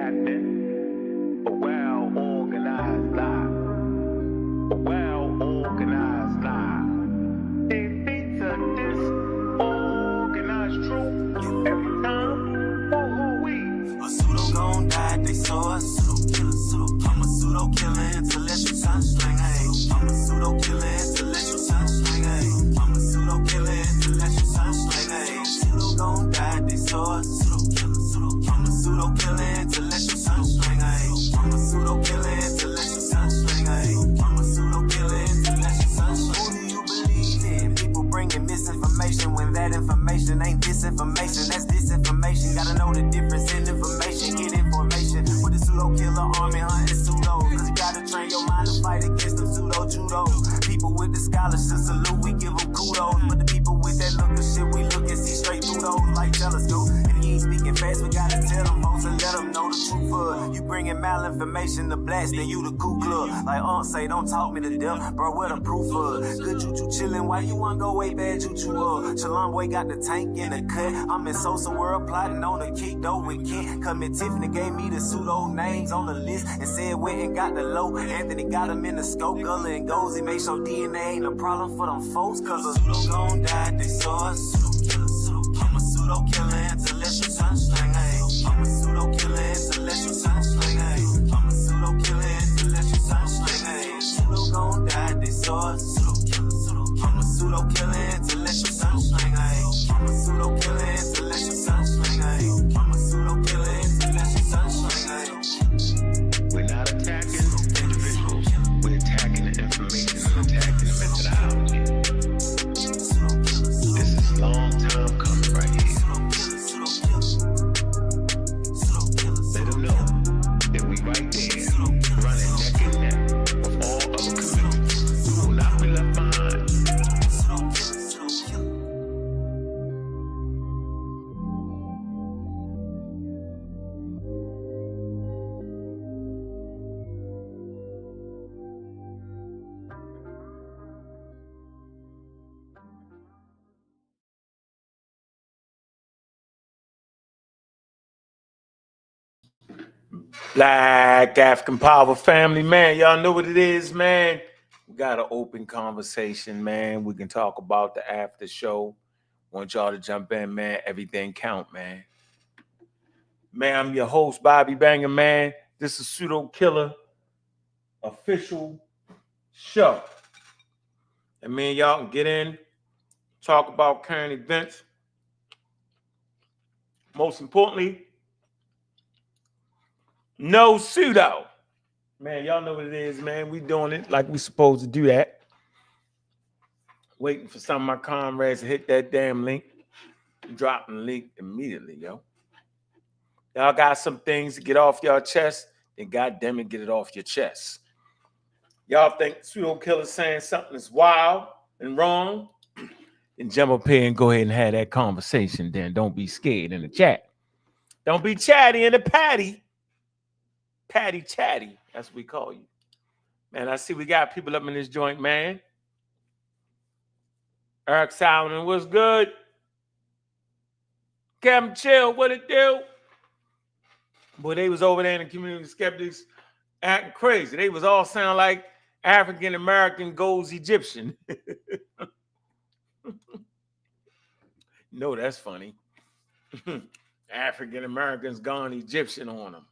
happening. A well-organized lie. A well-organized lie. It beats a disorganized truth every time. Oh, we. A pseudo gon' die, they saw a pseudo killer, I'm a pseudo killer, intellectual sunsling, hey. I'm a pseudo killer, intellectual sunsling, hey. I'm a pseudo killer, intellectual sunsling, hey. Pseudo gon' die, they saw a pseudo killer, I'm a pseudo killer, intellectual sunsling, hey. I'm a pseudo killer, intellectual sunsling, hey. I'm a pseudo killer, intellectual sunsling. Who do you believe in? People bringing misinformation when that information ain't disinformation, that's disinformation. Gotta know the difference in information, get information. With the pseudo killer army hunting pseudo, cause you gotta train your mind to fight against them pseudo judo. People with the scholarship salute, we give them kudos. But the people with that look of shit, we look and see straight through those like telescope. If you ain't speaking fast, we gotta tell them folks and let them know the truth of. You bringing malinformation to blast, then you the Ku Klux. Like say, don't talk me to death, bro, what the proof of? Good choo-choo chillin', why you wanna go way bad choo-choo up? Shalom boy got the tank in the cut. I'm in Sosa world plotting on the kick though with Kent. Come in Tiffany gave me the pseudo names on the list and said went and got the low. Anthony got him in the scope, Gullah and Gozy. Make sure DNA ain't a problem for them folks, cause a pseudo gon' die, they saw a pseudo killer, I'm a pseudo killer, intellectual sunsling, hey. I'm a pseudo killer, intellectual sunsling, hey. I'm a pseudo killer, intellectual sunsling, hey. Pseudo gon' die, they saw a pseudo killer, I'm a pseudo killer, intellectual sunsling, hey. I'm a pseudo killer, intellectual sunsling, hey. I'm a pseudo killer, intellectual sunsling, hey. We're not attacking individuals. We're attacking the information and attacking the methodology. This is long time coming right here. Let them know that we right there, running neck and neck with all other communities. We will not be left behind. Black African Power family, man. Y'all know what it is, man. We got an open conversation, man. We can talk about the after show. Want y'all to jump in, man. Everything count, man. Man, I'm your host, Bobby Banger, man. This is Pseudo Killer official show. And me and y'all can get in, talk about current events. Most importantly, no pseudo. Man, y'all know what it is, man. We doing it like we supposed to do that. Waiting for some of my comrades to hit that damn link. Dropping the link immediately, yo. Y'all got some things to get off your chest, then goddamn it, get it off your chest. Y'all think Pseudo Killer saying something is wild and wrong? Then jump up here and go ahead and have that conversation. Then don't be scared in the chat. Don't be chatty in the patty. Patty chatty, that's what we call you. Man, I see we got people up in this joint, man. Eric Solomon, what's good? Kevin Chill, what it do? Boy, they was over there in the community skeptics acting crazy. They was all sound like African American goes Egyptian. No, that's funny. African Americans gone Egyptian on them.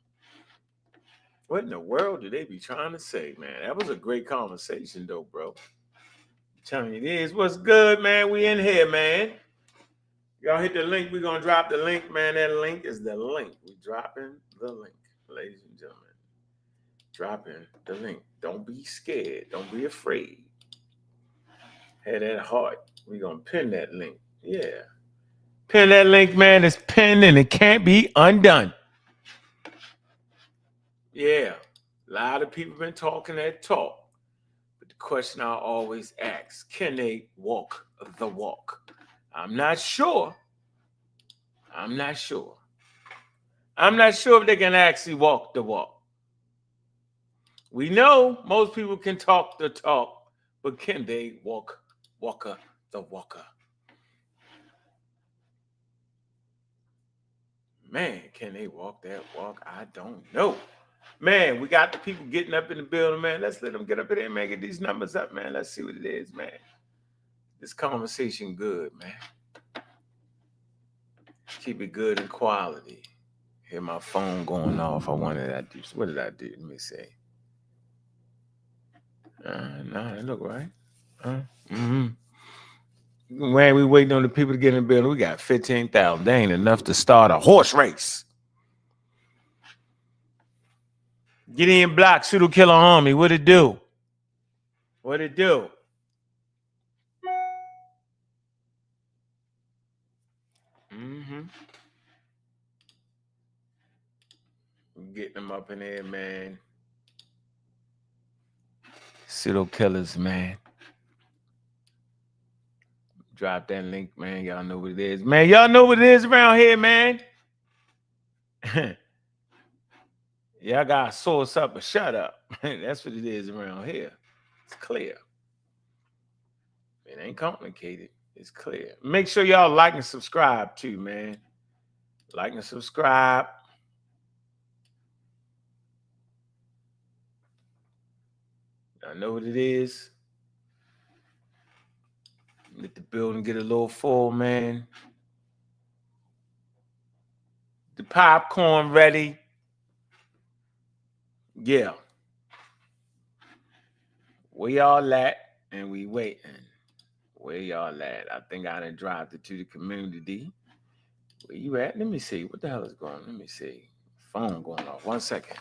What in the world do they be trying to say, man? That was a great conversation, though, bro. I'm telling you, it is. What's good, man? We in here, man. Y'all hit the link. We're going to drop the link, man. That link is the link. We dropping the link, ladies and gentlemen. Dropping the link. Don't be scared. Don't be afraid. Have that heart. We're going to pin that link. Yeah. Pin that link, man. It's pinned and it can't be undone. Yeah. A lot of people been talking that talk. But the question I always ask, can they walk the walk? I'm not sure. I'm not sure if they can actually walk the walk. We know most people can talk the talk, but can they walk the walker? Man, can they walk that walk? I don't know. Man, we got the people getting up in the building, man. Let's let them get up in there, man. Get these numbers up, man. Let's see what it is, man. This conversation good, man. Keep it good and quality. Hear my phone going off. I wanted to do. What did I do? Let me see. No, it look right. Mm-hmm. Man, we waiting on the people to get in the building. We got 15,000. They ain't enough to start a horse race. Get in block, pseudo killer army. What it do? What it do? Mm-hmm. Getting them up in there, man. Pseudo killers, man. Drop that link, man. Y'all know what it is. Man, y'all know what it is around here, man. Y'all got to source up or shut up. That's what it is around here. It's clear. It ain't complicated. It's clear. Make sure y'all like and subscribe too, man. Like and subscribe. I know what it is. Let the building get a little full, man. The popcorn ready. Yeah. Where y'all at? And we waiting. Where y'all at? I think I done dropped it to the community. Where you at? Let me see. What the hell is going on? Let me see. Phone going off. 1 second.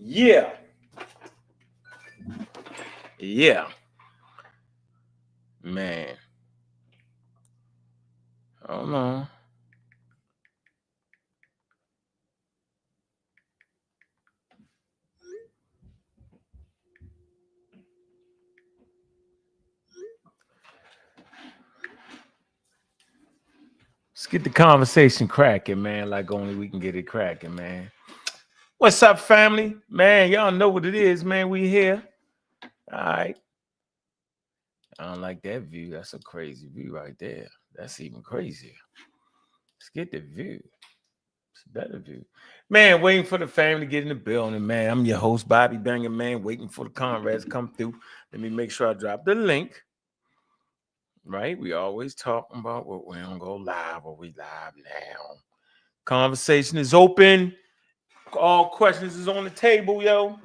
Yeah. Yeah. Man. Hold on. Let's get the conversation cracking, man, like only we can get it cracking, man. What's up, family? Man, y'all know what it is, man. We here. All right. I don't like that view. That's a crazy view right there. That's even crazier. Let's get the view. It's a better view. Man, waiting for the family to get in the building, man. I'm your host, Bobby Banger, man, waiting for the comrades to come through. Let me make sure I drop the link. Right? We always talking about what we don't go live or we live now. Conversation is open. All questions is on the table, yo.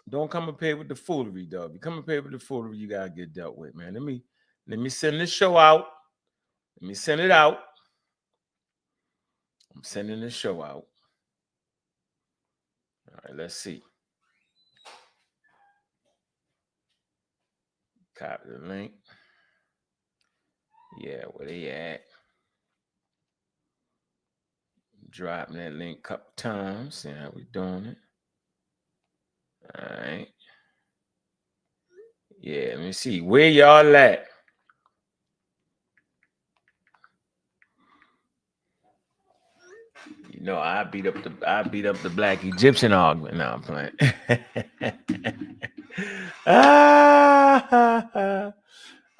Don't come up here with the foolery, though. If you come up here with the foolery, you gotta get dealt with, man. Let me send this show out. Let me send it out. I'm sending the show out. All right, let's see. Copy the link. Yeah, where they at? Dropping that link a couple times. See how we doing it. All right. Yeah, let me see. Where y'all at? You know, I beat up the black Egyptian argument. No, I'm playing.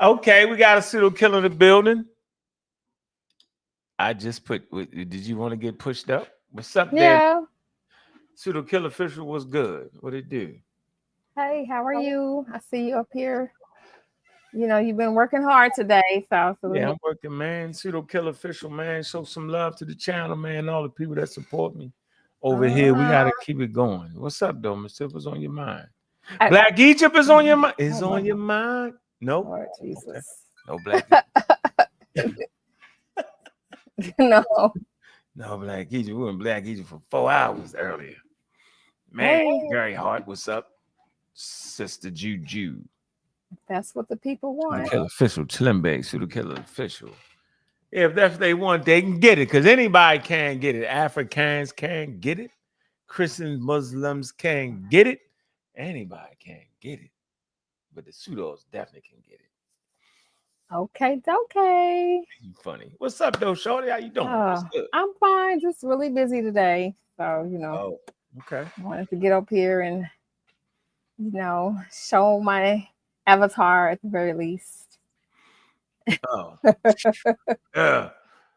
Okay, we got a pseudo killer in the building. I just put. Did you want to get pushed up? What's up there? Pseudo killer official was good. What it do? Hey, how are you? I see you up here. You know, you've been working hard today. So Yeah, I'm working, man. Pseudo killer official, man. Show some love to the channel, man. All the people that support me over here. We gotta keep it going. What's up, though, Mister? What's on your mind? Black Egypt is on your mind. Is on your mind? No. Lord Jesus. Okay. No Black. No. No, Black Egypt. We were in Black Egypt for 4 hours earlier. Man, Hey. Gary Hart, what's up? Sister Juju. That's what the people Pseudo want. Killer Official. Chilimbe, Pseudo Killer Official. Yeah, if that's what they want, they can get it. Because anybody can get it. Africans can get it. Christians, Muslims can get it. Anybody can get it. But the pseudos definitely can get it. Okay. You funny. What's up, though, Shorty? How you doing? What's good? I'm fine. Just really busy today. So, Oh, okay. I wanted to get up here and, show my avatar at the very least. Oh. Yeah.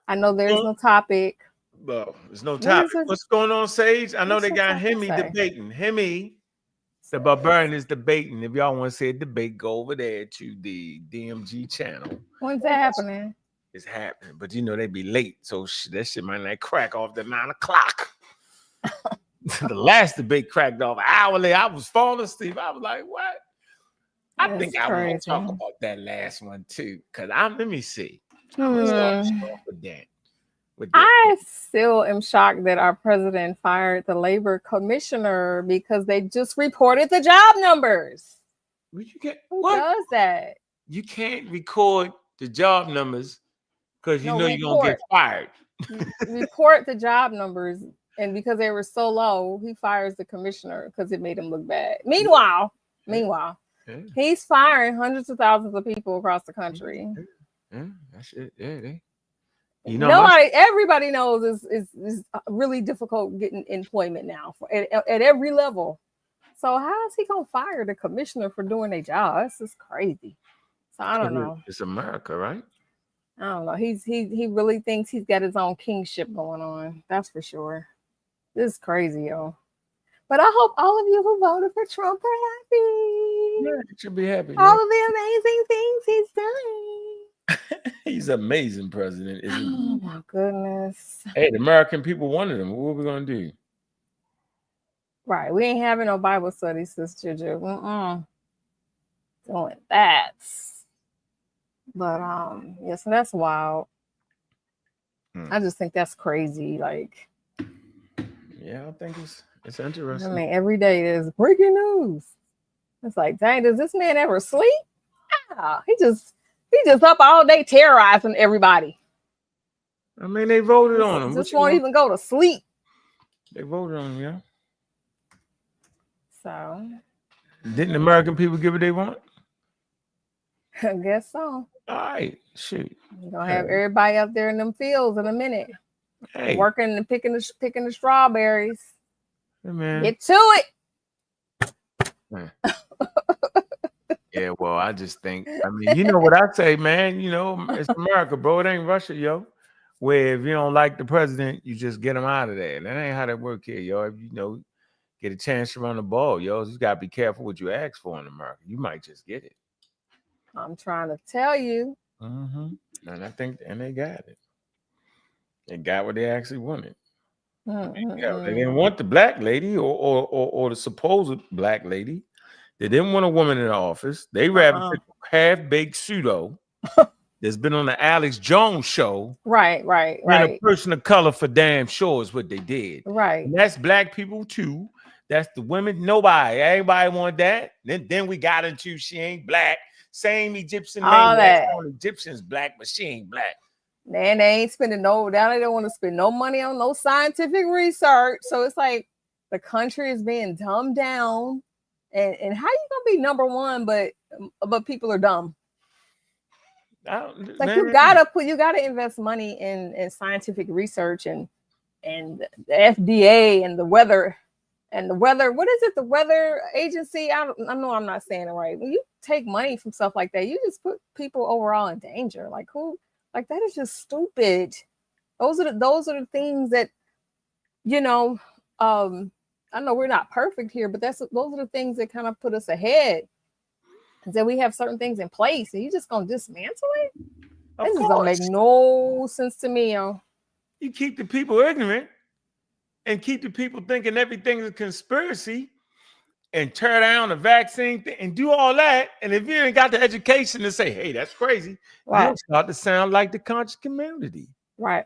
I know there's no topic. Well, there's no topic. What's going on, Sage? I know they got Hemi say? debating. Hemi, the barbarian is debating. If y'all want to see a debate, go over there to the DMG channel. When's that happening? It's happening, but they be late, so that shit might not crack off the 9 o'clock. The last debate cracked off an hour later. I was falling asleep. I was like, what? I think I want to talk about that last one too. Cause let me see. Start with that. I still am shocked that our president fired the labor commissioner because they just reported the job numbers. Who does that? You can't record the job numbers because you're gonna get fired. Report the job numbers, and because they were so low, he fires the commissioner because it made him look bad. Meanwhile, he's firing hundreds of thousands of people across the country. Yeah, that's it. Yeah, everybody knows is really difficult getting employment now at every level. So how is he gonna fire the commissioner for doing their job? That's just crazy. So I don't know. It's America, right? I don't know. He really thinks he's got his own kingship going on. That's for sure. This is crazy, yo. But I hope all of you who voted for Trump are happy. Yeah, you should be happy. All of the amazing things he's doing. He's an amazing president, isn't he? Oh my goodness. Hey, the American people wanted him. What are we gonna do? Right. We ain't having no Bible study, Sister Juju. Doing that. But so that's wild. I just think that's crazy. Like, yeah, I think it's interesting. I mean, every day there's breaking news. It's like, dang, does this man ever sleep? Ah, he just up all day terrorizing everybody. I mean, they voted on him. Just won't even go to sleep. They voted on him, yeah. So didn't the American people give what they want? I guess so. All right, shoot. You're gonna have everybody up there in them fields in a minute. Hey. Working and picking the strawberries. Hey, man. Get to it. Yeah, well, I just think, you know what I say, man, it's America, bro. It ain't Russia, yo. Where if you don't like the president, you just get him out of there. That ain't how that work here, yo. If get a chance to run the ball, yo, you gotta be careful what you ask for in America. You might just get it. I'm trying to tell you. And I think, they got it. They got what they actually wanted. They didn't want the black lady or the supposed black lady. They didn't want a woman in the office. They rather pick a half-baked pseudo that's been on the Alex Jones show. Right. And a person of color for damn sure is what they did. Right. And that's black people too. That's the women. Everybody want that. Then we got into she ain't black. Same Egyptian name. Egyptian's black, but she ain't black. And they ain't spending they don't want to spend no money on no scientific research. So it's like the country is being dumbed down. And how you gonna be number one, but people are dumb? You gotta invest money in scientific research and the FDA and the weather. What is it? The weather agency? I know I'm not saying it right. When you take money from stuff like that, you just put people overall in danger. Like who? Like that is just stupid. Those are the things that, I know we're not perfect here, but those are the things that kind of put us ahead. Because then we have certain things in place, and you just gonna dismantle it? This don't make no sense to me, yo. You keep the people ignorant and keep the people thinking everything's a conspiracy and tear down the vaccine thing and do all that. And if you ain't got the education to say, hey, that's crazy, you'll start to sound like the conscious community. Right.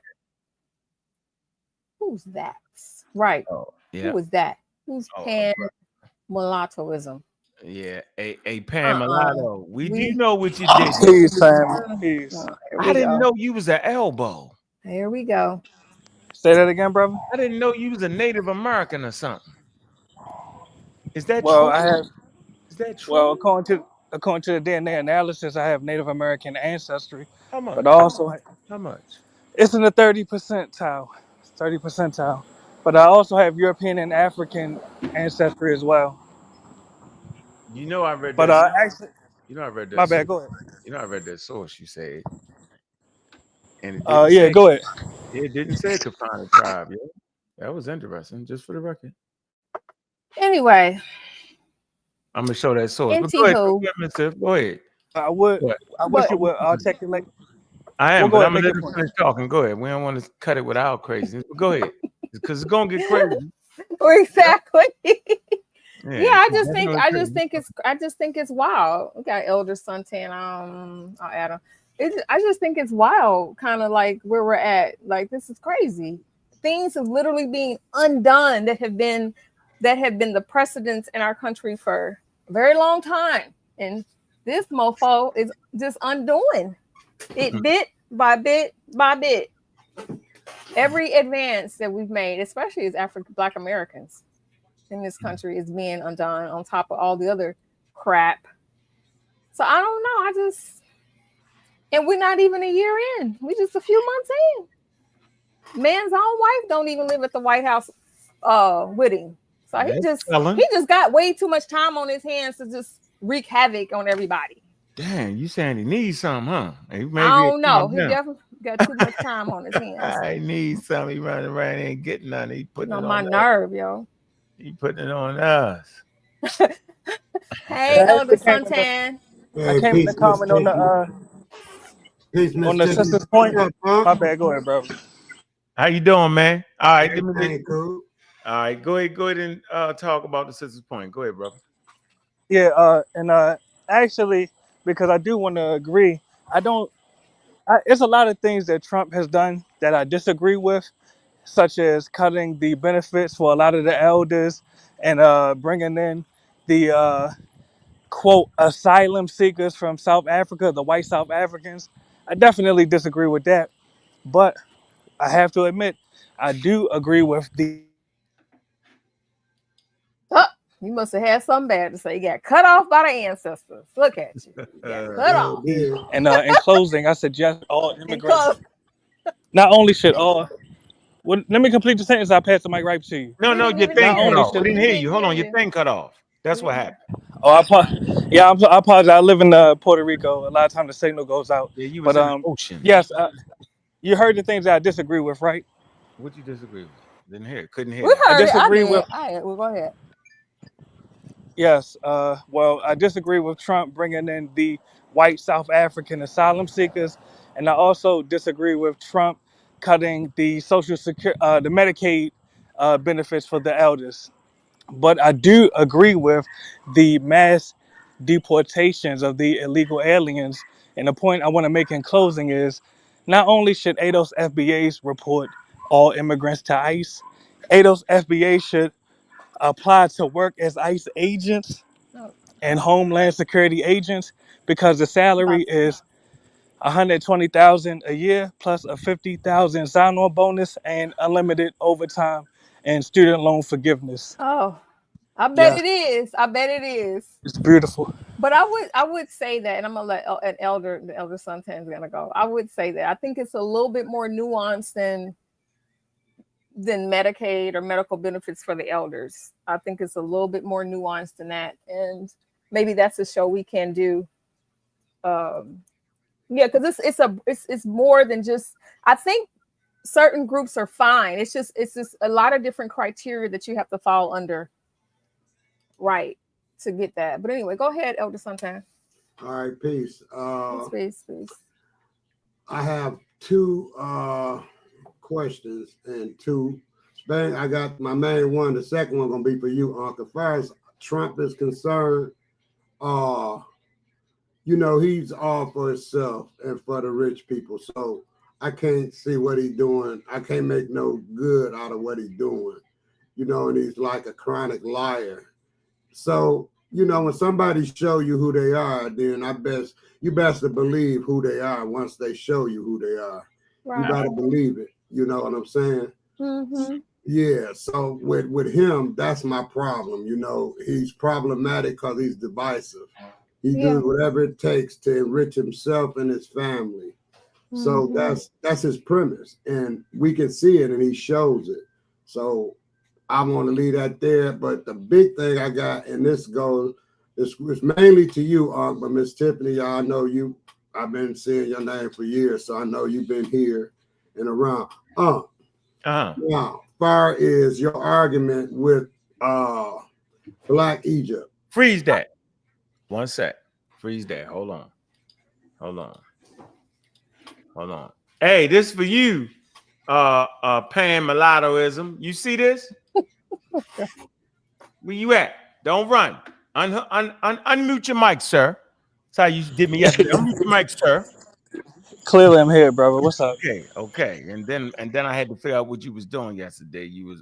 Who's that? Right. Oh, Who yeah. was that? Who's Oh, pan mulattoism? yeah. A Pam Mulatto. We do We know what you did there. Peace, family. Peace. here I we didn't go. know you was an elbow. Here we go. Say that again, brother. I didn't know you was a Native American or something. Is that Well, true? I have. Is that Well, true? according to the DNA analysis, I have Native American ancestry, How but much? also How much? it's in the 30 percentile. 30 percentile. But I also have European and African ancestry as well. You know I read But that. actually, You know I read my that bad. source. Go ahead. You know I read that source you said, and it didn't Yeah, say. go ahead. It didn't say to find a tribe. Yeah, that was interesting. Just for the record, Anyway, I'm gonna show that source. But anywho, go ahead, Mister. Go ahead. I would. Go ahead. I wish but you would articulate. I Well, am, go but I'm ahead. gonna Make let your him point. finish talking. Go ahead. We don't want to cut it without craziness. But go ahead, because it's gonna get crazy. exactly. Yeah, Yeah, it's definitely crazy. I just think it's wild. We got Elder Suntan, Adam. I just think it's wild, kind of like where we're at. Like this is crazy. Things are literally being undone that have been the precedents in our country for a very long time, and this mofo is just undoing it bit by bit by bit. Every advance that we've made, especially as Black Americans in this country, is being undone on top of all the other crap. So I don't know. And we're not even a year in. We just a few months in. Man's own wife don't even live at the White House with him. So he just got way too much time on his hands to just wreak havoc on everybody. Damn, you saying he needs some, huh? Maybe I don't know. He definitely got too much time on his hands. I need some. He running around ain't getting none. He putting it on on my us. nerve, yo. He putting it on us. Hey, I Elder actually came in Suntan. I came in the comment on the sister's point. My bad. Go ahead, bro. How you doing, man? All right, Cool. all right. Go ahead and talk about the sister's point. Go ahead, brother. Yeah, and actually, because I do want to agree, I don't. It's a lot of things that Trump has done that I disagree with, such as cutting the benefits for a lot of the elders and bringing in the quote asylum seekers from South Africa, the white South Africans. I definitely disagree with that, but I have to admit, I do agree with the Oh, you must have had something bad to say. You got cut off by the ancestors. Look at you. You got cut off. And in closing, I suggest all immigrants Because not only should all. Well, let me complete the sentence. I'll pass the mic right to you. No, we didn't your even thing Not hear cut only you. off. We should. didn't We hear didn't you. Hold hear on, your you. thing cut off. That's what happened. Oh, I apologize. I live in Puerto Rico. A lot of times the signal goes out. Yeah, you was But in the ocean. yes, you heard the things that I disagree with, right? What you disagree with? Didn't hear it. Couldn't hear We that. I heard it. I disagree with. did. Well, go ahead. Yes. Well, I disagree with Trump bringing in the white South African asylum seekers, and I also disagree with Trump cutting the Social Security, the Medicaid benefits for the elders. But I do agree with the mass deportations of the illegal aliens. And the point I want to make in closing is not only should ADOS FBAs report all immigrants to ICE, ADOS FBA should apply to work as ICE agents Oh, and Homeland Security agents because the salary about is $120,000 a year plus a $50,000 sign-on bonus and unlimited overtime and student loan forgiveness. oh, I bet Yeah, it is. I bet it is. it's beautiful. But I would say that, and I'm gonna let the elder Suntan's gonna go. I would say that I think it's a little bit more nuanced than Medicaid or medical benefits for the elders. I think it's a little bit more nuanced than that, and maybe that's a show we can do. Yeah, because it's more than just. I think certain groups are fine. It's just a lot of different criteria that you have to fall under, right, to get that. But anyway, go ahead, Elder Suntan. All right, peace. Peace. I have two questions and two. I got my main one. The second one gonna be for you, Uncle. As far as Trump is concerned, he's all for himself and for the rich people. So I can't see what he's doing. I can't make no good out of what he's doing, you know, and he's like a chronic liar. So, you know, when somebody show you who they are, then you best to believe who they are once they show you who they are. Right. You better believe it. You know what I'm saying? Mm-hmm. Yeah. So with him, that's my problem. You know, he's problematic because he's divisive. He does whatever it takes to enrich himself and his family. So that's his premise, and we can see it, and he shows it. So I want to leave that there. But the big thing I got, and this goes, it's mainly to you, but Miss Tiffany, I know you. I've been seeing your name for years, so I know you've been here and around. Now, far is your argument with Black Egypt. Freeze that. 1 sec. Freeze that. Hold on. Hey, this for you, pan mulattoism. You see this? Where you at? Don't run. Unmute your mic, sir. That's how you did me yesterday. Unmute your mic, sir. Clearly, I'm here, brother. What's up? Okay. And then I had to figure out what you was doing yesterday. You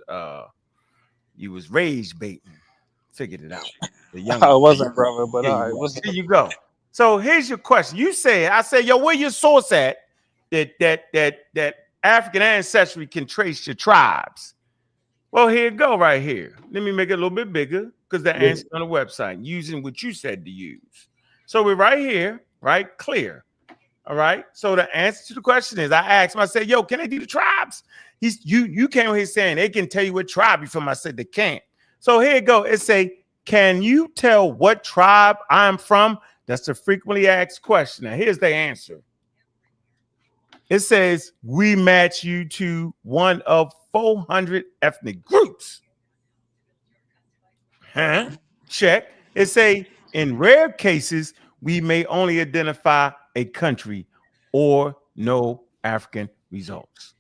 was rage baiting. Figured it out. I wasn't, brother, but all right. Here you go. So here's your question. I said, yo, where your source at that African ancestry can trace your tribes? Well, here it go right here. Let me make it a little bit bigger because the answer on the website using what you said to use. So we're right here, right? Clear. All right. So the answer to the question is, I asked him, I said, yo, can they do the tribes? You came here saying they can tell you what tribe you're from. I said they can't. So here it go. It say, can you tell what tribe I'm from? That's a frequently asked question. Now, here's the answer. It says, we match you to one of 400 ethnic groups. Check. It say, in rare cases, we may only identify a country or no African results.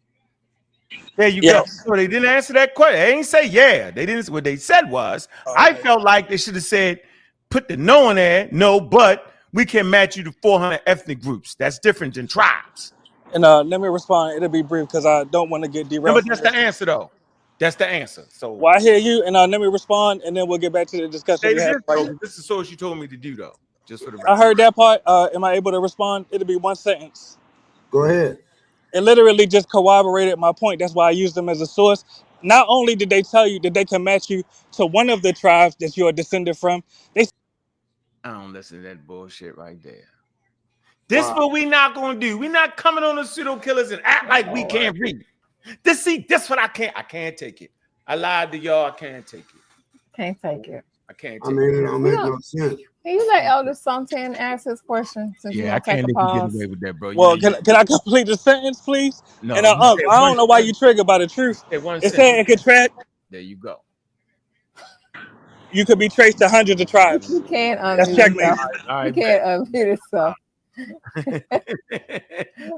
There you go. So they didn't answer that question. They didn't say yeah. They didn't. What they said was, I felt like they should have said, put the no in there. No, but we can match you to 400 ethnic groups. That's different than tribes. And let me respond. It'll be brief because I don't want to get derailed. No, but that's the answer, though. That's the answer. So, well, I hear you, and let me respond, and then we'll get back to the discussion we had. This is what you told me to do, though. Just for the record. I heard that part. Am I able to respond? It'll be one sentence. Go ahead. It literally just corroborated my point. That's why I used them as a source. Not only did they tell you that they can match you to one of the tribes that you're descended from, I don't listen to that bullshit right there. This what we not gonna do. We're not coming on the pseudo killers and act like we can't read. This what I can't take it. I lied to y'all. I can't take it. Can't take it. I can't take it. It don't make no sense. Can you let Elder Santan ask his question? Yeah, I can't let you get away with that, bro. Well, can I complete the sentence, please? No. And I don't know why you triggered by the truth. It said it could track. There you go. You could be traced to hundreds of tribes. You can't unmute yourself. You can't unmute yourself.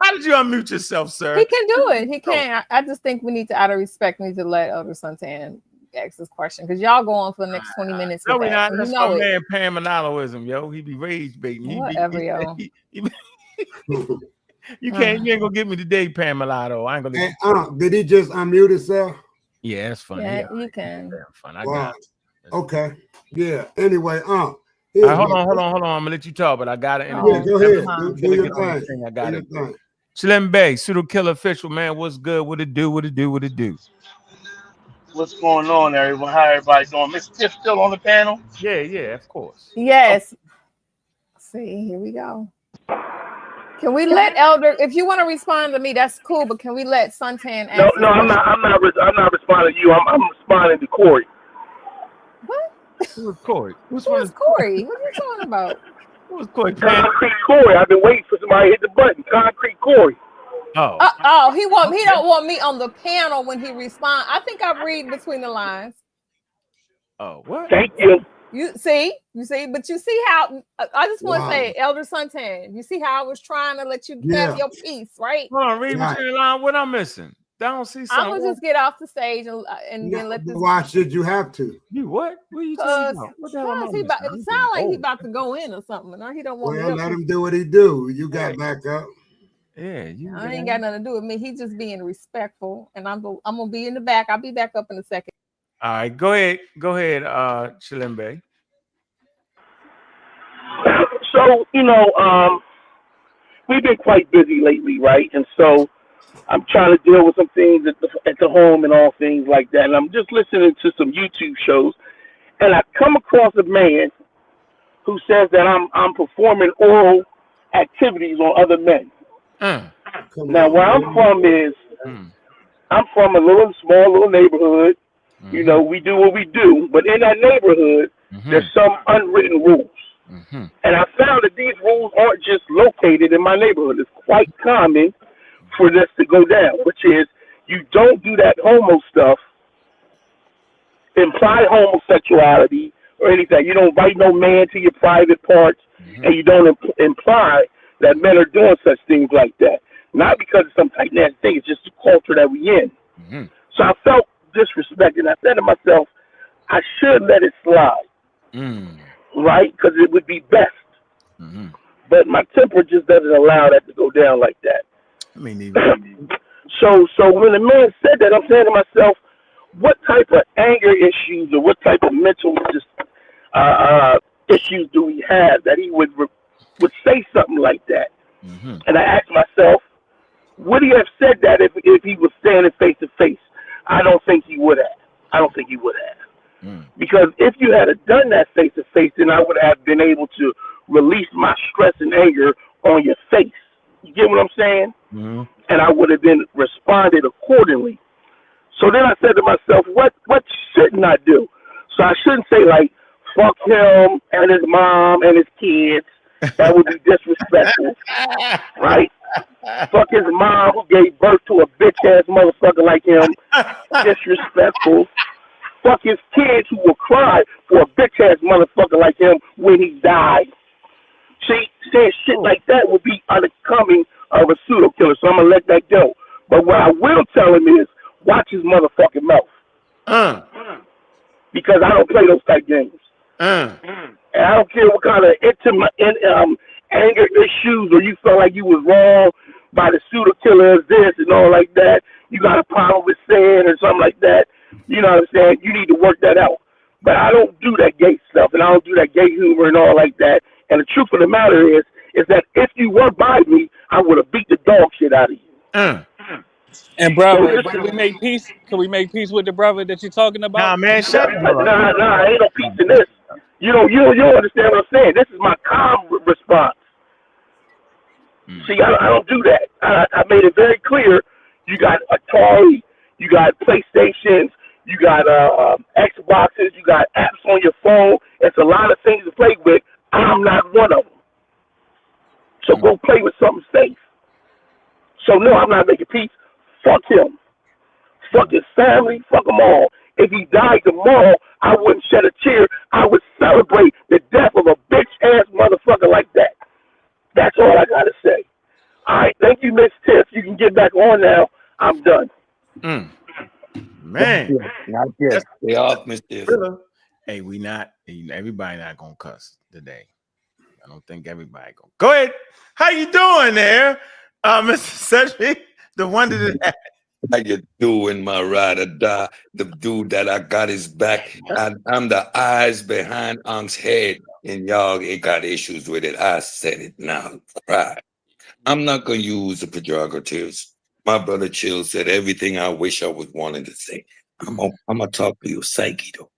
How did you unmute yourself, sir? He can do it. He can. I just think we need to, out of respect, we need to let Elder Santan ask this question because y'all go on for the next 20 minutes. No, we're not. That's my man Pan Monologism, yo. He be rage baiting. Whatever, yo. You ain't gonna get me today, Pan Mulatto. I ain't gonna. Did he just unmute himself? Yeah, that's funny. Yeah, you can. Fun. I got it. Okay. Yeah. Anyway, hold on. I'm gonna let you talk, but I got it. Yeah, go ahead. Do your thing. I got it. Slim Bay, pseudo killer official, man. What's good? What it do? What's going on, everyone? How everybody doing? Miss Tiff still on the panel? Yeah, of course. Yes. See, here we go. Can we let Elder? If you want to respond to me, that's cool. But can we let Santan? No, I'm not responding to you. I'm responding to Corey. What? Who's Corey? Who's Corey? What are you talking about? Who's Corey? Concrete Corey. I've been waiting for somebody to hit the button. Concrete Corey. He don't want me on the panel when he responds. I think I read between the lines. Oh, what? Thank you. You see, but you see how I just want to say, Elder Santan, you see how I was trying to let you have your piece, right? Hold on, read between the lines. What I'm missing? I don't see something. I'm gonna just get off the stage and then let this. Why should you have to? You what? What are you talking about? What the hell am I missing? It sounds like he about to go in or something. No, he don't want. Well, let him do what he do. You got back up. Yeah, you I ain't got nothing to do with me. He's just being respectful, and I'm gonna be in the back. I'll be back up in a second. All right, go ahead, Chilembe. So, we've been quite busy lately, right? And so I'm trying to deal with some things at the home and all things like that. And I'm just listening to some YouTube shows, and I come across a man who says that I'm performing oral activities on other men. Mm, Come Now, on, where I'm man. from is mm, I'm from a small little neighborhood. mm-hmm, We do what we do, but in that neighborhood, there's mm-hmm, some unwritten rules. mm-hmm, And I found that these rules aren't just located in my neighborhood. It's quite common for this to go down, which is you don't do that homo stuff, imply homosexuality or anything. You don't invite no man to your private parts, mm-hmm, and you don't imply that men are doing such things like that. Not because it's some tight nasty thing, it's just the culture that we in. mm-hmm, So I felt disrespected. I said to myself, I should let it slide, mm, right? Because it would be best. mm-hmm. But my temper just doesn't allow that to go down like that. I mean, even. So when the man said that, I'm saying to myself, what type of anger issues or what type of mental issues do we have that he would say something like that? Mm-hmm, And I asked myself, would he have said that if he was standing face to face? I don't think he would have. I don't think he would have. mm, Because if you had done that face to face, then I would have been able to release my stress and anger on your face. You get what I'm saying? mm-hmm, And I would have been responded accordingly. So then I said to myself, what shouldn't I do? So I shouldn't say like fuck him and his mom and his kids. That would be disrespectful, right? Fuck his mom who gave birth to a bitch ass motherfucker like him. Disrespectful. Fuck his kids who will cry for a bitch ass motherfucker like him when he died. See, saying shit like that would be unbecoming of a pseudo killer, so I'm gonna let that go. But what I will tell him is watch his motherfucking mouth. uh, Because I don't play those type games. uh, And I don't care what kind of anger issues or you felt like you was wrong by the pseudo killer of this and all like that. You got a problem with saying or something like that. You know what I'm saying? You need to work that out. But I don't do that gay stuff and I don't do that gay humor and all like that. And the truth of the matter is that if you were by me, I would have beat the dog shit out of you. uh. And So brother, this can we is make peace? Can we make peace with the brother that you're talking Nah, about? man, shut up. ain't no peace in this. You don't understand what I'm saying. This is my calm response. Mm, See, I don't do that. I made it very clear. You got Atari, you got PlayStations, you got Xboxes, you got apps on your phone. It's a lot of things to play with. I'm not one of them. So mm, go play with something safe. So no, I'm not making peace. Fuck him. Fuck his family. Fuck them all. If he died tomorrow, I wouldn't shed a tear. I would celebrate the death of a bitch ass motherfucker like that. That's all I gotta say. All right, thank you, Miss Tiff. You can get back on now. I'm done. mm. Man, Not yet. that's Stay off, Mr. thriller. Hey, everybody not gonna cuss today. I don't think everybody gonna go ahead. How you doing there, Mr. Cedric? The wonder that How you doing, my ride or die? The dude that I got his back. I'm the eyes behind Unc's head, and y'all ain't got issues with it. I said it now. Cry. I'm not gonna use the pejoratives. My brother Chill said everything I wish I was wanting to say. I'm gonna talk to your psyche though.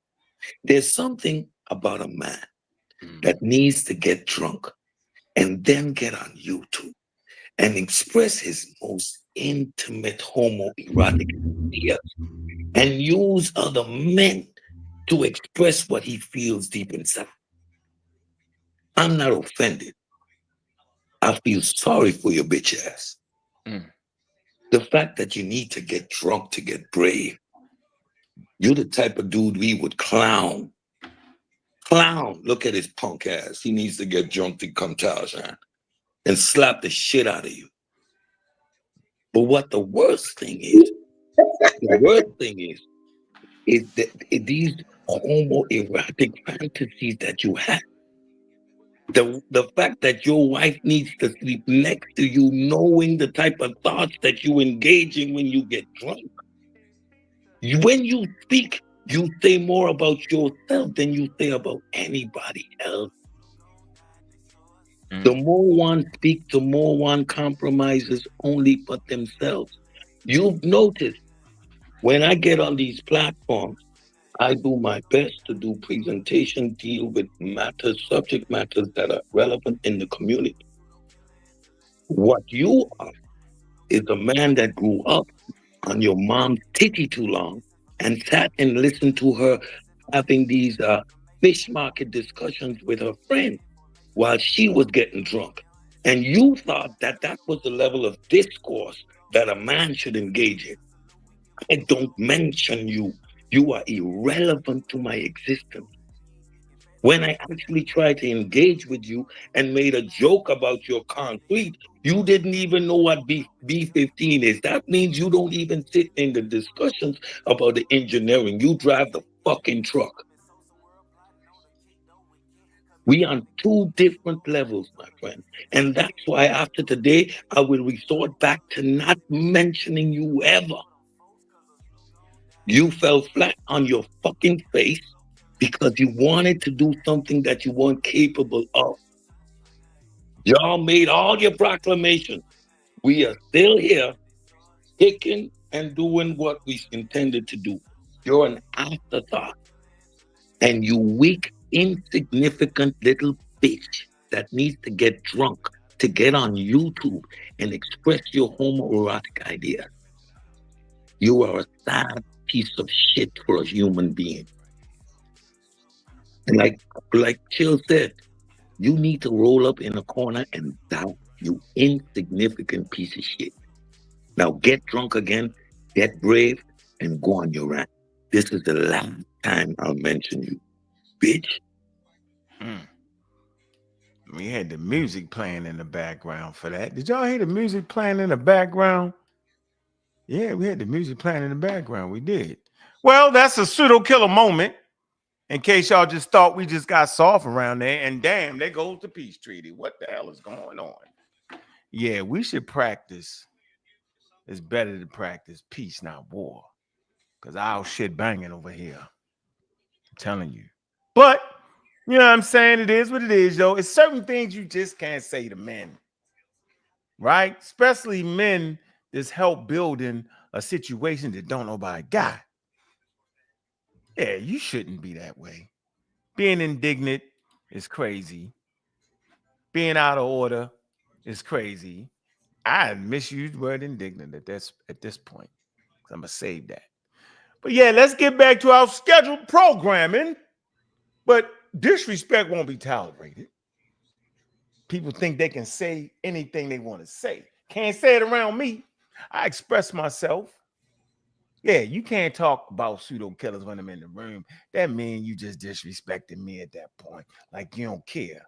There's something about a man that needs to get drunk and then get on YouTube and express his most intimate homoerotic ideas and use other men to express what he feels deep inside. I'm not offended. I feel sorry for your bitch ass. Mm. The fact that you need to get drunk to get brave. You're the type of dude we would clown. Clown. Look at his punk ass. He needs to get drunk to come Tarzan and slap the shit out of you. But what the worst thing is that these homoerotic fantasies that you have, The fact that your wife needs to sleep next to you, knowing the type of thoughts that you engage in when you get drunk. When you speak, you say more about yourself than you say about anybody else. The more one speaks, the more one compromises only for themselves. You've noticed when I get on these platforms, I do my best to do presentation, deal with matters, subject matters that are relevant in the community. What you are is a man that grew up on your mom's titty too long and sat and listened to her having these fish market discussions with her friend while she was getting drunk. And you thought that that was the level of discourse that a man should engage in. I don't mention you. You are irrelevant to my existence. When I actually tried to engage with you and made a joke about your concrete, you didn't even know what B15 is. That means you don't even sit in the discussions about the engineering. You drive the fucking truck. We on two different levels, my friend. And that's why after today, I will resort back to not mentioning you ever. You fell flat on your fucking face because you wanted to do something that you weren't capable of. Y'all made all your proclamations. We are still here, kicking and doing what we intended to do. You're an afterthought. And you weak, insignificant little bitch that needs to get drunk to get on YouTube and express your homoerotic ideas. You are a sad piece of shit for a human being. And like Chill said, you need to roll up in a corner and die, you insignificant piece of shit. Now get drunk again, get brave, and go on your rant. This is the last time I'll mention you, bitch. We had the music playing in the background for that. Did y'all hear the music playing in the background? Yeah, we had the music playing in the background. We did. Well, that's a pseudo killer moment. In case y'all just thought we just got soft around there, and damn, there goes the peace treaty. What the hell is going on? Yeah, we should practice. It's better to practice peace, not war. Because our shit banging over here. I'm telling you. But, you know what I'm saying? It is what it is, yo. It's certain things you just can't say to men. Right? Especially men that's help building a situation that don't nobody got. Yeah, you shouldn't be that way. Being indignant is crazy. Being out of order is crazy. I misused the word indignant at this point. I'm gonna save that. But yeah, let's get back to our scheduled programming. But disrespect won't be tolerated. People think they can say anything they want to say. Can't say it around me. I express myself. Yeah, you can't talk about pseudo killers when I'm in the room. That means you just disrespecting me at that point. Like you don't care.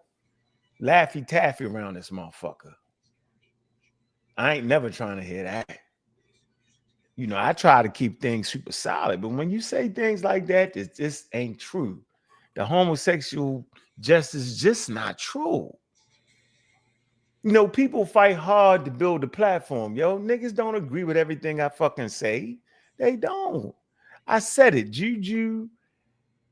Laffy taffy around this motherfucker. I ain't never trying to hear that. You know, I try to keep things super solid, but when you say things like that, it just ain't true. The homosexual justice is just not true. You know, people fight hard to build a platform. Yo, niggas don't agree with everything I fucking say. They don't. I said it, Juju,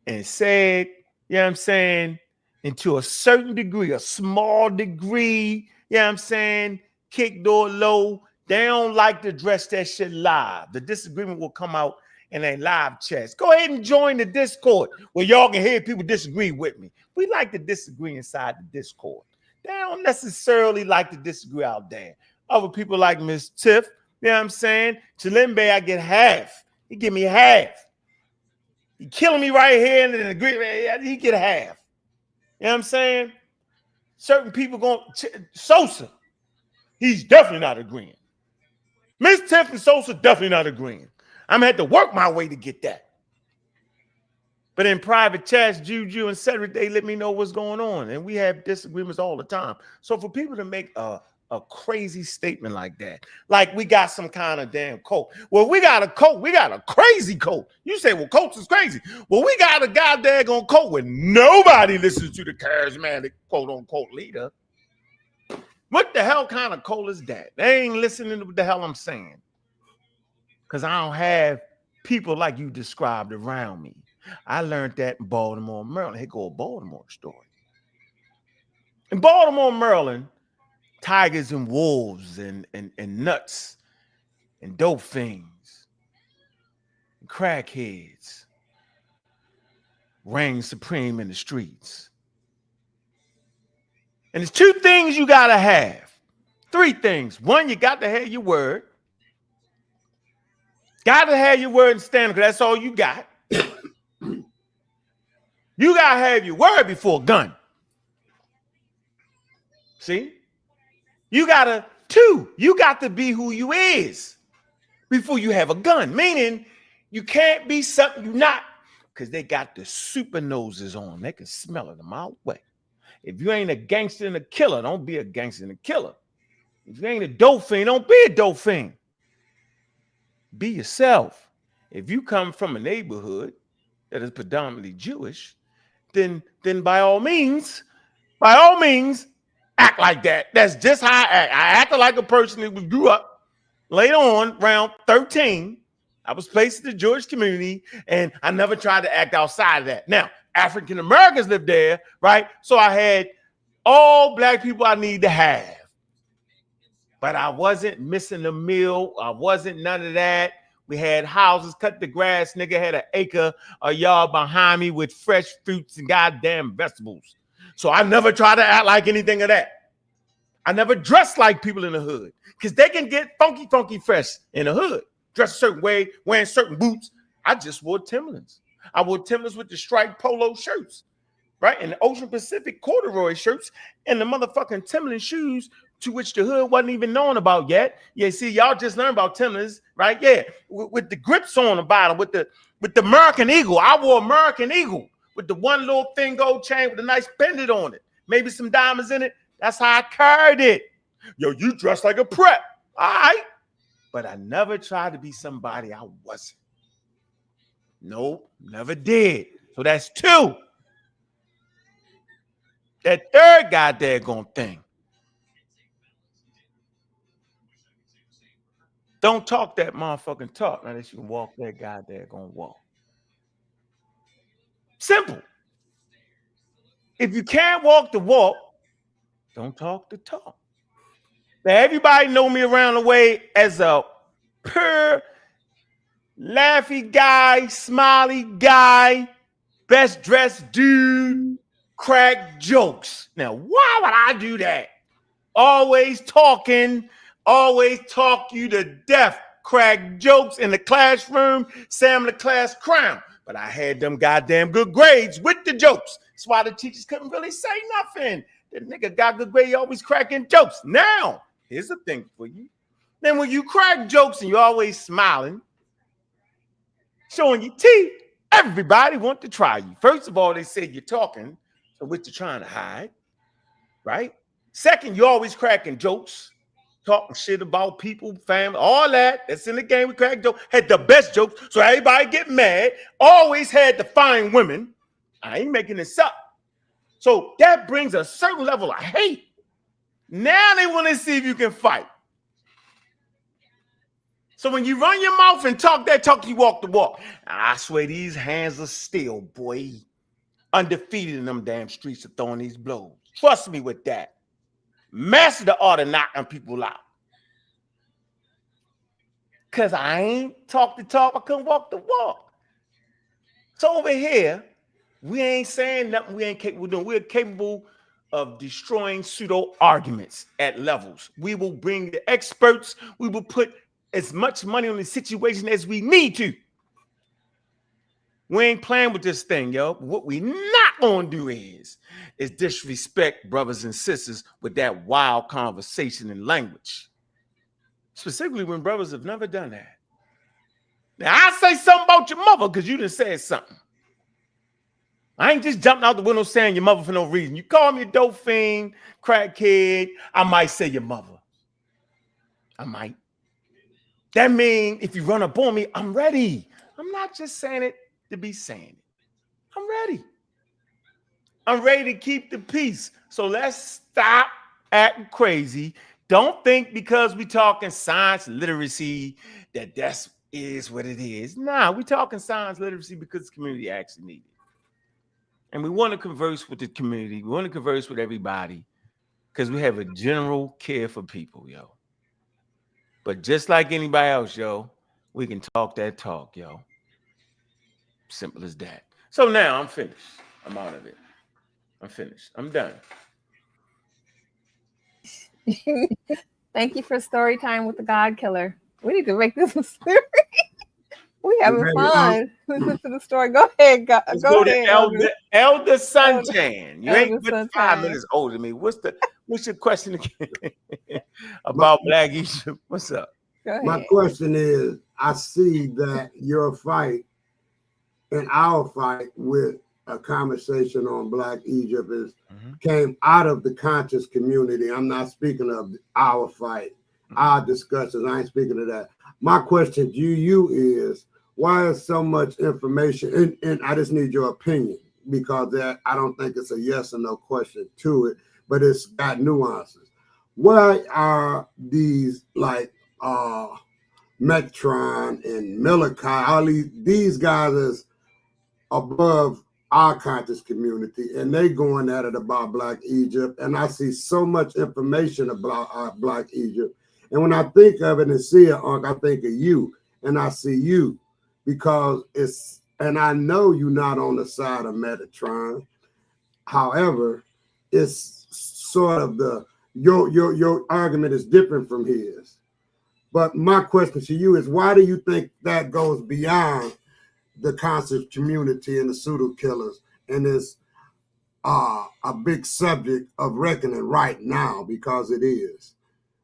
and said, you know what I'm saying, and to a certain degree, a small degree, you know what I'm saying, kick door low. They don't like to address that shit live. The disagreement will come out in a live chat. Go ahead and join the Discord where y'all can hear people disagree with me. We like to disagree inside the Discord. They don't necessarily like to disagree out there. Other people like Miss Tiff, you know what I'm saying? Chilimbe, I get half. He give me half. He killing me right here and then agree. He get half. You know what I'm saying? Certain people going Sosa. He's definitely not agreeing. Miss Tiff and Sosa definitely not agreeing. I'm gonna have to work my way to get that. But in private chats, Juju and Cedric, they let me know what's going on. And we have disagreements all the time. So for people to make a a crazy statement like that. Like we got some kind of damn cult. Well, we got a cult. We got a crazy cult. You say, well, cults is crazy. Well, we got a goddamn cult where nobody listens to the charismatic quote unquote leader. What the hell kind of cult is that? They ain't listening to what the hell I'm saying. Because I don't have people like you described around me. I learned that in Baltimore, Maryland. Here go a Baltimore story. In Baltimore, Maryland, tigers and wolves and nuts and dope fiends and crackheads reign supreme in the streets. And there's two things you got to have. Three things. One, you got to have your word. Got to have your word and stand, because that's all you got. You got to have your word before a gun. See? You got to be who you is before you have a gun. Meaning, you can't be something you're not, because they got the super noses on. They can smell it a mile away. If you ain't a gangster and a killer, don't be a gangster and a killer. If you ain't a dope fiend, don't be a dope fiend. Be yourself. If you come from a neighborhood that is predominantly Jewish, then by all means, act like that. That's just how I act. I acted like a person who grew up later on, around 13. I was placed in the Jewish community, and I never tried to act outside of that. Now, African Americans lived there, right? So I had all black people I need to have. But I wasn't missing a meal. I wasn't none of that. We had houses, cut the grass. Nigga had an acre, a yard behind me with fresh fruits and goddamn vegetables. So I never tried to act like anything of that. I never dressed like people in the hood, because they can get funky fresh in the hood. Dress a certain way, wearing certain boots. I just wore Timberlands. I wore Timberlands with the striped polo shirts, right? And the Ocean Pacific corduroy shirts and the motherfucking Timberland shoes, to which the hood wasn't even known about yet. Yeah, see, y'all just learned about Timberlands, right? Yeah, with the grips on the bottom, with the American Eagle. I wore American Eagle with the one little thing gold chain with a nice pendant on it, maybe some diamonds in it. That's how I carried it. Yo, you dress like a prep, all right? But I never tried to be somebody I wasn't. Nope, never did. So that's two. That third goddamn thing. Don't talk that motherfucking talk unless you can walk that goddamn walk. Simple. If you can't walk the walk, don't talk the talk. Now, everybody know me around the way as a pure, laughy guy, smiley guy, best dressed dude, crack jokes. Now, why would I do that? Always talking, always talk you to death. Crack jokes in the classroom, say I'm the class clown. But I had them goddamn good grades with the jokes. That's why the teachers couldn't really say nothing. That nigga got good grades, always cracking jokes. Now, here's the thing for you. Then when you crack jokes and you're always smiling, showing your teeth, everybody want to try you. First of all, they say you're talking, so what you're trying to hide, right? Second, you're always cracking jokes, talking shit about people, family, all that. That's in the game. We crack jokes. Had the best jokes, so everybody get mad. Always had to find women. I ain't making this up. So that brings a certain level of hate. Now they want to see if you can fight. So when you run your mouth and talk that talk, you walk the walk. And I swear these hands are still, boy, undefeated in them damn streets of throwing these blows. Trust me with that. Master the art of knocking people out. Because I ain't talk the talk, I couldn't walk the walk. So over here, we ain't saying nothing we ain't capable of doing. We're capable of destroying pseudo arguments at levels. We will bring the experts. We will put as much money on the situation as we need to. We ain't playing with this thing, yo. What we not gonna do is disrespect brothers and sisters with that wild conversation and language. Specifically when brothers have never done that. Now I say something about your mother because you done said something. I ain't just jumping out the window saying your mother for no reason. You call me a dope fiend, crackhead, I might say your mother. I might. That means if you run up on me, I'm ready. I'm not just saying it to be saying it. I'm ready. I'm ready to keep the peace. So let's stop acting crazy. Don't think because we talking science literacy that is what it is. Nah, we talking science literacy because the community actually needs it. And we want to converse with the community. We want to converse with everybody because we have a general care for people, yo. But just like anybody else, yo, we can talk that talk, yo. Simple as that. So now I'm finished. I'm out of it. I'm finished. I'm done. Thank you for story time with the God Killer. We need to make this a series. We having fun. Listen to the story. Go ahead, go ahead. Elder Suntan. You ain't Elder but 5 Suntan. minutes older than me. What's your question again about Black Egypt? What's up? Go ahead. My question is, I see that your fight and our fight with a conversation on Black Egypt came out of the conscious community. I'm not speaking of our fight, our discussions. I ain't speaking of that. My question to you is, why is so much information, and I just need your opinion, because I don't think it's a yes or no question to it, but it's got nuances. Why are these like Metron and Milikai, all these guys is above our conscious community, and they going at it about Black Egypt, and I see so much information about Black Egypt, and when I think of it and see it, I think of you, and I see you, because and I know you're not on the side of Metatron. However, it's sort of your argument is different from his. But my question to you is, why do you think that goes beyond the conscious community and the pseudo killers, and is a big subject of reckoning right now, because it is?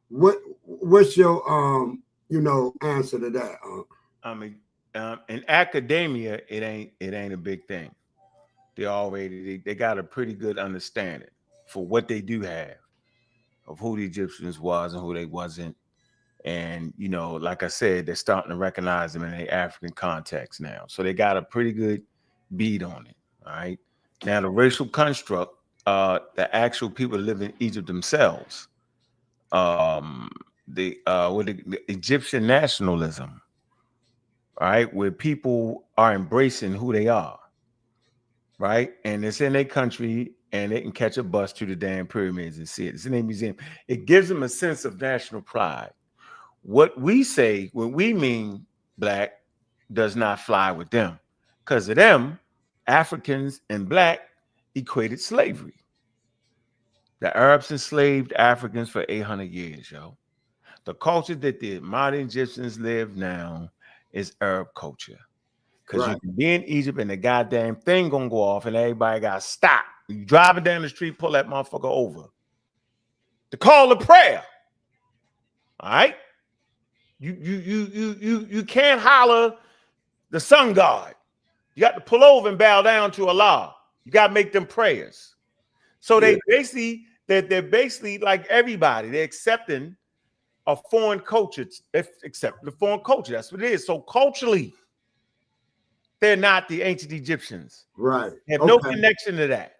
What's your answer to that? I mean, in academia, it ain't a big thing. They got a pretty good understanding for what they do have of who the Egyptians was and who they wasn't. And, like I said, they're starting to recognize them in the African context now. So they got a pretty good beat on it. All right. Now, the racial construct, the actual people that live in Egypt themselves, the Egyptian nationalism, right, where people are embracing who they are, right? And it's in their country, and they can catch a bus to the damn pyramids and see it. It's in their museum. It gives them a sense of national pride. What we say when we mean Black does not fly with them, because of them, Africans and Black equated slavery. The Arabs enslaved Africans for 800 years, yo. The culture that the modern Egyptians live now is Arab culture. Because you can be in Egypt and the goddamn thing gonna go off and everybody got stopped. You driving down the street, pull that motherfucker over. The call of prayer. All right? You can't holler the sun god. You got to pull over and bow down to Allah. You got to make them prayers. So they're basically like everybody. They're accepting a foreign culture. Accepting the foreign culture. That's what it is. So culturally, they're not the ancient Egyptians. Right. They have no connection to that.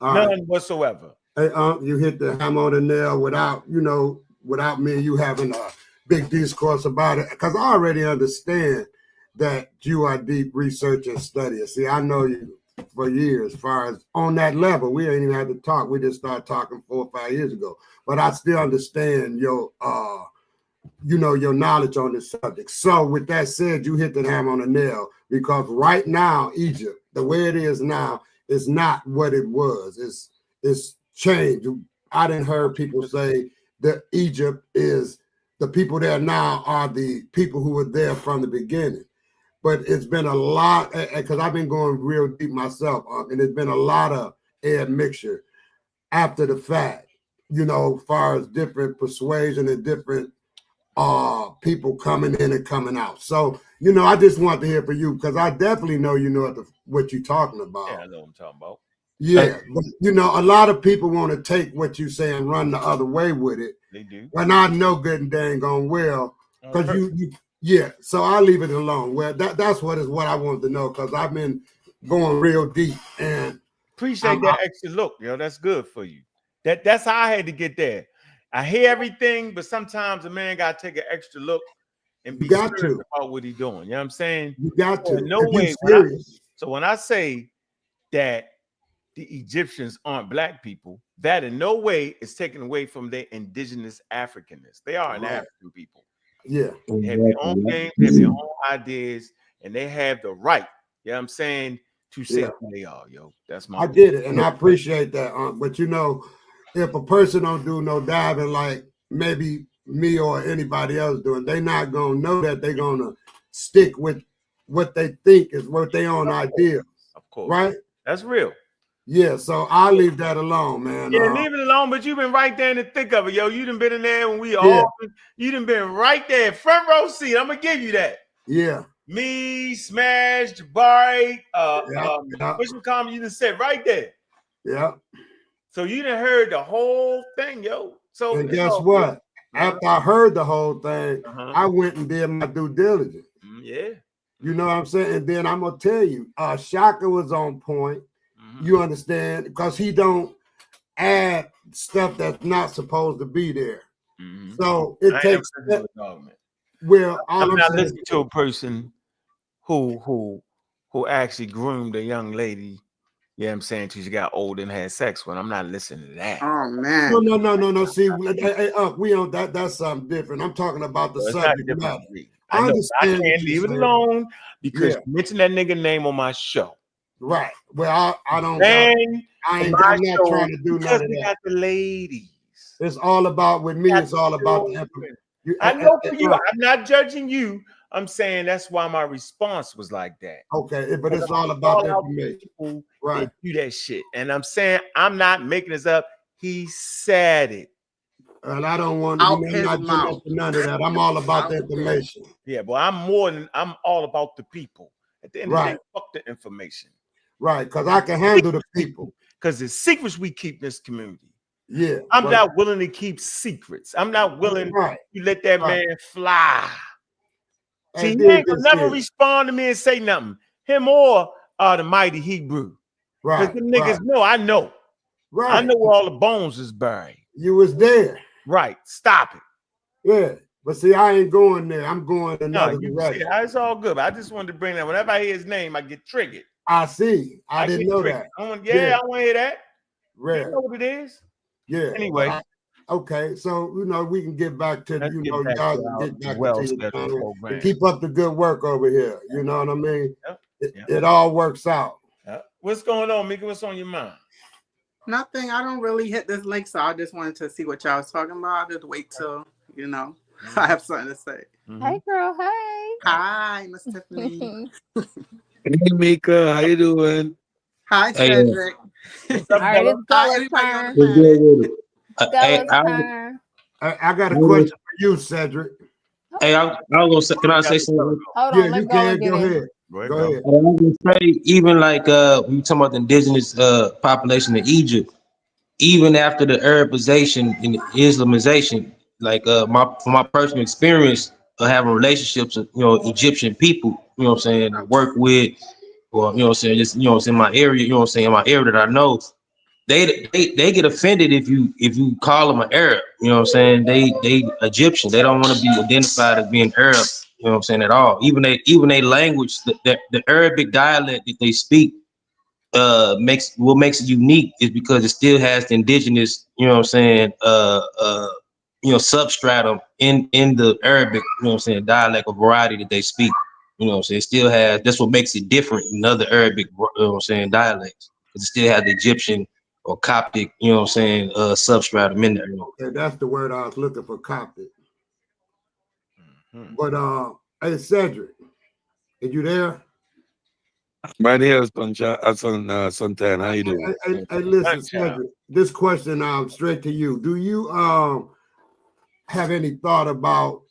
None whatsoever. Hey, you hit the hammer on the nail without me and you having a big discourse about it, because I already understand that you are deep research and study. See, I know you for years, as far as on that level. We ain't even had to talk. We just started talking 4 or 5 years ago. But I still understand your knowledge on this subject. So with that said, you hit the hammer on the nail, because right now, Egypt, the way it is now, is not what it was. It's changed. I didn't heard people say that Egypt is, the people there now are the people who were there from the beginning. But it's been a lot, because I've been going real deep myself, and there's been a lot of admixture after the fact, as far as different persuasion and different people coming in and coming out. So, I just want to hear from you, because I definitely know what you're talking about. Yeah, I know what I'm talking about. Yeah, but you know, a lot of people want to take what you say and run the other way with it. They do. When I know good and dang on well, because yeah. So I leave it alone. Well, that's what I want to know because I've been going real deep and appreciate that extra look, yo. That's good for you. That's how I had to get there. I hear everything, but sometimes a man gotta take an extra look and be serious about what he's doing. You know what I'm saying? You got to. No way. When I say that the Egyptians aren't black people, that in no way is taken away from their indigenous Africanness. They are an African people. Yeah. They have their own game, they have their own ideas, and they have the right, you know what I'm saying, to say who they are, yo. That's my I get it, and I appreciate that. But you know, if a person don't do no diving like maybe me or anybody else doing, they not gonna know that they're gonna stick with what they think is what they own ideas. Of course. Right? That's real. Yeah, so I'll leave that alone, man. Yeah, leave it alone, but you've been right there in the thick of it, yo. You done been in there when we all, you done been right there, front row seat. I'm gonna give you that. Yeah. Me, Smash, Jabari, what's your comment you done said right there? Yeah. So you done heard the whole thing, yo. So and guess what? After I heard the whole thing, I went and did my due diligence. Yeah. You know what I'm saying? And then I'm gonna tell you, Shaka was on point. You understand? Because he don't add stuff that's not supposed to be there. So it takes. Well, I'm not listening to a person who actually groomed a young lady. Yeah, I'm saying she got old and had sex with. I'm not listening to that. Oh man. No. See, we on that. That's something different. I'm talking about the subject matter. I can't leave it alone because you mentioned that nigga name on my show. Right. Well, I don't. I'm not trying to do none of that. Got the ladies. It's all about with me. It's all about the information. I know for you. I'm not judging you. I'm saying that's why my response was like that. Okay, but it's all about the information. People that do that shit, and I'm saying I'm not making this up. He said it. And I don't want to none of that. I'm all about the information. Yeah, but I'm all about the people. At the end of the day, fuck the information. Right, because I can handle the people. Because the secrets we keep in this community. Yeah. I'm not willing to keep secrets. I'm not willing to let that man fly. See, he ain't gonna never respond to me and say nothing. Him or the mighty Hebrew. Right. Because the niggas know, I know. Right. I know where all the bones is buried. You was there. Right. Stop it. Yeah. But see, I ain't going there. I'm going another direction. It's all good. But I just wanted to bring that. Whenever I hear his name, I get triggered. I see. I didn't know that. I want to hear that. Rare. You know what it is? Yeah. Anyway. Okay. So, we can get back to, y'all can get back to the channel and keep up the good work over here. You know what I mean? It all works out. What's going on, Mika? What's on your mind? Nothing. I don't really hit this link, so I just wanted to see what y'all was talking about. Just wait till, I have something to say. Hey, girl. Hey. Hi, Miss Tiffany. Hey, Mika. How you doing? Hi, Cedric. All right, it's Bella's turn. I got a question for you, Cedric. Hey, I was gonna say, can I say something? Hold on, let Bella get in. Go ahead. I was gonna say, even like when you talking about the indigenous population of Egypt, even after the Arabization and the Islamization, like from my personal experience of having relationships with Egyptian people, what I'm saying, I work with, or what I'm saying, just it's in my area, what I'm saying, in my area that I know, they get offended if you call them an Arab, what I'm saying, they Egyptian, they don't want to be identified as being Arab, what I'm saying, at all. Even they language, the Arabic dialect that they speak makes it unique is because it still has the indigenous, what I'm saying, substratum in the Arabic, what I'm saying, dialect or variety that they speak. What I'm saying, it still has, that's what makes it different in other Arabic, what I'm saying, dialects. Because it still has the Egyptian or Coptic, what I'm saying, substratum in there. Okay, that's the word I was looking for, Coptic. But hey, Cedric, are you there? Right here, Suntan. How you doing? Hey, listen, Cedric, this question straight to you. Do you have any thought about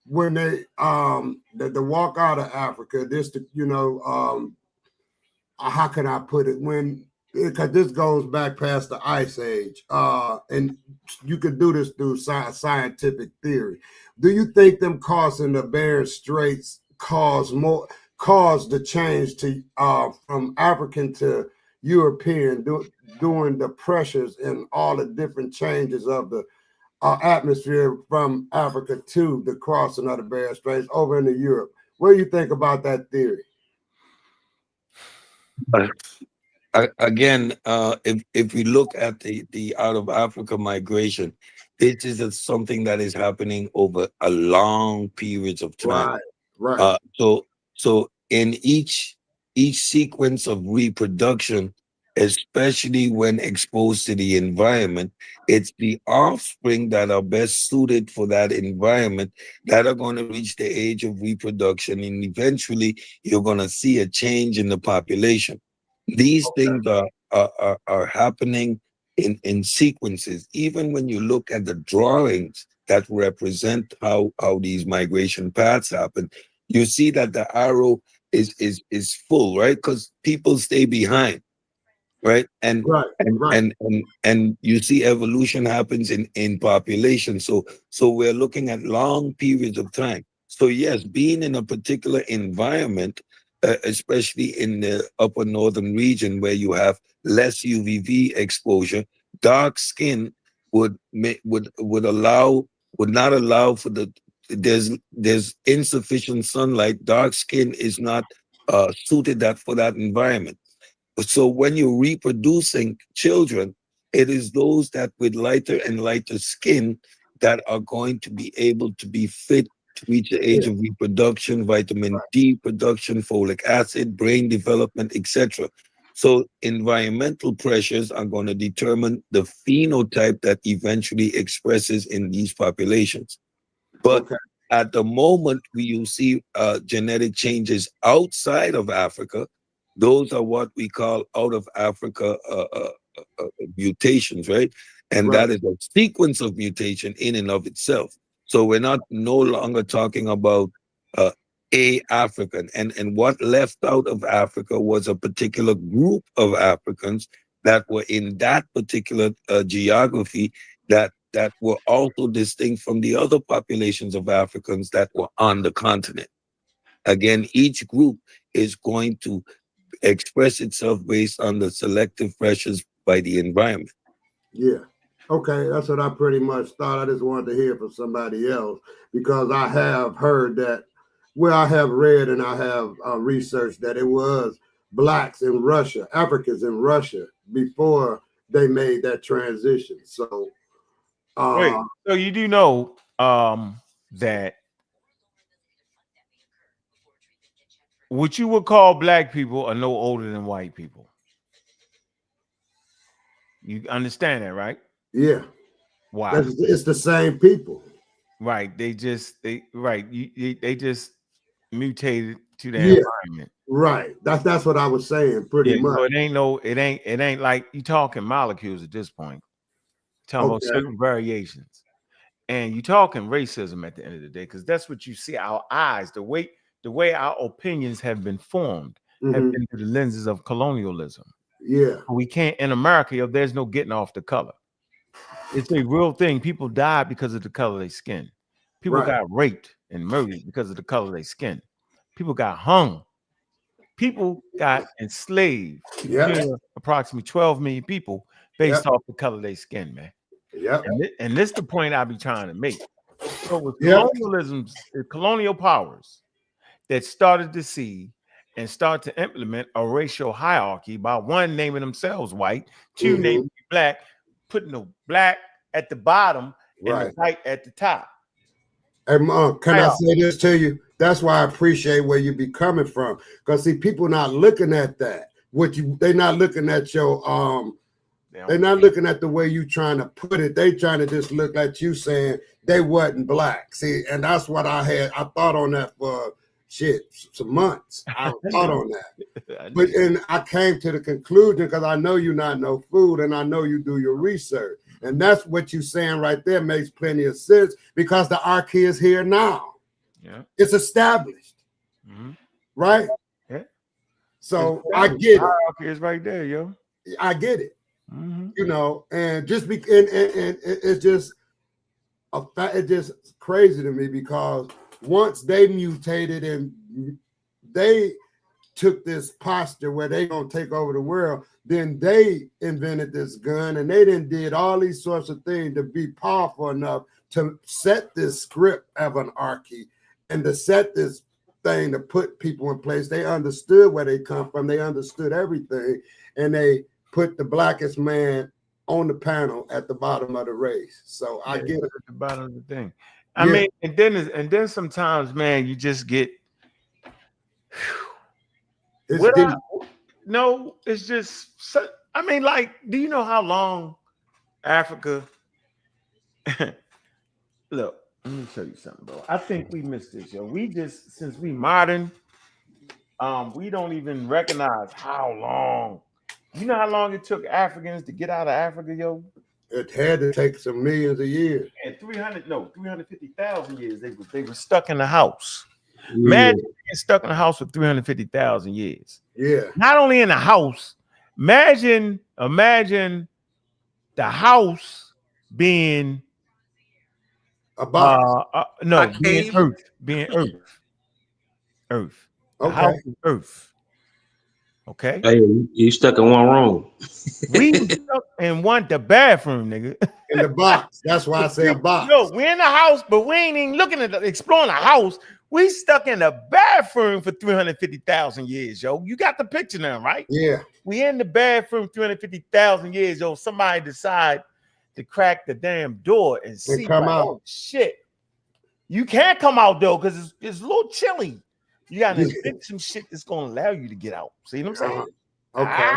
when they the walk out of Africa, how can I put it, when, because this goes back past the ice age, and you could do this through scientific theory. Do you think them crossing the Bering Straits caused the change to from African to European during the pressures and all the different changes of the atmosphere from Africa to the crossing of the Bering Straits over into Europe? What do you think about that theory? Again, if we look at the out of Africa migration, this is something that is happening over a long periods of time. Right. So in each sequence of reproduction, especially when exposed to the environment, it's the offspring that are best suited for that environment that are going to reach the age of reproduction, and eventually you're going to see a change in the population. These things are happening in sequences. Even when you look at the drawings that represent how these migration paths happen, you see that the arrow is full, right? Because people stay behind, right? And Right. and you see evolution happens in population. So we're looking at long periods of time. So yes, being in a particular environment, especially in the upper northern region where you have less UVV exposure, dark skin would not allow for there's insufficient sunlight. Dark skin is not suited that for that environment. So when you're reproducing children, it is those that with lighter and lighter skin that are going to be able to be fit to reach the age of reproduction, vitamin D production, folic acid, brain development, etc. So environmental pressures are going to determine the phenotype that eventually expresses in these populations. But at the moment you see genetic changes outside of Africa, those are what we call out of Africa mutations, right? And that is a sequence of mutation in and of itself. So we're not no longer talking about a African. And what left out of Africa was a particular group of Africans that were in that particular geography that were also distinct from the other populations of Africans that were on the continent. Again, each group is going to express itself based on the selective pressures by the environment. Yeah. Okay, that's what I pretty much thought. I just wanted to hear from somebody else because I have heard that, well, I have read and I have researched that it was blacks in Russia, Africans in Russia before they made that transition. So, wait, so you do know that what you would call black people are no older than white people. You understand that, right? Yeah. Why? It's the same people. Right. They just they just mutated to their environment. Right. That's what I was saying pretty much. So it ain't like you talking molecules at this point. You're talking about certain variations. And you talking racism at the end of the day, because that's what you see. Our eyes, the way our opinions have been formed, have been through the lenses of colonialism. Yeah. We can't in America, there's no getting off the color. It's a real thing. People died because of the color of their skin. People got raped and murdered because of the color of their skin. People got hung. People got enslaved. Approximately 12 million people based off the color of their skin, man. Yeah. And this is the point I be trying to make. So with colonialism's colonial powers that started to see and start to implement a racial hierarchy by one naming themselves white, two naming black, putting the black at the bottom and the white at the top. Hey, Mom, can I say this to you? That's why I appreciate where you be coming from. Because see, people not looking at that. They're not looking at your they're not looking at the way you trying to put it. They trying to just look at you saying they wasn't black. See, and that's what I thought on that for some months. I thought on that. But and I came to the conclusion because I know you not know food and I know you do your research. And that's what you're saying right there makes plenty of sense because the archy is here now. Yeah. It's established. Right? Yeah. So I get it. Hierarchy is right there, yo. I get it. Mm-hmm. You know, and just and it's just a fact. It's just crazy to me because once they mutated and they took this posture where they gonna take over the world, then they invented this gun and they then did all these sorts of things to be powerful enough to set this script of anarchy and to set this thing to put people in place. They understood where they come from, they understood everything, and they put the blackest man on the panel at the bottom of the race. So I get it. At the bottom of the thing. I mean, and then sometimes, man, you just get no, it's just I mean, like, do you know how long Africa look, let me tell you something, bro. I think we missed this, yo. We just, since we modern, we don't even recognize how long. You know how long it took Africans to get out of Africa, yo? It had to take some millions of years. And 350,000 years they were stuck in the house. Imagine being stuck in the house for 350,000 years. Yeah. Not only in the house, imagine the house being a box. Being Earth. The house is Earth. Okay. Hey, you stuck in one room. We stuck in the bathroom, nigga. In the box. That's why I say a box. Yo, we're in the house, but we ain't even looking at exploring the house. We stuck in the bathroom for 350,000 years, yo. You got the picture now, right? Yeah. We in the bathroom 350,000 years, yo. Somebody decide to crack the damn door and see. Come out. Oh, shit. You can't come out, though, because it's a little chilly. You got to invent some shit that's going to allow you to get out. See what I'm saying? Okay.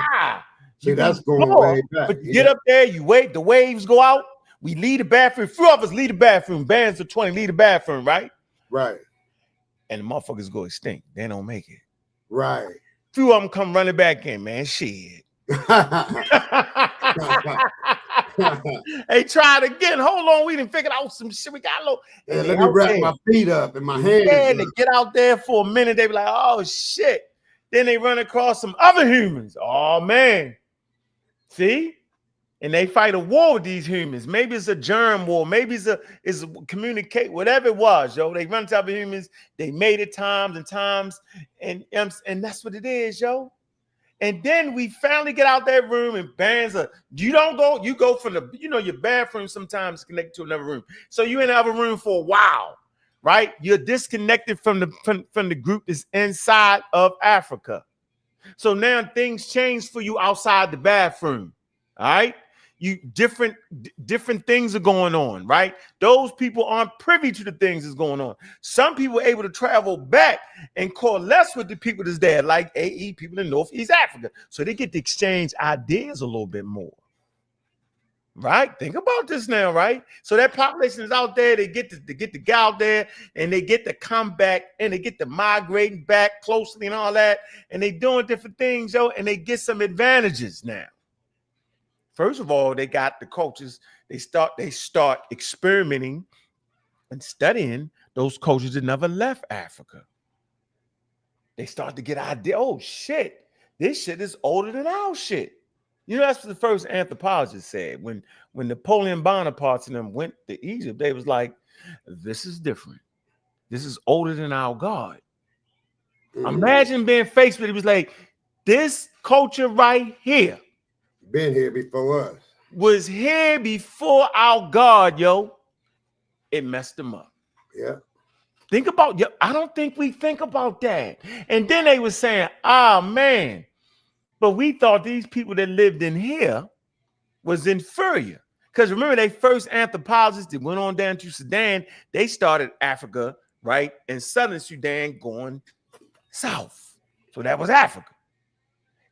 See, that's going way back. But you get up there, you wait, the waves go out. We leave the bathroom. Few of us leave the bathroom. Bands of 20 leave the bathroom, right? Right. And the motherfuckers go extinct. They don't make it. Right. Few of them come running back in, man. Shit. Hey, try it again. Hold on. We didn't figure out some shit. We got a little. Yeah, let me wrap my feet up and my hands. Yeah, they get out there for a minute. They be like, oh, shit. Then they run across some other humans. Oh, man. See? And they fight a war with these humans. Maybe it's a germ war. Maybe it's a communicate, whatever it was, yo. They run into other humans. They made it times and times. And that's what it is, yo. And then we finally get out that room and bands of, you go from the, your bathroom sometimes connected to another room. So you in the other room for a while, right? You're disconnected from the group that's inside of Africa. So now things change for you outside the bathroom, all right? Different things are going on, right? Those people aren't privy to the things that's going on. Some people are able to travel back and coalesce with the people that's there, like AE people in Northeast Africa. So they get to exchange ideas a little bit more. Right? Think about this now, right? So that population is out there, they get to get out there and they get to come back and they get to migrating back closely and all that. And they doing different things, yo, and they get some advantages now. First of all, they got the cultures. They start experimenting and studying those cultures that never left Africa. They start to get idea. Oh shit, this shit is older than our shit. That's what the first anthropologist said when Napoleon Bonaparte and them went to Egypt. They was like, "This is different. This is older than our God." Imagine being faced with it. It was like this culture right here. Been here before us. Was here before our God, yo. It messed them up. Yeah. Think about, I don't think we think about that. And then they were saying, oh man, but we thought these people that lived in here was inferior. Because remember, they first anthropologists that went on down to Sudan, they started Africa, right? And southern Sudan going south. So that was Africa.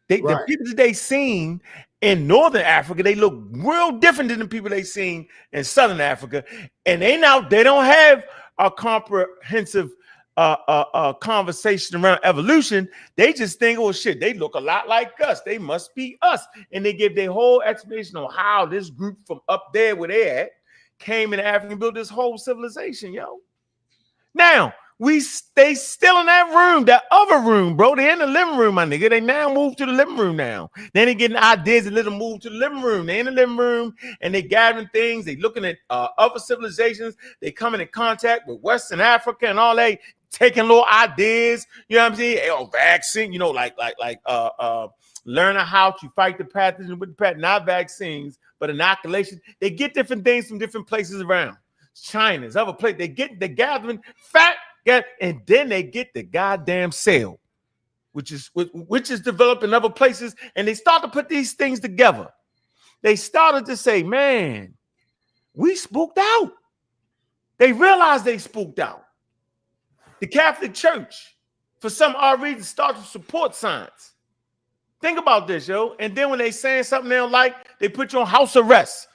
The people that they seen in northern Africa, they look real different than the people they seen in southern Africa, and they don't have a comprehensive conversation around evolution. They just think, oh shit, they look a lot like us. They must be us, and they give their whole explanation on how this group from up there where they at came in Africa and built this whole civilization, yo. Now They still in that room, that other room, bro. They in the living room, my nigga. They now moved to the living room now. Then they getting ideas and let them move to the living room. They in the living room and they gathering things. They looking at other civilizations. They coming in contact with Western Africa and all that, taking little ideas. You know what I'm saying? Vaccine, learning how to fight the pathogen with the pathogen, not vaccines, but inoculation. They get different things from different places around. China's other place. They gathering fat. And then they get the goddamn cell, which is developed in other places, and they start to put these things together. They started to say, man, we spooked out. They realized they spooked out. The Catholic Church, for some odd reason, started to support science. Think about this, yo. And then when they saying something they don't like, they put you on house arrest.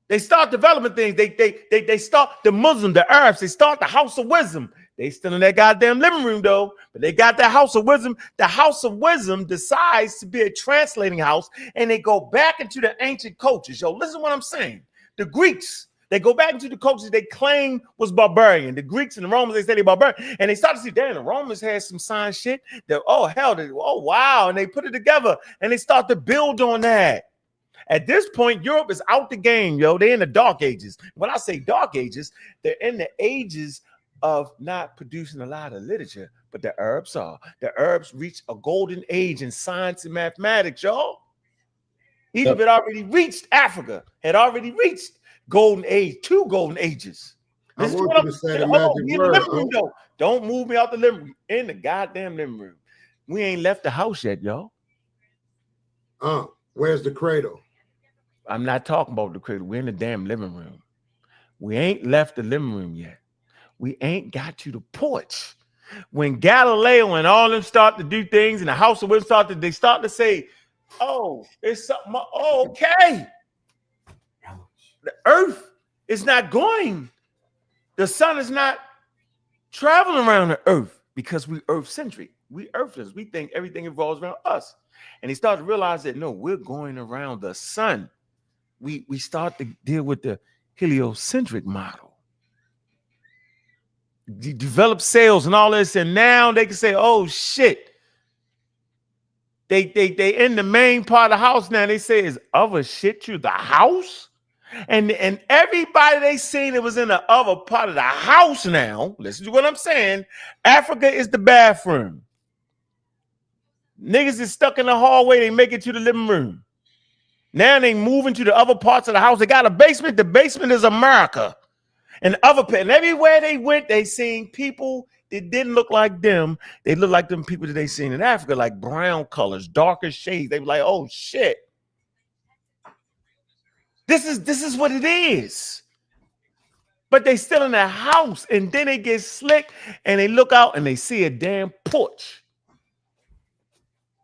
They start developing things. They start the Muslim, the Arabs, they start the house of wisdom. They still in that goddamn living room, though. But they got that house of wisdom. The house of wisdom decides to be a translating house, and they go back into the ancient cultures. Yo, listen to what I'm saying. The Greeks, they go back into the cultures they claim was barbarian. The Greeks and the Romans, they say they barbarian. And they start to see, damn, the Romans had some science shit. Wow. And they put it together, and they start to build on that. At this point, Europe is out the game, yo. They're in the dark ages. When I say dark ages, they're in the ages of not producing a lot of literature, but the Arabs are. The Arabs reached a golden age in science and mathematics, y'all. Egypt had already reached Africa, had already reached golden age, 2 golden ages. I want you to say the magic word. Don't move me out the living room. In the goddamn living room. We ain't left the house yet, y'all. Where's the cradle? I'm not talking about the cradle. We're in the damn living room. We ain't left the living room yet. We ain't got to the porch. When Galileo and all them start to do things, and the house of wisdom they start to say, oh, it's something. Oh, okay. The earth is not going. The sun is not traveling around the earth because we earth-centric. We earthless. We think everything revolves around us. And they start to realize that, no, we're going around the sun. We start to deal with the heliocentric model. Develop sales and all this, and now they can say, oh shit. They in the main part of the house now. They say, is other shit to the house? And everybody they seen that was in the other part of the house now, listen to what I'm saying. Africa is the bathroom. Niggas is stuck in the hallway, they make it to the living room. Now they moving to the other parts of the house. They got a basement. The basement is America. And everywhere they went, they seen people that didn't look like them. They look like them people that they seen in Africa, like brown colors, darker shades. They were like, oh shit. This is what it is. But they still in the house, and then they get slick and they look out and they see a damn porch.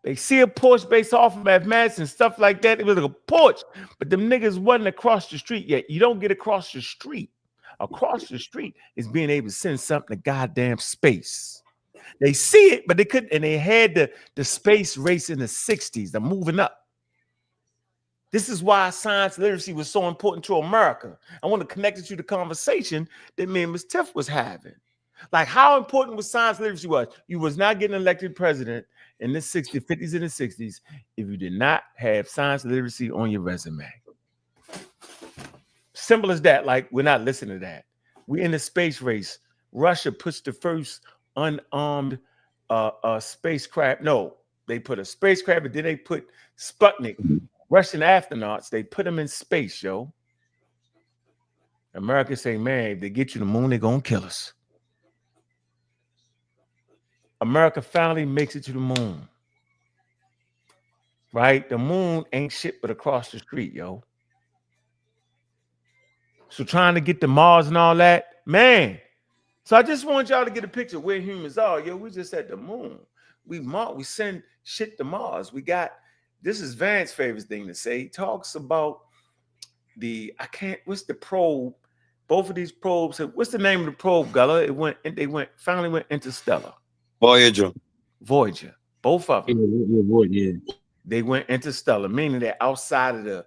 They see a porch based off of mathematics and stuff like that. It was like a porch, but them niggas wasn't across the street yet. You don't get across the street. Across the street is being able to send something to goddamn space. They see it, but they couldn't, and they had the space race in the 60s. They're moving up. This is why science literacy was so important to America. I want to connect it to the conversation that me and Ms. Tiff was having. Like how important was science literacy was. You was not getting elected president in the 60s, 50s, and the 60s if you did not have science literacy on your resume. Simple as that. Like, we're not listening to that. We're in the space race. Russia puts the first unarmed spacecraft. No, they put a spacecraft, but then they put Sputnik, Russian astronauts. They put them in space, yo. America say, man, if they get you to the moon, they're going to kill us. America finally makes it to the moon. Right? The moon ain't shit but across the street, yo. So trying to get to Mars and all that, man. So I just want y'all to get a picture of where humans are. Yo, we just at the moon. We send shit to Mars. We got, this is Vance's favorite thing to say. He talks about what's the probe? Both of these probes, what's the name of the probe, Gullah? They finally went interstellar. Voyager. Both of them. Yeah. They went interstellar, meaning they're outside of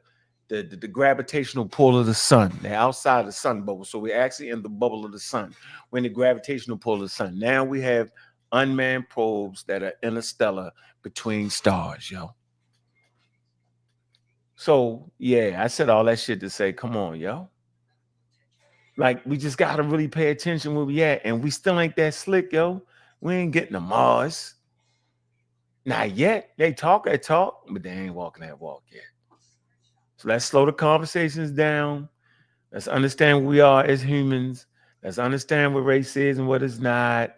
the gravitational pull of the sun. They're outside of the sun bubble. So we're actually in the bubble of the sun. We're in the gravitational pull of the sun. Now we have unmanned probes that are interstellar between stars, yo. So yeah, I said all that shit to say, come on, yo. Like, we just gotta really pay attention where we at, and we still ain't that slick, yo. We ain't getting to Mars. Not yet. They talk that talk, but they ain't walking that walk yet. So let's slow the conversations down. Let's understand who we are as humans. Let's understand what race is and what it's not.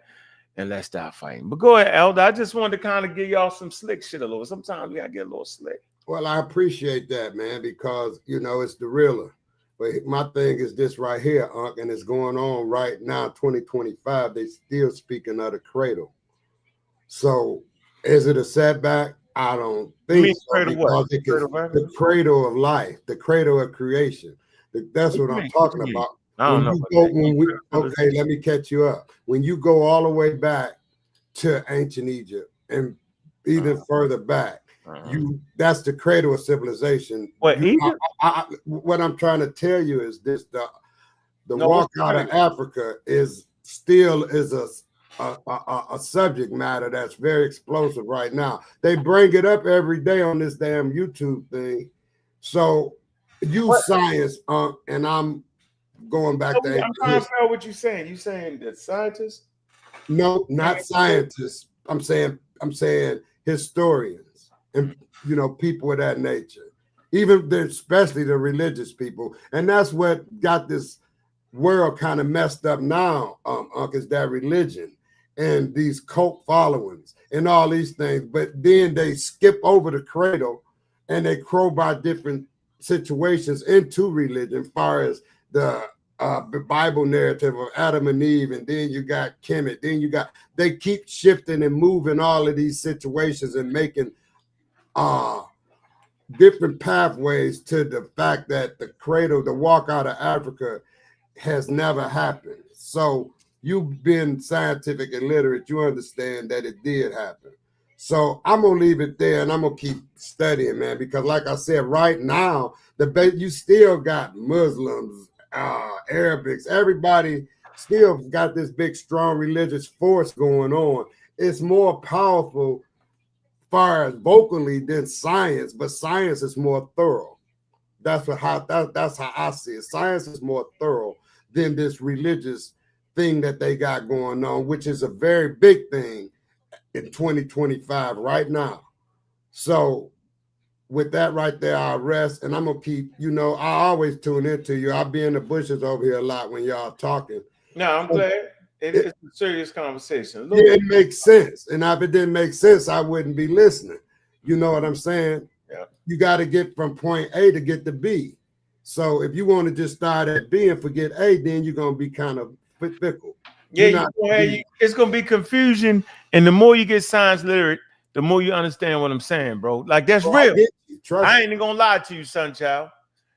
And let's stop fighting. But go ahead, Elder. I just wanted to kind of give y'all some slick shit a little. Sometimes we gotta get a little slick. Well, I appreciate that, man, because it's the realer. But my thing is this right here, Unc, and it's going on right now, 2025. They still speaking of the cradle. So is it a setback? I don't think so, because the cradle of life, the cradle of creation. That's what I'm talking about. Okay, let me catch you up. When you go all the way back to ancient Egypt and even further back, that's the cradle of civilization. What I'm trying to tell you is this: the walk out of Africa is still a subject matter that's very explosive right now. They bring it up every day on this damn YouTube thing. So use science, and I'm going back to. I'm trying to figure out what you're saying. You saying that scientists? No, not scientists. I'm saying historians and people of that nature, especially the religious people, and that's what got this world kind of messed up now. Is that religion and these cult followings and all these things, but then they skip over the cradle and they crowbar different situations into religion, as far as the Bible narrative of Adam and Eve, and then you got Kemet, they keep shifting and moving all of these situations and making different pathways to the fact that the cradle, the walk out of Africa, has never happened. So you've been scientific and literate, you understand that it did happen. So I'm gonna leave it there, and I'm gonna keep studying, man, because like I said, right now you still got Muslims, Arabics, everybody still got this big, strong religious force going on. It's more powerful far as vocally than science, but science is more thorough. That's how I see it. Science is more thorough than this religious thing that they got going on, which is a very big thing in 2025 right now. So with that right there, I'll rest, and I'm gonna keep, I always tune into you. I'll be in the bushes over here a lot when y'all talking. No, I'm glad. It's a serious conversation. It makes sense. And if it didn't make sense, I wouldn't be listening. You know what I'm saying? Yeah. You got to get from point A to get to B. So if you want to just start at B and forget A, then you're going to be kind of fickle. Yeah, it's going to be confusion. And the more you get science literate, the more you understand what I'm saying, bro. Like, that's real. I ain't going to lie to you, son child.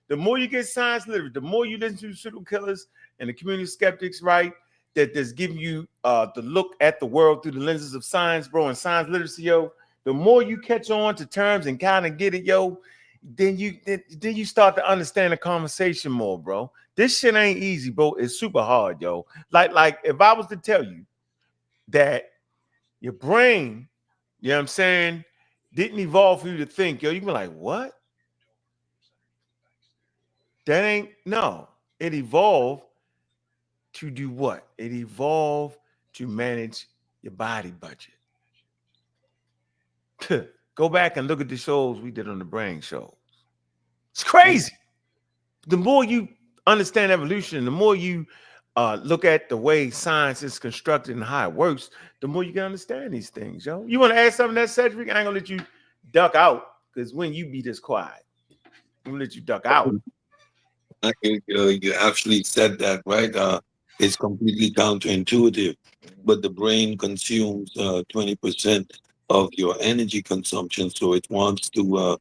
The more you get science literate, the more you listen to serial killers and the community skeptics, right? That's giving you the look at the world through the lenses of science, bro, and science literacy, yo. The more you catch on to terms and kind of get it, yo, then you start to understand the conversation more, bro. This shit ain't easy, bro. It's super hard, yo. Like if I was to tell you that your brain, you know what I'm saying, didn't evolve for you to think, yo, you'd be like, what? That ain't, no. It evolved to do what? It evolved to manage your body budget. Go back and look at the shows we did on the brain shows. It's crazy. The more you understand evolution, the more you look at the way science is constructed and how it works, the more you can understand these things, yo. You want to add something to that, Cedric? I ain't gonna let you duck out, because when you be this quiet, I'm gonna let you duck out. You actually said that, right? It's completely counterintuitive, but the brain consumes 20% of your energy consumption, so it wants to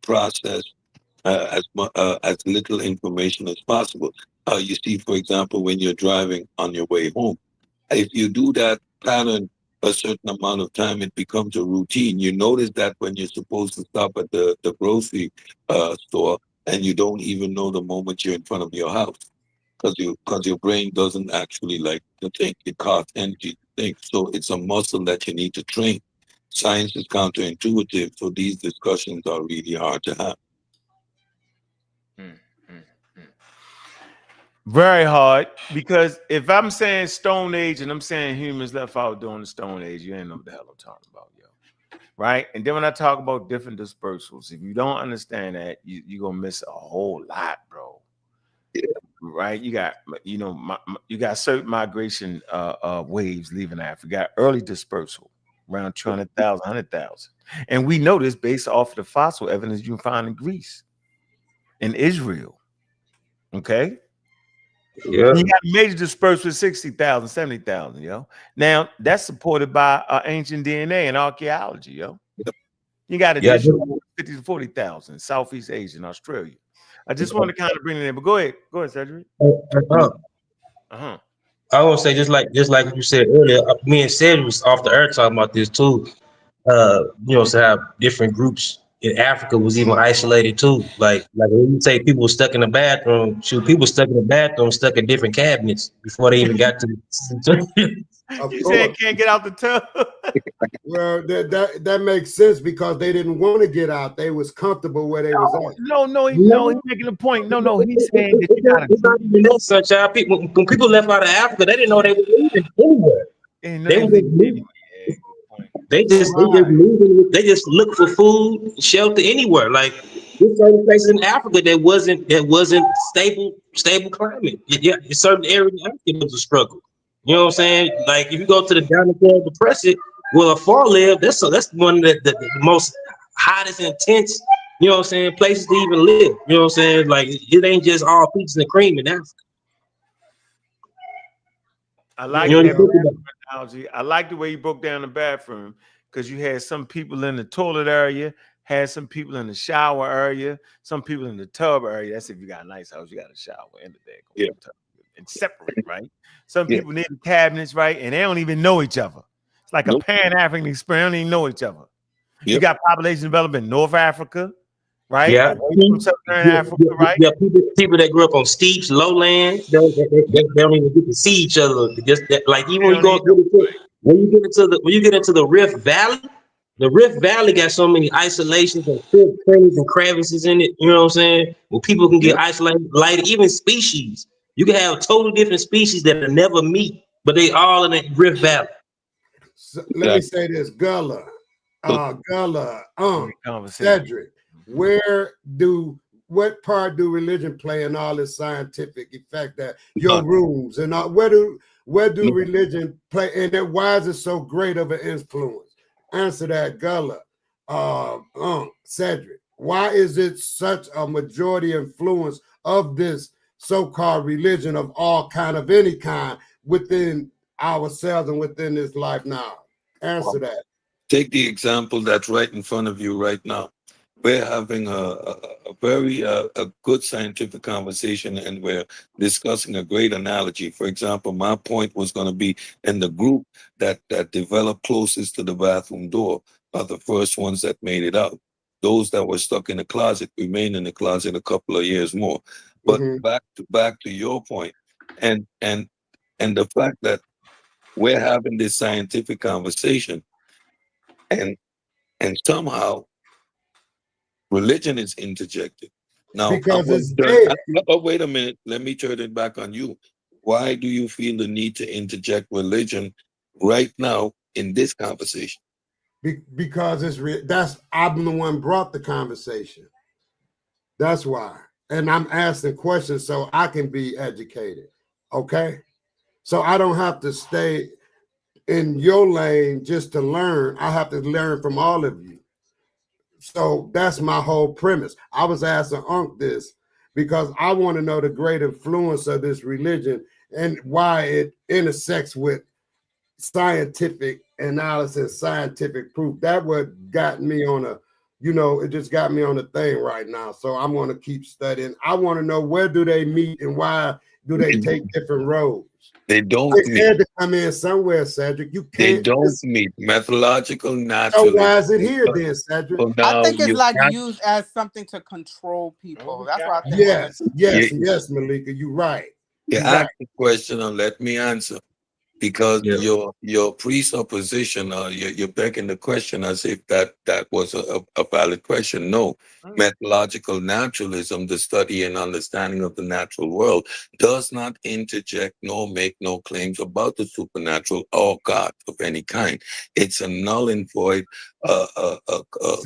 process as little information as possible. You see, for example, when you're driving on your way home, if you do that pattern a certain amount of time, it becomes a routine. You notice that when you're supposed to stop at the grocery store, and you don't even know the moment you're in front of your house, because your brain doesn't actually like to think. It costs energy to think. So it's a muscle that you need to train. Science is counterintuitive, so these discussions are really hard to have. Mm, mm, mm. Very hard, because if I'm saying Stone Age and I'm saying humans left out during the Stone Age, you ain't know what the hell I'm talking about, yo. Right? And then when I talk about different dispersals, if you don't understand that, you're gonna miss a whole lot, bro. Yeah. Right? You got, you got certain migration waves leaving Africa. You got early dispersal around 200,000, 100,000, and we know this based off of the fossil evidence you can find in Greece, in Israel. Okay. Yeah. You got major dispersal with 60,000, 70,000, yo. Now that's supported by ancient DNA and archaeology, yo. You got Yeah. additional 50 to 40,000 Southeast Asia and Australia. I just want to kind of bring it in, but go ahead, Cedric. Uh-huh. I want to say just like you said earlier. Me and Sid was off the air talking about this too. So have different groups in Africa was even isolated too. Like when you say people stuck in the bathroom, people stuck in the bathroom, stuck in different cabinets before they even got to the Of You saying course. can't get out the tub? Well, that makes sense because they didn't want to get out. They was comfortable where they was at. No, he's making a point. No, he's saying that you got It's not even that, sunshine. People, when people left out of Africa, they didn't know they were leaving anywhere. ain't no They they were leave just anyway. moving. Yeah, good point. They just moving. They just look for food, shelter anywhere. Like there's certain places in Africa that wasn't stable climate. Yeah, in certain areas in Africa was a struggle. You know what I'm saying? Like if you go to the downhill depression, where far live, that's one of the most hottest, intense. You know what I'm saying? Places to even live. You know what I'm saying? Like it ain't just all peaches and cream in Africa. I Yeah, like You know that what I'm yeah. about? analogy. I like the way you broke down the bathroom, because you had some people in the toilet area, had some people in the shower area, some people in the tub area. That's if you got a nice house, you got a shower in the day, Yeah. and separate, right? Some Yeah. people need cabinets, right? And they don't even know each other. It's like a Nope. Pan-African experience. They don't even know each other. You Yep. got population development in North Africa, right? Yeah, Away from Sub-Saharan Africa, right? people that grew up on steeps, lowlands, they don't even get to see each other. Like even They don't even know. when you get into the Rift Valley got so many isolations and crannies and crevices in it. You know what I'm saying? Where people can get Yep. isolated, like even species. You can have totally different species that never meet, but they all in the Rift Valley. So, let me say this, Gullah, Great conversation. Cedric, what part do religion play in all this scientific effect that your rooms and all, where do religion play, and then why is it so great of an influence? Answer that, Gullah, Cedric. Why is it such a majority influence of this so-called religion of all kind of any kind within ourselves and within this life now? Answer that. Take the example that's right in front of you right now. We're having a very a good scientific conversation, and we're discussing a great analogy. For example, my point was going to be in the group that developed closest to the bathroom door are the first ones that made it out. Those that were stuck in the closet remain in the closet a couple of years more. But back to your point, and the fact that we're having this scientific conversation, and somehow religion is interjected. Now, Because it's dead. wait a minute. Let me turn it back on you. Why do you feel the need to interject religion right now in this conversation? Because I'm the one brought the conversation. That's why. And I'm asking questions so I can be educated. Okay. So I don't have to stay in your lane just to learn. I have to learn from all of you. So that's my whole premise. I was asking Unc this because I want to know the great influence of this religion and why it intersects with scientific analysis, scientific proof. That what got me on it just got me on the thing right now. So I'm going to keep studying. I want to know, where do they meet and why do they take different roads? They don't It meet. had to come in somewhere, Cedric. You They can't don't just. meet. Methodological So naturalism. why is it here then, Cedric? So I now think it's you like can't. used as something to control people. That's what I think. Yes, yes, You, yes, Malika. You're right. you You're right. ask the question and let me answer. Because Yeah. your presupposition, you're begging the question as if that was a valid question. No, methodological naturalism, the study and understanding of the natural world, does not interject nor make no claims about the supernatural or God of any kind. It's a null and void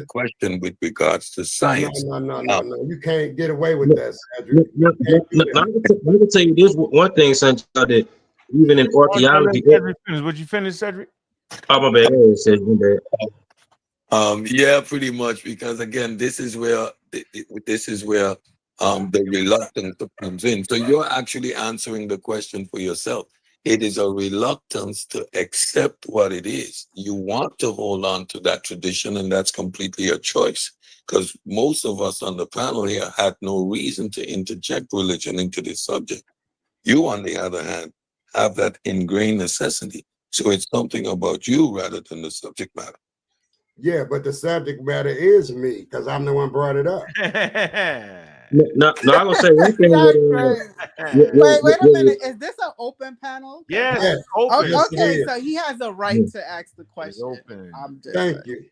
question with regards to No, science. no. You can't get away with that, Cedric. Look, You can't do I that. can tell you this one thing, Sanjay, that even in archaeology, Cedric finish. Would you finish, Cedric? oh my bad, it says my bad. Yeah, pretty much, because again, this is where the reluctance comes in. So you're actually answering the question for yourself. It is a reluctance to accept what it is. You want to hold on to that tradition, and that's completely a choice. Because most of us on the panel here had no reason to interject religion into this subject. You, on the other hand, have that ingrained necessity. So it's something about you rather than the subject matter. Yeah, but the subject matter is me because I'm the one brought it up. No, I'm gonna say one thing That's with crazy. Wait a minute. Is this an open panel? 'Cause Yes, Yes, open. yes, it okay, is. so he has a right to ask the question. open. I'm just Thank you.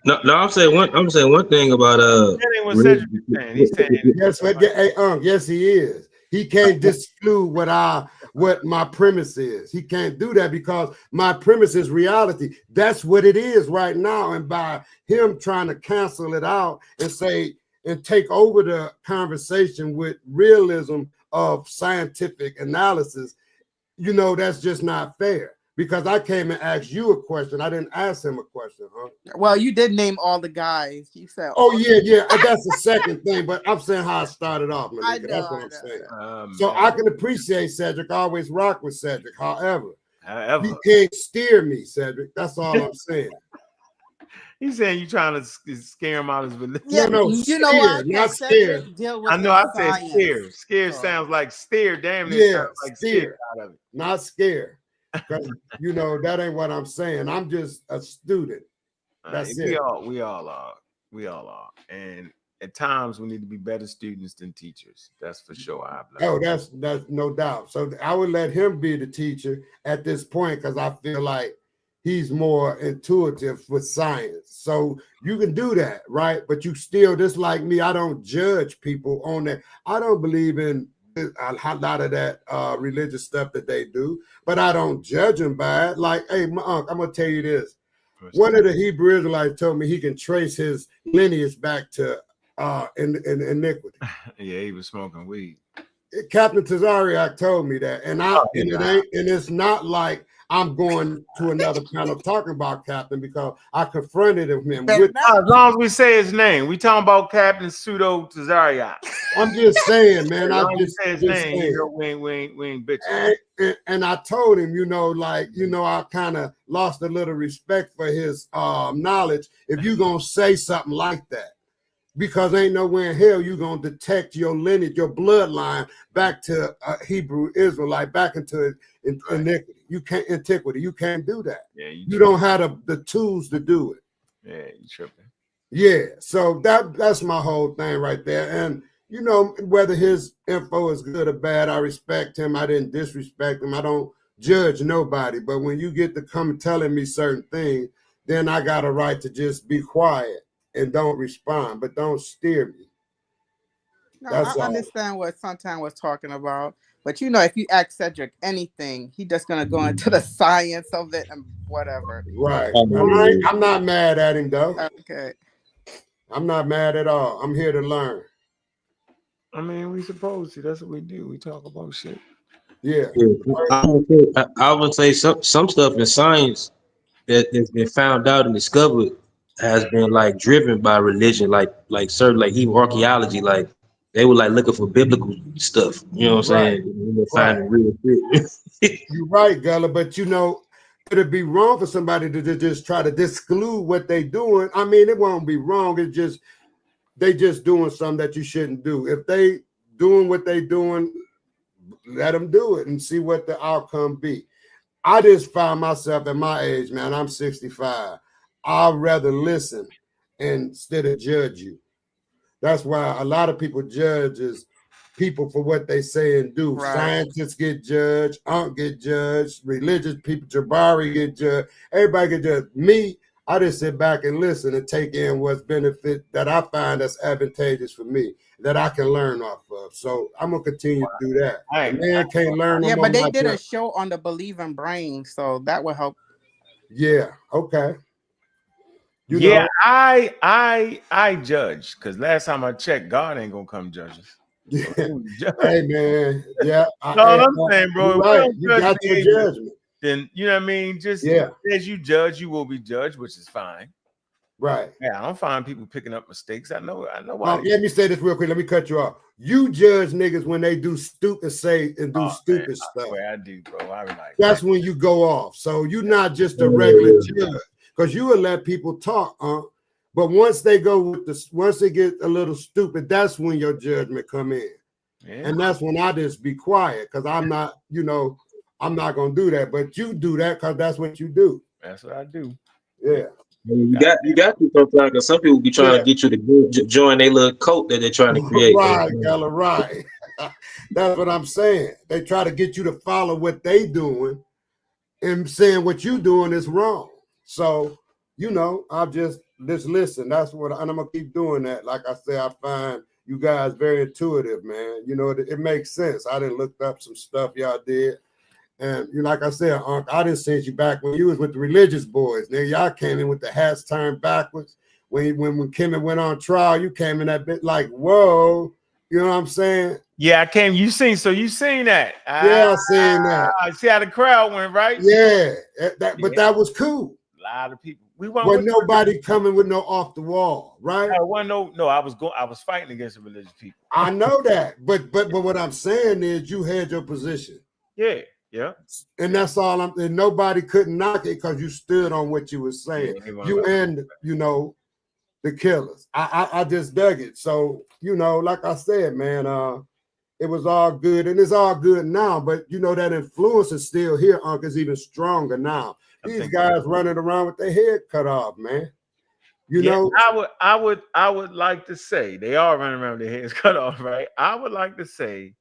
no, I'm saying one thing about That ain't what Cedric is saying. He's saying Yes, but hey, yes, he is. He can't disclude what my premise is. He can't do that because my premise is reality. That's what it is right now. And by him trying to cancel it out and say and take over the conversation with realism of scientific analysis, that's just not fair. Because I came and asked you a question. I didn't ask him a question, huh? well, you did name all the guys. You said, Oh, yeah. That's the second thing. But I'm saying how I started off, Malika. I know, That's what I I'm know. saying. So I can appreciate Cedric. I always rock with Cedric. However, however, you can't steer me, Cedric. That's all I'm saying. he's saying you trying to scare him out of his religion. Yeah, No, you know steer, what? not Cedric steer. deal with I know. the I said science. scare. Scare So- sounds like steer. Damn, it Yeah, sounds like steer steer, out of it. not scare. Because, that ain't what I'm saying. I'm just a student. That's we it. we all are, and at times we need to be better students than teachers. That's for sure. I've learned. Oh, that's no doubt. So I would let him be the teacher at this point because I feel like he's more intuitive with science. So you can do that, right? But you still, just like me, I don't judge people on that. I don't believe in a lot of that religious stuff that they do, but I don't judge them by it. Like, hey, my uncle, I'm gonna tell you this. One of the Hebrew Israelites told me he can trace his lineage back to in iniquity. Yeah, he was smoking weed. Captain Tazariak told me that, and it's not like I'm going to another panel talking about Captain because I confronted him with. As long as we say his name, we talking about Captain Pseudo Tazariak. I'm just saying, man. As I long as we just say his just name, saying. we ain't bitching. And I told him, I kind of lost a little respect for his knowledge. If you gonna say something like that. Because ain't nowhere in hell you gonna detect your lineage, your bloodline back to Hebrew Israelite, back into iniquity. You can't antiquity. You can't do that. Yeah, you don't have the tools to do it. Yeah, you tripping. Yeah, so that's my whole thing right there. And whether his info is good or bad, I respect him. I didn't disrespect him. I don't judge nobody. But when you get to come telling me certain things, then I got a right to just be quiet and don't respond, but don't steer me. No, I understand what Santan was talking about, but if you ask Cedric anything, he just gonna go into the science of it and whatever. Right. I'm not mad at him though. Okay. I'm not mad at all. I'm here to learn. I mean, we supposed to. That's what we do. We talk about shit. Yeah. I would say some stuff in science that has been found out and discovered has been like driven by religion, like certain, like even archaeology, like they were like looking for biblical stuff. You know what I'm saying? Finding real shit. You're right, Gullah, but could it be wrong for somebody to just try to disclude what they doing? I mean, it won't be wrong. It's just they just doing something that you shouldn't do. If they doing what they doing let them do it and see what the outcome be. I just find myself at my age, man, I'm 65. I'd rather listen instead of judge you. That's why a lot of people judges people for what they say and do. Right. Scientists get judged, get judged, religious people, Jabari get judged, everybody get judged. Me, I just sit back and listen and take in what's benefit that I find that's advantageous for me, that I can learn off of. So I'm gonna continue to do that. The man can't learn no Yeah, more but they like did a that. show on the Believing Brain, so that will help. Yeah, okay. You Yeah, know, I judge because last time I checked, God ain't gonna come judge us. yeah. So judge. Hey man, yeah. No, I'm saying, bro, You're if we right. don't You judge got your behavior, judgment. then you know what I mean. Just Yeah. as you judge, you will be judged, which is fine. Right. Yeah, I don't find people picking up mistakes. I know why. Let me say this real quick. Let me cut you off. You judge niggas when they do stupid stupid stuff. I do, bro. I like that's when you go off. So you're not just a regular judge, because you will let people talk, but once they go with once they get a little stupid, that's when your judgment come in. Yeah. And that's when I just be quiet, because I'm not, I'm not gonna do that. But you do that because that's what you do. That's what I do. Yeah. You got to sometimes, because some people be trying to get you to join their little cult that they're trying to create. Right, Gella, right. That's what I'm saying. They try to get you to follow what they doing and saying what you doing is wrong. So, I'll just listen. That's what, and I'm gonna keep doing that. Like I said, I find you guys very intuitive, man. It makes sense. I done looked up some stuff y'all did. And like I said, Unc, I didn't send you back when you was with the religious boys. Now y'all came in with the hats turned backwards. When Kimmy went on trial, you came in that bit like, whoa, you know what I'm saying? Yeah, I came. You seen that? Yeah, I seen that. See how the crowd went, right? Yeah, but that was cool. A lot of people. Wasn't nobody coming with no off the wall, right? I was fighting against the religious people. I know that, but what I'm saying is you had your position. Yeah. Yeah. And that's all and nobody couldn't knock it because you stood on what you were saying. Yeah, you and the killers. I just dug it. So, like I said, man, it was all good, and it's all good now, but that influence is still here. Is even stronger now. These guys running around with their head cut off, man. I would like to say they are running around with their heads cut off, right? I would like to say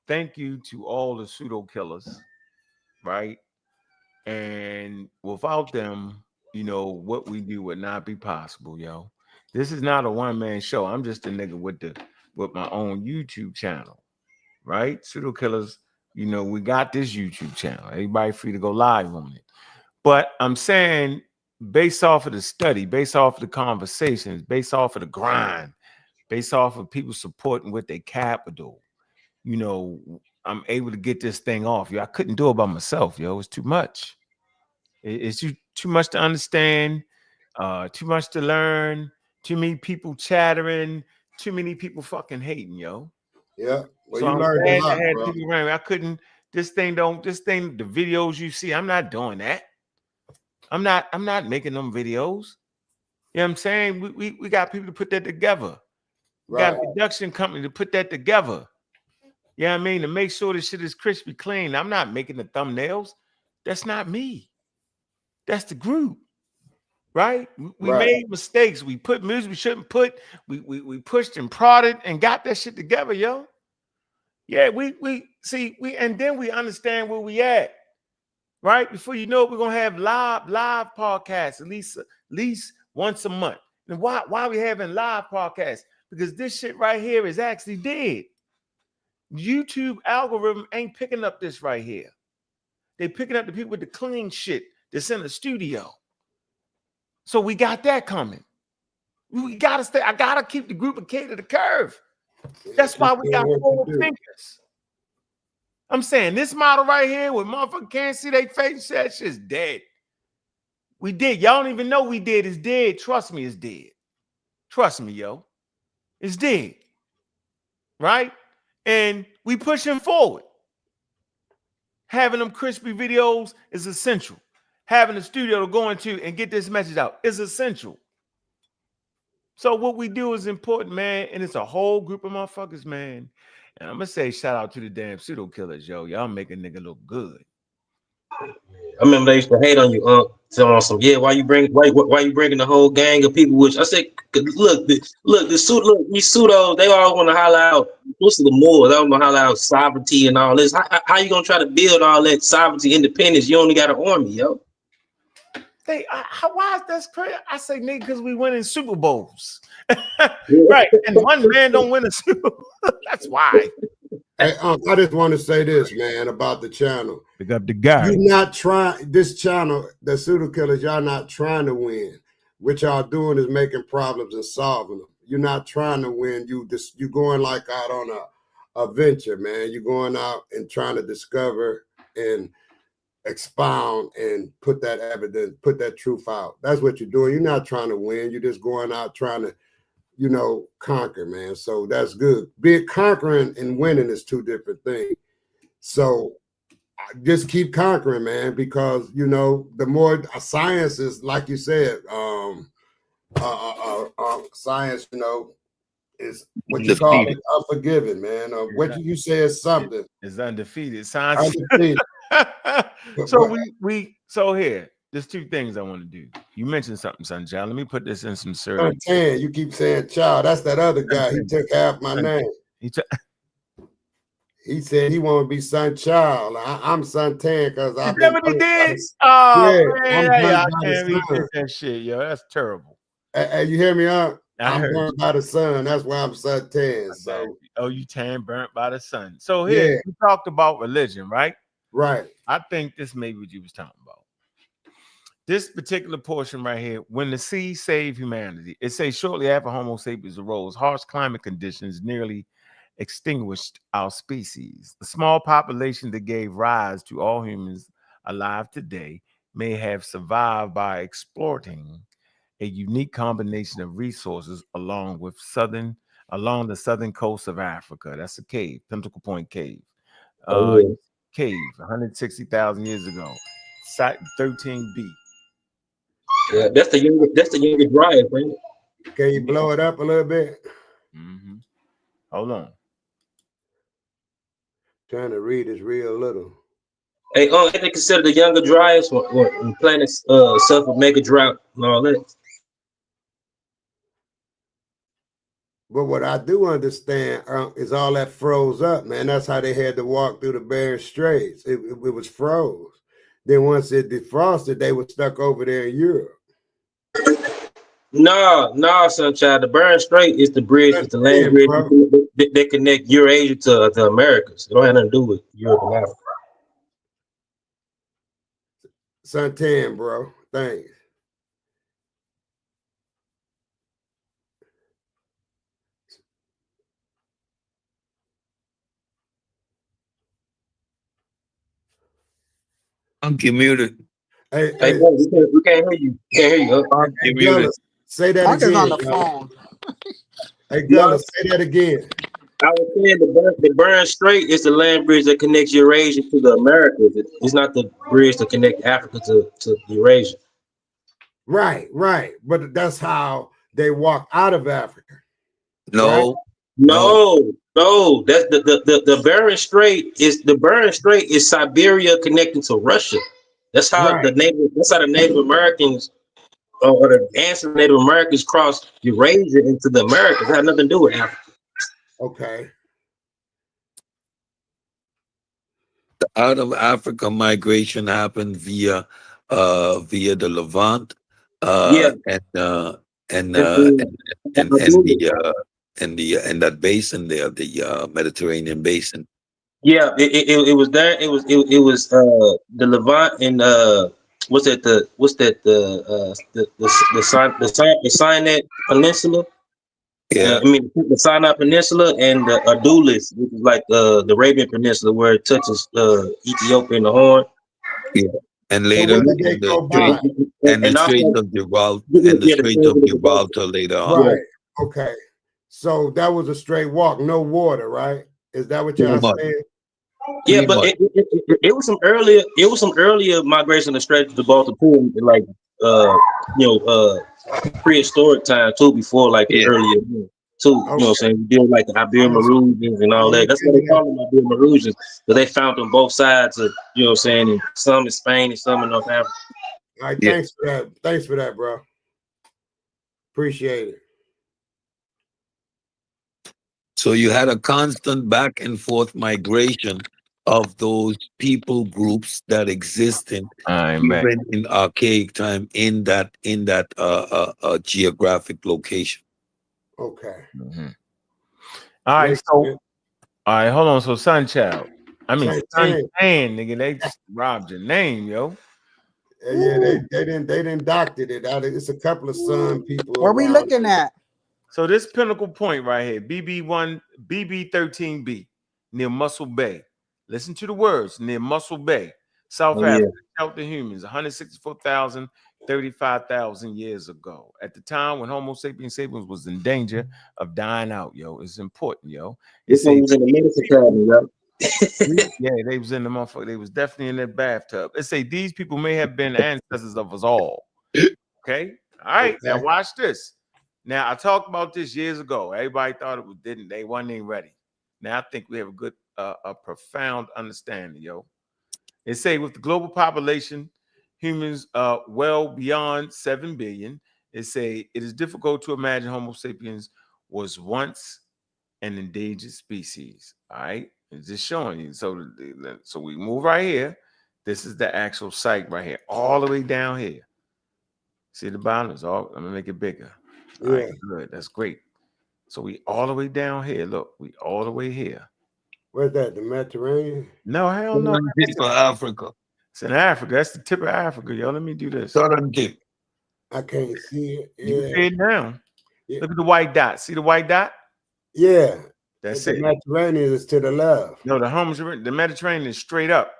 thank you to all the pseudo killers. Right. And without them, what we do would not be possible, yo. This is not a one-man show. I'm just a nigga with my own YouTube channel. Right? Pseudo killers, we got this YouTube channel. Everybody free to go live on it. But I'm saying, based off of the study, based off of the conversations, based off of the grind, based off of people supporting with their capital, I'm able to get this thing off. I couldn't do it by myself, yo. It's too much. It's too much to understand, too much to learn, too many people chattering, too many people fucking hating, yo. Yeah. Well, so you learned a lot, bro. People around me. I couldn't, the videos you see, I'm not doing that. I'm not making them videos. You know what I'm saying? We got people to put that together. We got a production company to put that together. You know what I mean? To make sure this shit is crispy clean. I'm not making the thumbnails. That's not me. That's the group. Right? We made mistakes. We put music we shouldn't put. We pushed and prodded and got that shit together, yo. Yeah, we and then we understand where we at. Right? Before you know it, we're gonna have live podcasts at least once a month. And why are we having live podcasts? Because this shit right here is actually dead. YouTube algorithm ain't picking up this right here. They picking up the people with the clean shit that's in the studio. So we got that coming. We gotta stay. I gotta keep the group ahead of the curve. That's why we got forward thinkers. I'm saying this model right here where motherfuckers can't see their face, that shit's dead. We did. Y'all don't even know we did. It's dead. Trust me, it's dead. Trust me, yo. It's dead. Right? And we pushing forward. Having them crispy videos is essential. Having a studio to go into and get this message out is essential. So what we do is important, man. And it's a whole group of motherfuckers, man. And I'm gonna say shout out to the damn pseudo killers, yo. Y'all make a nigga look good. I remember they used to hate on you, telling on some, yeah, why you bringing the whole gang of people? Which I said, look, these pseudos, they all want to holler out. What's the more? They want to holler out sovereignty and all this. How you gonna try to build all that sovereignty, independence? You only got an army, yo. Why is that crazy? I say, nigga, because we winning Super Bowls. Right. And one man don't win a Super Bowl. That's why. Hey, I just want to say this, man, about the channel. Pick up the guy. You're not trying, this channel, the pseudo killers, y'all not trying to win. What y'all doing is making problems and solving them. You're not trying to win. You going like out on a venture, man. You're going out and trying to discover and expound and put that evidence, put that truth out. That's what you're doing. You're not trying to win. You're just going out trying to, conquer, man. So that's good. Being conquering and winning is two different things. So just keep conquering, man, because the more science is, like you said, science, is what you call it, unforgiving, man. What you say is something. It's undefeated. Science. Undefeated. So here, there's two things I want to do. You mentioned something, Sunshine. Let me put this in some serious. You keep saying child. That's that other guy. He took half my name. He said he want to be Sun Child. I'm Suntan because I've been. What he did? Oh, yeah, man, I can't read that shit, yo. That's terrible. Hey, you hear me out? I'm burnt by the sun. That's why I'm Suntan. So, you tan burnt by the sun. So here, you talked about religion, right? Right. I think this may be what you was talking about. This particular portion right here, when the sea saved humanity, it says shortly after Homo sapiens arose, harsh climate conditions nearly extinguished our species. The small population that gave rise to all humans alive today may have survived by exploiting a unique combination of resources along the southern coast of Africa. That's a cave, Pinnacle Point Cave. Cave, 160,000 years ago. Site 13B. Yeah, that's the younger Dryas, man. Can you blow it up a little bit? Mm-hmm. Hold on. Trying to read is real little. Hey, they consider the younger Dryas when planets suffer mega drought and all that. But what I do understand is all that froze up, man. That's how they had to walk through the Bering Straits. It was froze. Then once it defrosted, they were stuck over there in Europe. No, Sunshine. The Bering Strait is the bridge, it's the land bridge that connect Eurasia to the Americas. It don't have nothing to do with Europe and Africa. Suntan, bro. Thanks. I'm muted. Hey, we can't hear you. Can't hear you. Hey, muted. Say that again. on the phone. Hey, Gullah, say that again. I was saying the Bering Strait is the land bridge that connects Eurasia to the Americas. It's not the bridge to connect Africa to Eurasia. Right. But that's how they walk out of Africa. No. Right? No. That's the Bering Strait is Siberia connecting to Russia. That's how the Native Americans or the ancient Native Americans crossed Eurasia into the Americas. It had nothing to do with Africa. Okay. The out of Africa migration happened via the Levant and that basin there, the Mediterranean basin. Yeah, it was there. It was the Levant and the Sinai Peninsula. Yeah, the Sinai Peninsula and the Adulis, which is like the Arabian Peninsula where it touches Ethiopia and the Horn. Yeah, and later the Strait of Gibraltar later on. Right. Okay. So that was a straight walk, no water, right? Is that what y'all saying? Yeah, but it was some earlier migration of Strait of Gibraltar too, like prehistoric time too, before like the earlier. too. You know what I'm saying? Build like the Iberian Maroons and all that. That's what they call them, Iberian Maroons, because they found on both sides of, you know what I'm saying, and some in Spain and some in North Africa. All right, thanks for that. Thanks for that, bro. Appreciate it. So you had a constant back and forth migration of those people groups that existed even in archaic time in that geographic location. Okay. All right, so all right, hold on. So Sunchild, I mean Suntan, nigga, they just robbed your name, yo. Yeah, they didn't doctor it. It's a couple of Sun people. What are we looking at? So this pinnacle point right here, BB13B, near Muscle Bay. Listen to the words, near Muscle Bay, South Africa. Helped the humans 164,000, 35,000 years ago. At the time when Homo sapiens sapiens was in danger of dying out, yo. It's important, yo. This one was in the medicine cabinet, yo. Yeah, they was in the motherfucker. They was definitely in that bathtub. It say these people may have been ancestors of us all. Okay. All right. Now watch this. Now I talked about this years ago. Everybody thought it was didn't. They wasn't even ready. Now I think we have a good, a profound understanding, yo. It say with the global population, humans well beyond 7 billion. It say it is difficult to imagine Homo sapiens was once an endangered species. All right. It's just showing you. So we move right here. This is the actual site right here, all the way down here. See the bottom is all. I'm gonna make it bigger. All right, good. That's great. So we all the way down here. Look, we all the way here. Where's that? The Mediterranean? No, hell no. It's for Africa. It's in Africa. That's the tip of Africa, yo. Let me do this. Southern tip. I can't see it. You can see it now. Look at the white dot. See the white dot? Yeah. That's the it. Mediterranean is to the left. No, the Mediterranean is straight up,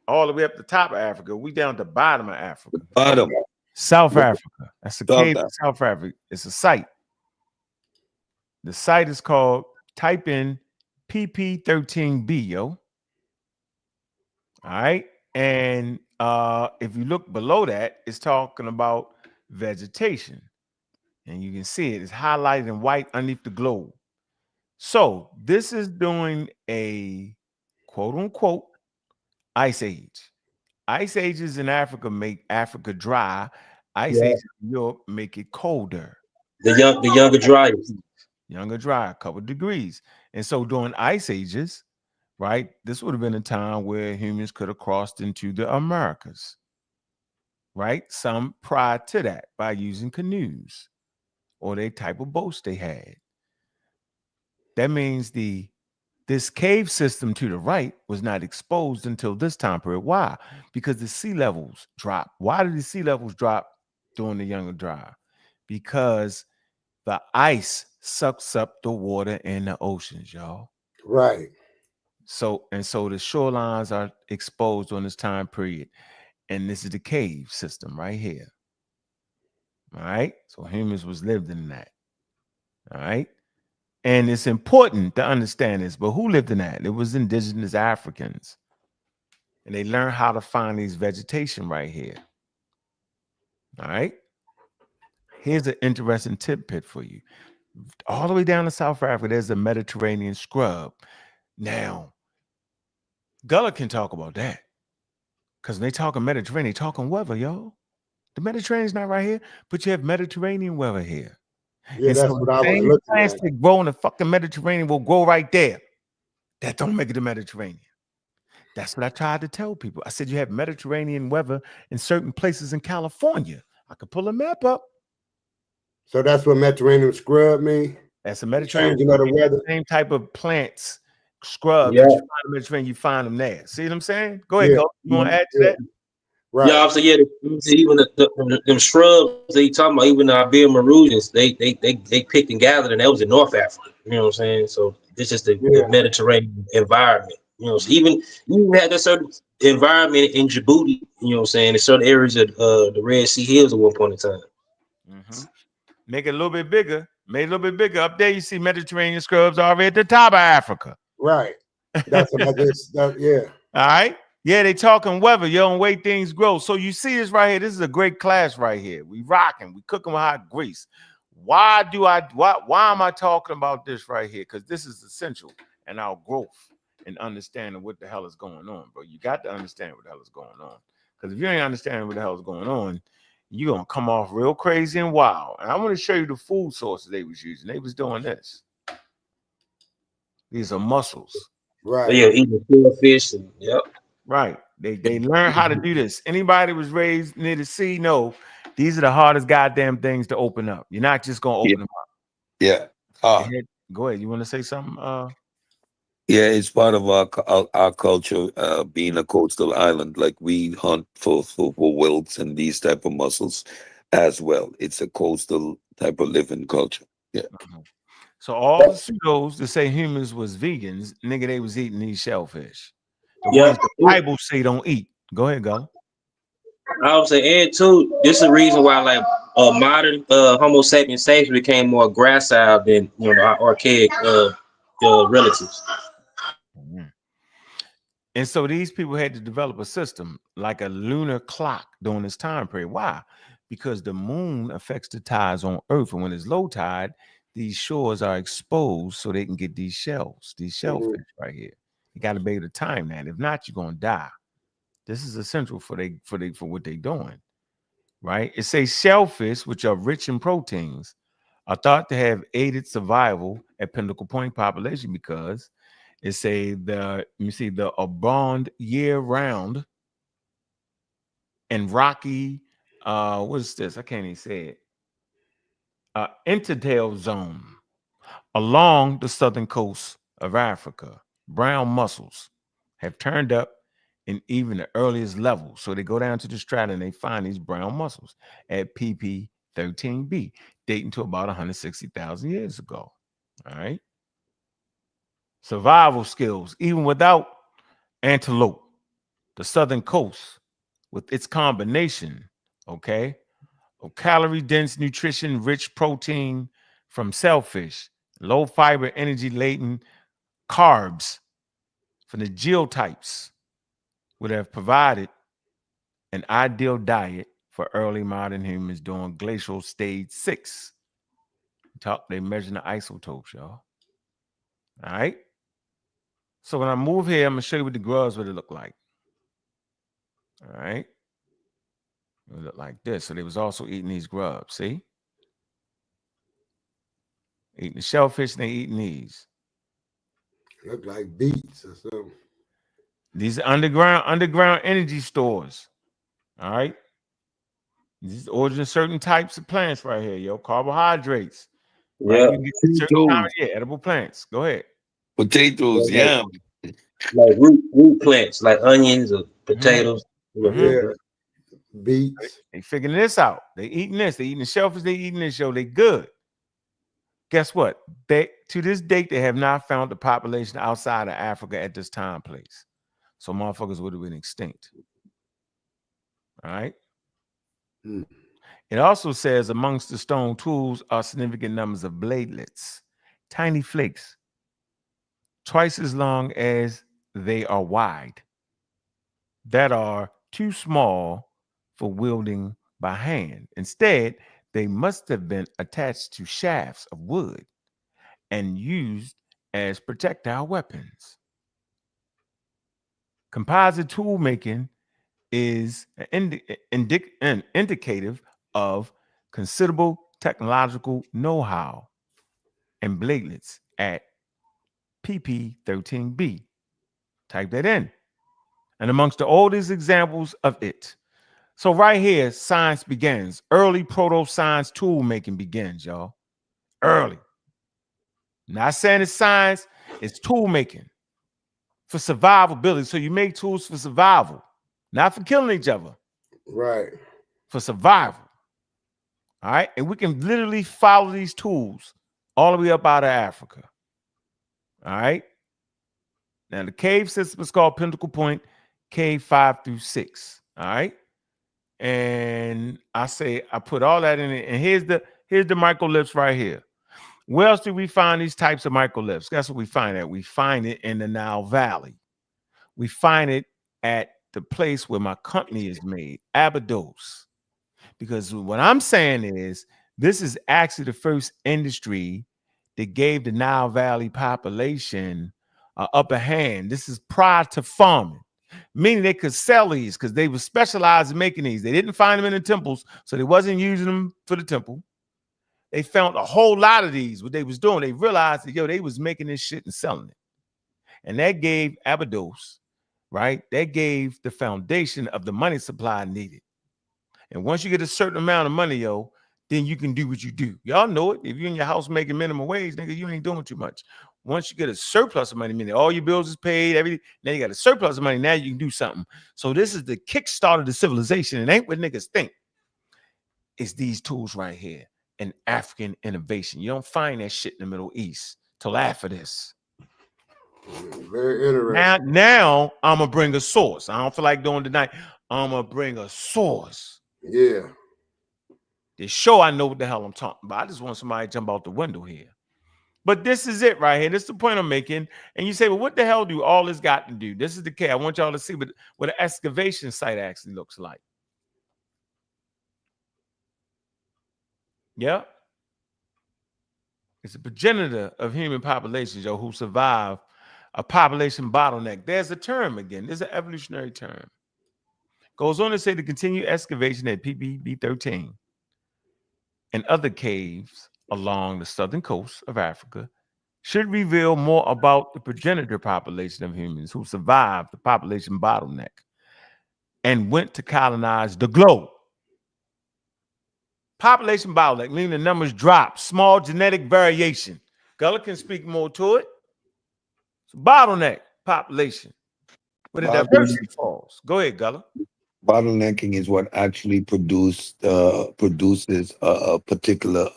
all the way up the top of Africa. We down at the bottom of Africa. Bottom. South Africa. That's the cave in South Africa. It's a site. The site is called, type in PP13B, yo. All right. And if you look below that, it's talking about vegetation. And you can see it. It's highlighted in white underneath the globe. So this is doing a quote unquote ice age. Ice ages in Africa make Africa dry. Ice ages in Europe make it colder. The younger dryers. Younger dry, a couple degrees. And so during ice ages, right, this would have been a time where humans could have crossed into the Americas, right? Some prior to that by using canoes or the type of boats they had. That means this cave system to the right was not exposed until this time period. Why? Because the sea levels drop. Why did the sea levels drop during the younger dry? Because the ice sucks up the water in the oceans, y'all. Right. So the shorelines are exposed during this time period. And this is the cave system right here. All right. So humans was lived in that. All right. And it's important to understand this, but who lived in that? It was indigenous Africans. And they learned how to find these vegetation right here. All right. Here's an interesting tidbit for you. All the way down to South Africa, there's a Mediterranean scrub. Now, Gullah can talk about that. Because when they talking Mediterranean, they talking weather, y'all. The Mediterranean's not right here, but you have Mediterranean weather here. Yeah, and that's so what the I was same looking plants at. that grow in the fucking Mediterranean will grow right there. That don't make it the Mediterranean. That's what I tried to tell people. I said you have Mediterranean weather in certain places in California. I could pull a map up. So that's what Mediterranean scrub mean? That's a Mediterranean Changing of the weather. Same type of plants, scrubs that you find in the Mediterranean, you find them there. See what I'm saying? Go ahead, go. You want to add to that? Right. Yeah, so even them shrubs they talking about, even the Iberian Maroons, they picked and gathered, and that was in North Africa. You know what I'm saying? So it's just the Mediterranean environment. You know, so even had a certain environment in Djibouti. You know what I'm saying? In certain areas of the Red Sea Hills at one point in time. Mm-hmm. Make it a little bit bigger. Made it a little bit bigger. Up there, you see Mediterranean scrubs already at the top of Africa. Right. That's what I just, yeah. All right. Yeah, they talking weather, yo, and way things grow. So you see this right here. This is a great class right here. We rocking. We cooking with hot grease. Why am I talking about this right here? Because this is essential in our growth and understanding what the hell is going on, bro. You got to understand what the hell is going on. Because if you ain't understanding what the hell is going on, you're gonna come off real crazy and wild. And I want to show you the food sources they was using. They was doing this. These are mussels. Right. Yeah, eating shellfish and yep. Right. They learn how to do this. Anybody was raised near the sea, no, these are the hardest goddamn things to open up. You're not just gonna Yeah. open them up. Yeah. Go ahead. You want to say something? Yeah, it's part of our culture, being a coastal island. Like we hunt for whales and these type of mussels as well. It's a coastal type of living culture. Yeah. So all the pseudos that say humans was vegans, nigga, they was eating these shellfish. The Yeah. ones the Bible say don't eat. Go ahead, go. I would say, and two, this is the reason why like modern Homo sapiens apes became more gracile than our archaic relatives. Mhm. And so these people had to develop a system like a lunar clock during this time period. Why? Because the moon affects the tides on Earth, and when it's low tide, these shores are exposed so they can get these shells, these shellfish right here. You got to be able to time that. If not, you're gonna die. This is essential for what they're doing, right? It says shellfish, which are rich in proteins, are thought to have aided survival at Pinnacle Point population because it say the abond year round and rocky what is this? I can't even say it. Intertale zone along the southern coast of Africa. Brown mussels have turned up in even the earliest levels. So they go down to the strata and they find these brown mussels at PP 13B, dating to about 160,000 years ago. All right. Survival skills, even without antelope, the southern coast with its combination, okay, of calorie dense nutrition, rich protein from shellfish, low fiber, energy laden carbs from the geotypes would have provided an ideal diet for early modern humans during glacial stage 6. They measuring the isotopes, y'all. All right. So when I move here, I'm gonna show you what the grubs would look like. All right. It would look like this. So they was also eating these grubs. See? Eating the shellfish and they eating these. Look like beets or something. These are underground energy stores. All right. These origin certain types of plants right here, yo. Carbohydrates. Right. Yeah, You can get certain kind Potatoes, of edible plants. Go ahead. potatoes, like, yeah. like root plants, like onions or Mm-hmm. potatoes. Mm-hmm. Yeah, beets. They figuring this out. They eating this. They eating the shellfish. They eating this. Yo, they good. Guess what? They to this date they have not found the population outside of Africa at this time place. So motherfuckers would have been extinct. All right. Mm. It also says amongst the stone tools are significant numbers of bladelets, tiny flakes, twice as long as they are wide, that are too small for wielding by hand. Instead, they must have been attached to shafts of wood and used as projectile weapons. Composite tool making is an indicative of considerable technological know-how and bladelets at PP13B. Type that in. And amongst the oldest examples of it. So right here, science begins. Early proto-science tool making begins, y'all. Early. Not saying it's science, it's tool making for survivability. So you make tools for survival, not for killing each other, Right. for survival. All right. And we can literally follow these tools all the way up out of Africa. All right. Now the cave system is called Pinnacle Point, cave 5 through 6. All right. And I put all that in it. And here's the microliths right here. Where else do we find these types of microliths? That's what we find at. We find it in the Nile Valley. We find it at the place where my company is made, Abydos. Because what I'm saying is This is actually the first industry that gave the Nile Valley population an upper hand. This is prior to farming, meaning they could sell these because they were specialized in making these. They didn't find them in the temples, so they wasn't using them for the temple. They found a whole lot of these. What they was doing, they realized that, they was making this shit and selling it. And that gave Abydos, right? That gave the foundation of the money supply needed. And once you get a certain amount of money, then you can do what you do. Y'all know it. If you're in your house making minimum wage, nigga, you ain't doing too much. Once you get a surplus of money, meaning all your bills is paid, everything, now you got a surplus of money, now you can do something. So this is the kickstart of the civilization. It ain't what niggas think. It's these tools right here. And African innovation. You don't find that shit in the Middle East till after this. Very interesting. Now I'm gonna bring a source. I don't feel like doing tonight. I'm gonna bring a source. Yeah. To show I know what the hell I'm talking about. I just want somebody to jump out the window here. But this is it right here. This is the point I'm making. And you say, well, what the hell do all this got to do? This is the case. I want y'all to see what an excavation site actually looks like. Yeah. It's a progenitor of human populations, who survive a population bottleneck. There's a term again. There's an evolutionary term. Goes on to say the continued excavation at PPB 13 and other caves along the southern coast of Africa should reveal more about the progenitor population of humans who survived the population bottleneck and went to colonize the globe. Population bottleneck, meaning the numbers drop, small genetic variation. Gullah can speak more to it. It's bottleneck population, where the diversity falls. Go ahead, Gullah. Bottlenecking is what actually produces a particular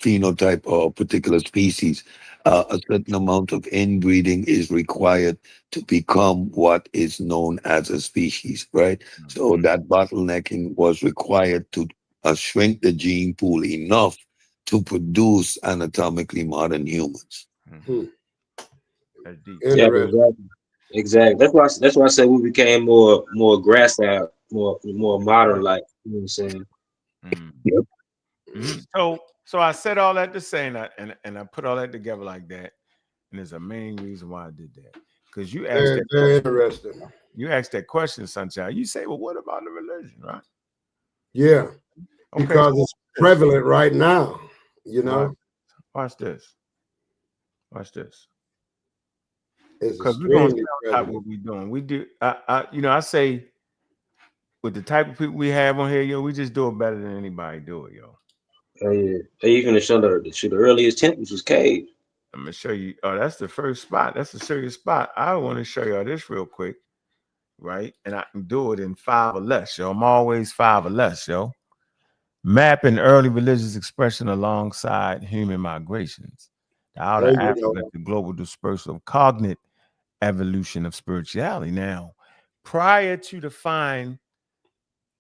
phenotype or a particular species. A certain amount of inbreeding is required to become what is known as a species, right? Mm-hmm. So that bottlenecking was required to shrink the gene pool enough to produce anatomically modern humans. Mm-hmm. Yeah, exactly. That's why I said we became more grass out, more modern, like, you know what I'm saying. Mm-hmm. Yep. Mm-hmm. So I said all that to say, and I put all that together like that, and there's a main reason why I did that, because you asked that very interesting. You asked that question, Sunshine. You say, well, what about the religion, right? Yeah, because it's prevalent right now. You know. Watch this. It's because we're going to stop what we're doing. We do. I say, with the type of people we have on here, we just do it better than anybody do it, Oh yeah, they even show the earliest temples was caves. I'm gonna show you. Oh, that's the first spot. That's the serious spot. I want to show y'all this real quick, right? And I can do it in 5 or less, I'm always 5 or less, Mapping early religious expression alongside human migrations. The outer Africa, the global dispersal of cognate evolution of spirituality. Now, prior to the find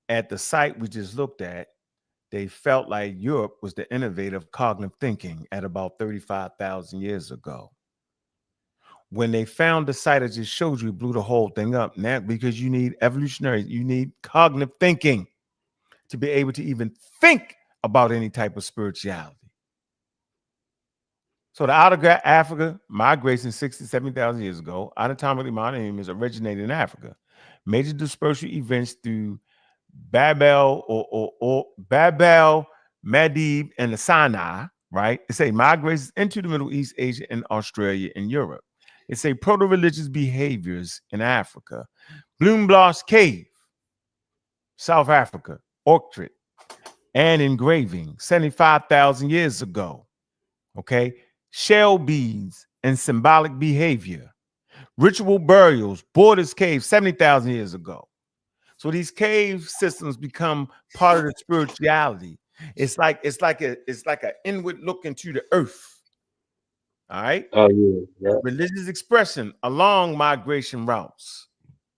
at the site we just looked at, they felt like Europe was the innovator of cognitive thinking at about 35,000 years ago. When they found the site I just showed you, blew the whole thing up. Now, because you need you need cognitive thinking to be able to even think about any type of spirituality. So the outer Africa migration 60, 70,000 years ago, anatomically modern humans originated in Africa. Major dispersal events through Babel or Babel, Madib, and the Sinai, right? They say migrations into the Middle East, Asia, and Australia and Europe. They say proto-religious behaviors in Africa. Bloombloss Cave, South Africa, Orchid, and engraving 75,000 years ago. Okay. Shell beads and symbolic behavior. Ritual burials, Borders Cave 70,000 years ago. So these cave systems become part of the spirituality. It's like an inward look into the earth. All right. Oh yeah. Religious expression along migration routes.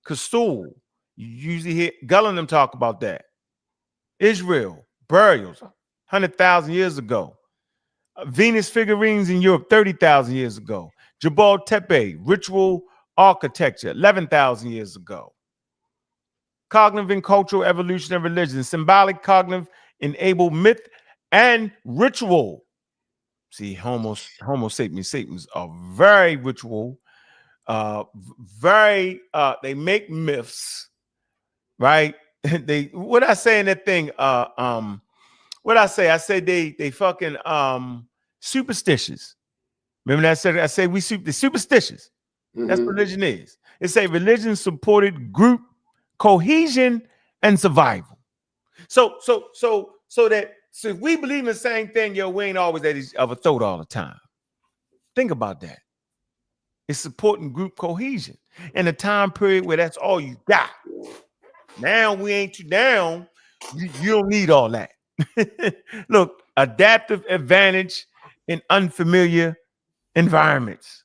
Castule, you usually hear Gullah and them talk about that. Israel, burials, 100,000 years ago. Venus figurines in Europe, 30,000 years ago. Jebel Tepe, ritual architecture, 11,000 years ago. Cognitive and cultural evolution of religion, symbolic cognitive enabled myth and ritual. See, Homo sapiens are very ritual, very they make myths, right? They what I say in that thing, what I say? I say they fucking superstitious. Remember that I said the superstitious. That's what religion is. It's a religion supported group cohesion and survival. So if we believe in the same thing, yo, we ain't always at each other throat all the time. Think about that. It's supporting group cohesion in a time period where that's all you got. Now we ain't too down. You don't need all that. Look, adaptive advantage in unfamiliar environments.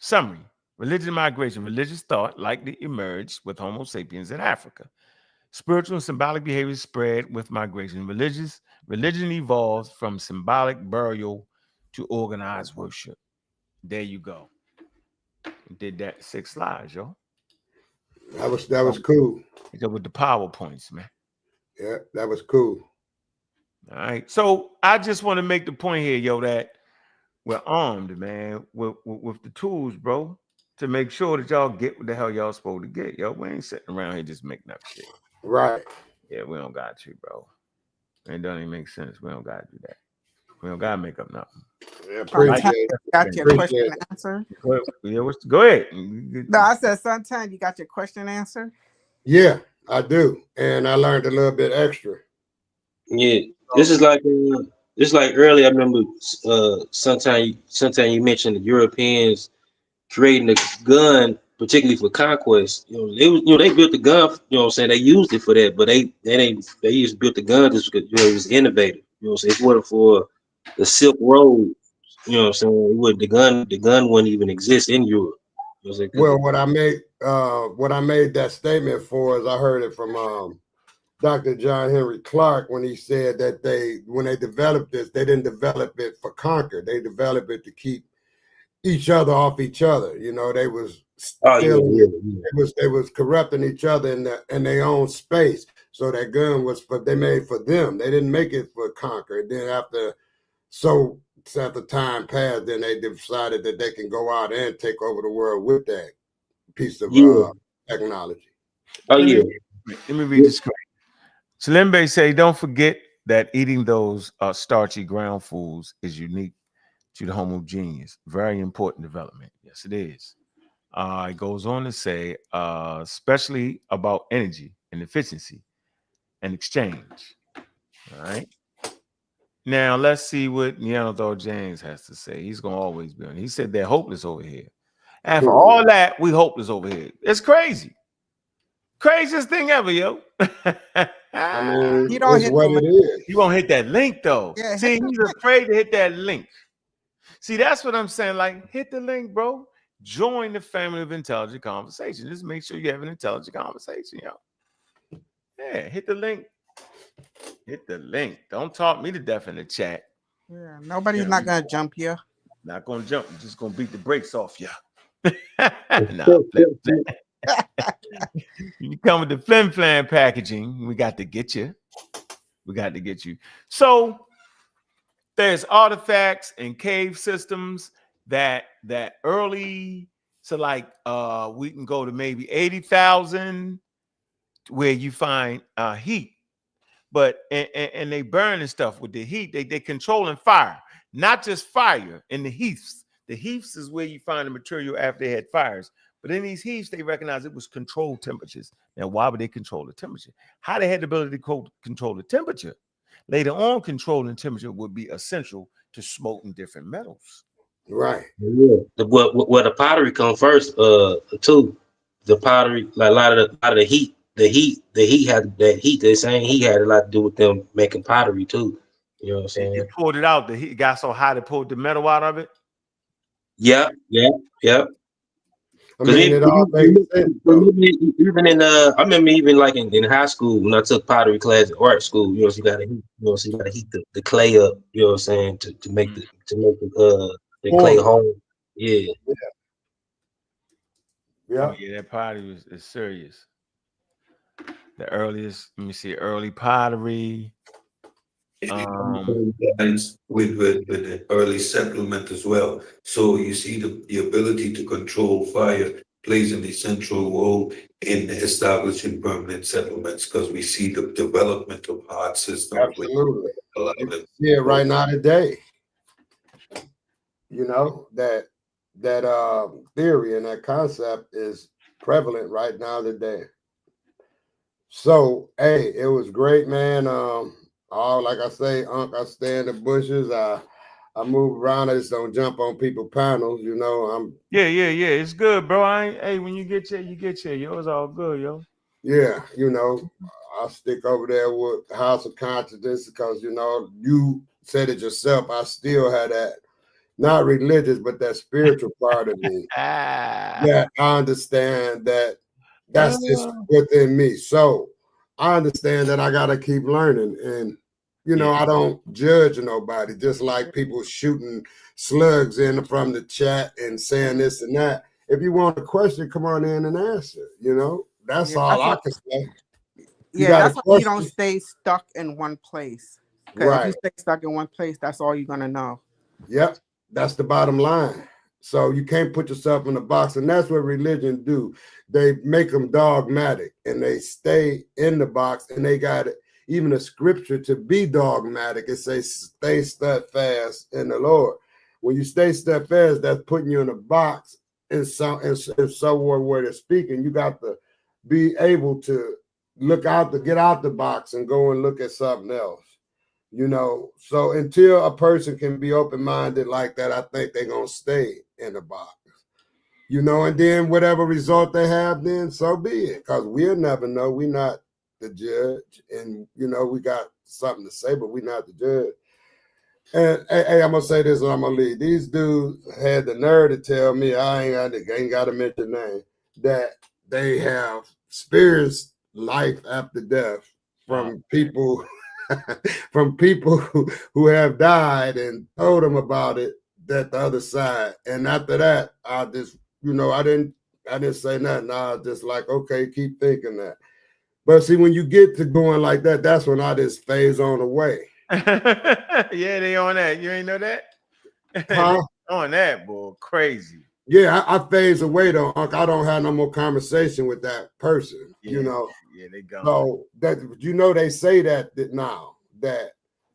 Summary: religious migration, religious thought likely emerged with Homo sapiens in Africa. Spiritual and symbolic behaviors spread with migration. Religion evolves from symbolic burial to organized worship. There you go. Did that 6 slides, yo. That was cool. With the PowerPoints, man. Yeah, that was cool. All right. So I just want to make the point here, yo, that we're armed, man, with the tools, bro, to make sure that y'all get what the hell y'all supposed to get, yo. We ain't sitting around here just making up shit. Right. Yeah, we don't got to, bro. It doesn't even make sense. We don't got to do that. We don't got to make up nothing. Yeah, appreciate got your question answered? Yeah, go ahead. No, I said sometime you got your question answered. Yeah, I do. And I learned a little bit extra. Yeah. This is like earlier. I remember sometime you mentioned the Europeans creating a gun, particularly for conquest. They built the gun. You know what I'm saying? They used it for that, but they just built the gun just because it was innovative. You know what I'm saying? If it wasn't for the Silk Road, you know what I'm saying, the gun wouldn't even exist in Europe. You know what I'm saying? Well, what I made that statement for is I heard it from Dr. John Henry Clark when he said that when they developed this, they didn't develop it for conquer. They developed it to keep each other off each other. You know, they was they was corrupting each other in their own space. So that gun was they made for them. They didn't make it for conquer. Then after time passed, then they decided that they can go out and take over the world with that piece of technology. Let me read this script. Salimbe say, don't forget that eating those starchy ground foods is unique to the Homo genius. Very important development. Yes, it is. It goes on to say, especially about energy and efficiency and exchange. All right. Now, let's see what Neanderthal James has to say. He's going to always be on. He said they're hopeless over here. And for all that, we hopeless over here. It's crazy. Craziest thing ever, yo. I mean, you don't it's what it is. You won't hit that link, though. Yeah, see, he's afraid to hit that link. See, that's what I'm saying. Like, hit the link, bro. Join the family of intelligent conversation. Just make sure you have an intelligent conversation, yo. Yeah, hit the link. Hit the link. Don't talk me to death in the chat. Yeah, nobody's not gonna jump you. Not gonna jump. You're just gonna beat the brakes off you. You come with the flim flam packaging. We got to get you. We got to get you. So there's artifacts and cave systems that early. So like we can go to maybe 80,000 where you find heat. But and they burn and stuff with the heat. They controlling fire, not just fire in the heaths. The heaths is where you find the material after they had fires. But in these heaths, they recognized it was controlled temperatures. Now, why would they control the temperature? How they had the ability to control the temperature. Later on, controlling temperature would be essential to smelting different metals. Right. Yeah. Where the pottery come first, too. The pottery, like a lot of the heat. The heat had that heat. They're saying he had a lot to do with them making pottery too. You know what I'm saying? They pulled it out. The heat got so high they pulled the metal out of it. Yeah. I mean, it all makes sense. Even I remember even like in high school when I took pottery class at art school. You know, so you gotta heat the clay up. You know what I'm saying to make the clay home. Yeah. Oh, yeah, that pottery is serious. The earliest, let me see, early pottery. Lines with the early settlement as well. So you see the ability to control fire plays an essential role in establishing permanent settlements because we see the development of hard systems with Absolutely. a lot You of can it. see it right now today. You know, that theory and that concept is prevalent right now today. So, hey, it was great, man. All like I say, I stay in the bushes. I move around. I just don't jump on people panels. You know, Yeah. It's good, bro. Hey, when you get here, you get here. Yo, it's all good, yo. yeah, you know, I stick over there with House of Consciousness because you know you said it yourself. I still had that not religious, but that spiritual part of me. Yeah, I understand that that's just within me. So I understand that I got to keep learning. And, you know, I don't judge nobody, just like people shooting slugs in from the chat and saying this and that. If you want a question, come on in and answer. You know, that's all I can say. You Yeah, got a that's why you don't question? stay stuck in one place. Because if you Right. stay stuck in one place, that's all you're gonna know. Yep. That's the bottom line. So you can't put yourself in a box, and that's what religion do. They make them dogmatic, and they stay in the box, and they got even a scripture to be dogmatic. It says, "Stay steadfast in the Lord." When you stay steadfast, that's putting you in a box. In somewhere where they're speaking, you got to be able to get out the box, and go and look at something else. You know, so until a person can be open-minded like that, I think they're gonna stay in the box. You know, and then whatever result they have, then so be it. Because we'll never know. We're not the judge. And you know, we got something to say, but we're not the judge. And hey, I'm gonna say this and I'm gonna leave. These dudes had the nerve to tell me I ain't gotta mention name, that they have experienced life after death from people from people who have died and told them about it that the other side. And after that, I just, you know, I didn't say nothing. I was just like, okay, keep thinking that. But see, when you get to going like that, that's when I just phase on away. Yeah, they on that. You ain't know that? Huh? On that, boy. Crazy. Yeah, I phase away though, Unc. I don't have no more conversation with that person. Yeah, you know. Yeah, they gone. So that you know they say that now that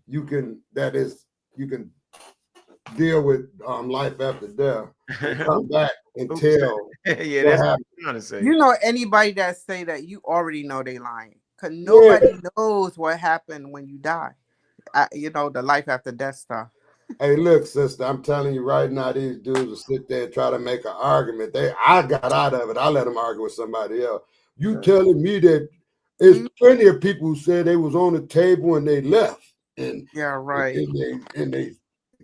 you can deal with life after death and come back and tell yeah, what that's what happened. I'm trying to say. You know, anybody that say that, you already know they lying. Because nobody knows what happened when you die. You know, the life after death stuff. Hey, look, sister, I'm telling you right now, these dudes will sit there and try to make an argument. I got out of it. I let them argue with somebody else. You telling me that there's plenty of people who said they was on the table and they left. And yeah, right. And they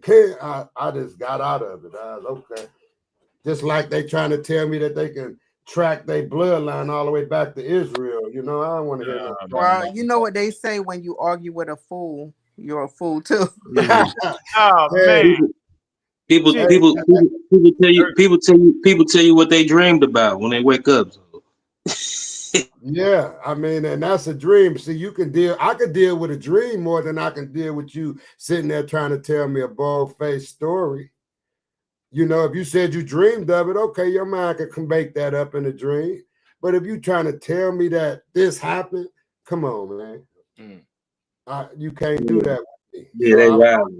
can't. I just got out of it. I was okay. Just like they trying to tell me that they can track their bloodline all the way back to Israel. You know, I don't want to hear no. Well, you know what they say, when you argue with a fool, you're a fool too. Oh man. People tell you what they dreamed about when they wake up. Yeah, I mean, and that's a dream. See, I could deal with a dream more than I can deal with you sitting there trying to tell me a bald-faced story. You know, if you said you dreamed of it, okay, your mind can make that up in a dream. But if you trying to tell me that this happened, come on, man. You can't do that with me. Yeah, they wild.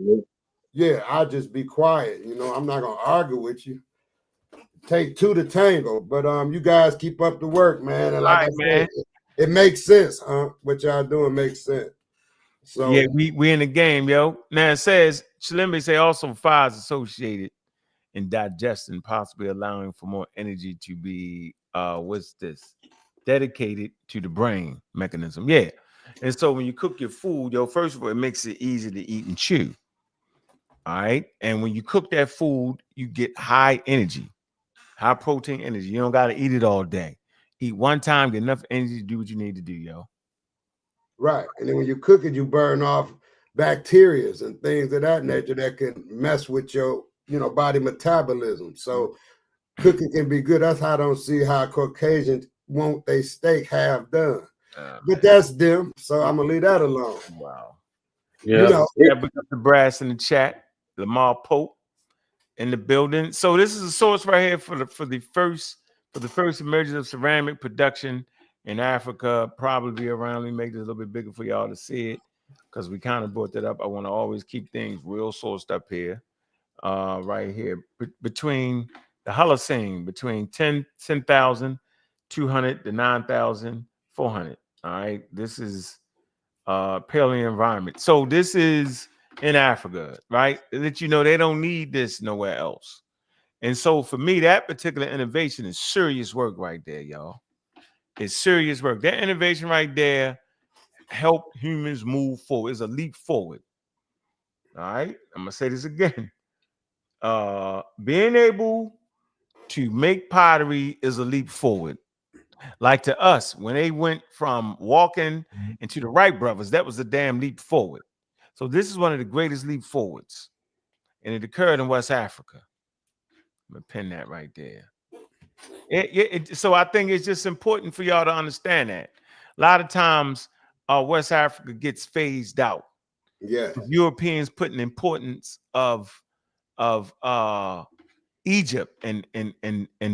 Yeah, I'll just be quiet. You know, I'm not gonna argue with you. Take two to tango, but you guys keep up the work, man. And like I said, it makes sense, huh? What y'all doing makes sense. So yeah, we in the game, yo. Now it says Chalimbe say also fire is associated in digestion, possibly allowing for more energy to be what's this? Dedicated to the brain mechanism. Yeah. And so when you cook your food, yo, first of all, it makes it easy to eat and chew. All right. And when you cook that food, you get high energy, high protein energy. You don't got to eat it all day. Eat one time, get enough energy to do what you need to do, yo. Right. And then when you cook it, you burn off bacteria and things of that nature that can mess with your, body metabolism. So cooking can be good. That's how I don't see how Caucasians want their steak half done. But that's them. So I'm gonna leave that alone. Wow. You know, Yeah, we got the brass in the chat. Lamar Pope in the building. So this is a source right here for the first emergence of ceramic production in Africa. Probably around. Let me make this a little bit bigger for y'all to see it, because we kind of brought that up. I want to always keep things real sourced up here. Right here between the Holocene, between 10,200 to 9,400. All right, this is paleo environment. So this is in Africa, right? That you know they don't need this nowhere else. And so for me, that particular innovation is serious work right there, y'all. It's serious work. That innovation right there helped humans move forward. It's a leap forward. All right, I'm gonna say this again. Being able to make pottery is a leap forward. Like to us, when they went from walking into the Wright brothers, that was a damn leap forward. So this is one of the greatest leap forwards, and it occurred in West Africa. I'm gonna pin that right there. So I think it's just important for y'all to understand that. A lot of times, West Africa gets phased out. yeah. Europeans putting importance of Egypt and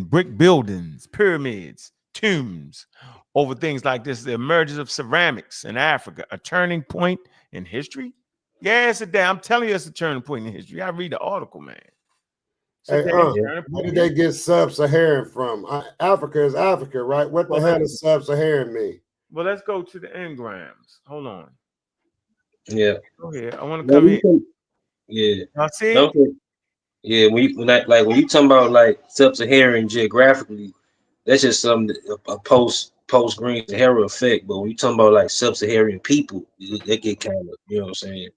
brick buildings, pyramids, tombs, over things like this. The emergence of ceramics in Africa, a turning point in history. Yeah, it's a damn. I'm telling you, it's a turning point in history. I read the article, man. Hey, where did they get sub-Saharan from? Africa is Africa, right? What the hell does sub-Saharan mean? Well, let's go to the engrams. Hold on. Yeah. Go ahead. I want to come here. Yeah. I see. Okay. Yeah. When you talking about like sub-Saharan geographically, that's just something a post Green Sahara effect. But when you talking about like sub-Saharan people, they get kind of, you know what I'm saying?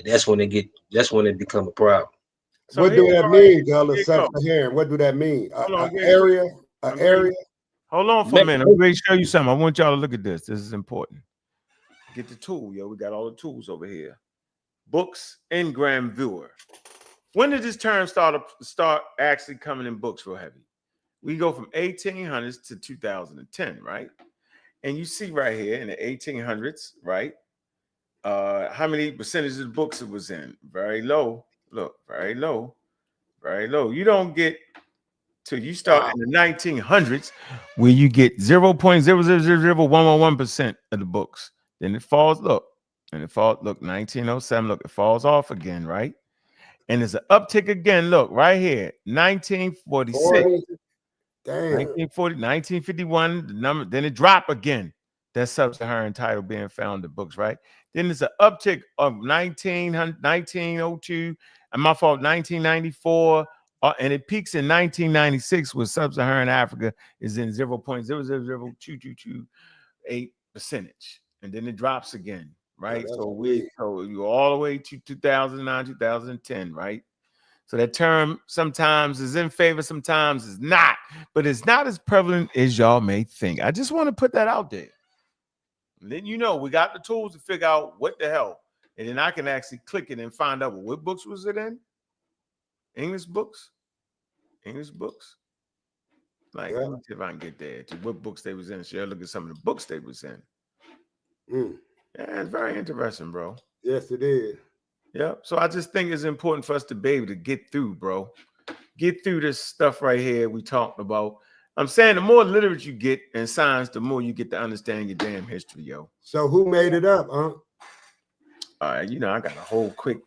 That's when it become a problem. So what do that mean, Gullah? Sub-Saharan. What do that mean? An area? An area? Hold on for a minute. I'm going to show you something. I want y'all to look at this. This is important. Get the tool, yo. We got all the tools over here. Books, Engram Viewer. When did this term start actually coming in books real heavy? We go from 1800s to 2010, right? And you see right here in the 1800s, right? How many percentage of the books it was in? Very low. Look, very low, very low. You don't get till you start in the 1900s, where you get 0.0000111% of the books. Then it falls. Look, and it falls. Look, 1907. Look, it falls off again, right? And there's an uptick again. Look, right here, 1946. Damn. 1940, 1951, the number, then it dropped again. That sub-Saharan title being found in books, right? Then there's an uptick of 1902, and my fault, 1994, and it peaks in 1996, where sub-Saharan Africa is in 0.0002228%, and then it drops again, right? So you all the way to 2009, 2010, right? So that term sometimes is in favor, sometimes is not, but it's not as prevalent as y'all may think. I just want to put that out there. And then we got the tools to figure out what the hell, and then I can actually click it and find out what books was it in. English books. Like, let me see if I can get there to what books they was in. So look at some of the books they was in. Yeah, it's very interesting, bro. Yes, it is. Yeah. So I just think it's important for us to be able to get through, bro. Get through this stuff right here we talked about. I'm saying the more literature you get in science, the more you get to understand your damn history, yo. So who made it up, huh? I got a whole quick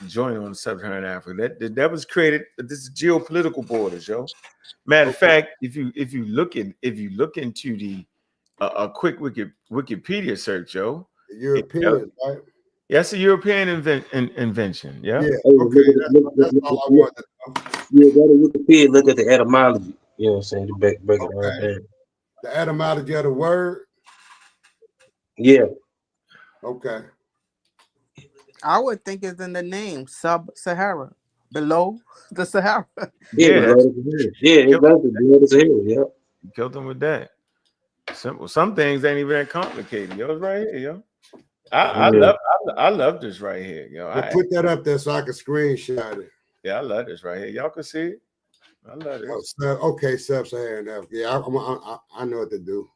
joint on sub-Saharan Africa. That was created. This is geopolitical borders, yo. Matter of fact, if you look into the a quick Wikipedia search, yo. European, right? Yeah, it's a European invention. Yeah. Yeah. Okay. That's all I wanted to know. Yeah, go to Wikipedia, look at the etymology. You know what I'm saying? To break it down. The etymology of the word. Yeah. Okay. I would think it's in the name, sub-Sahara, below the Sahara. Yeah, exactly. Below the Sahara. Yeah. You killed them with that. Simple. Some things ain't even that complicated. Yo, it's right here, yo. I love this right here, yo. Well, put that up there so I can screenshot it. Yeah, I love this right here. Y'all can see it. I love it. Okay, sub-Saharan Africa. Yeah, I know what to do.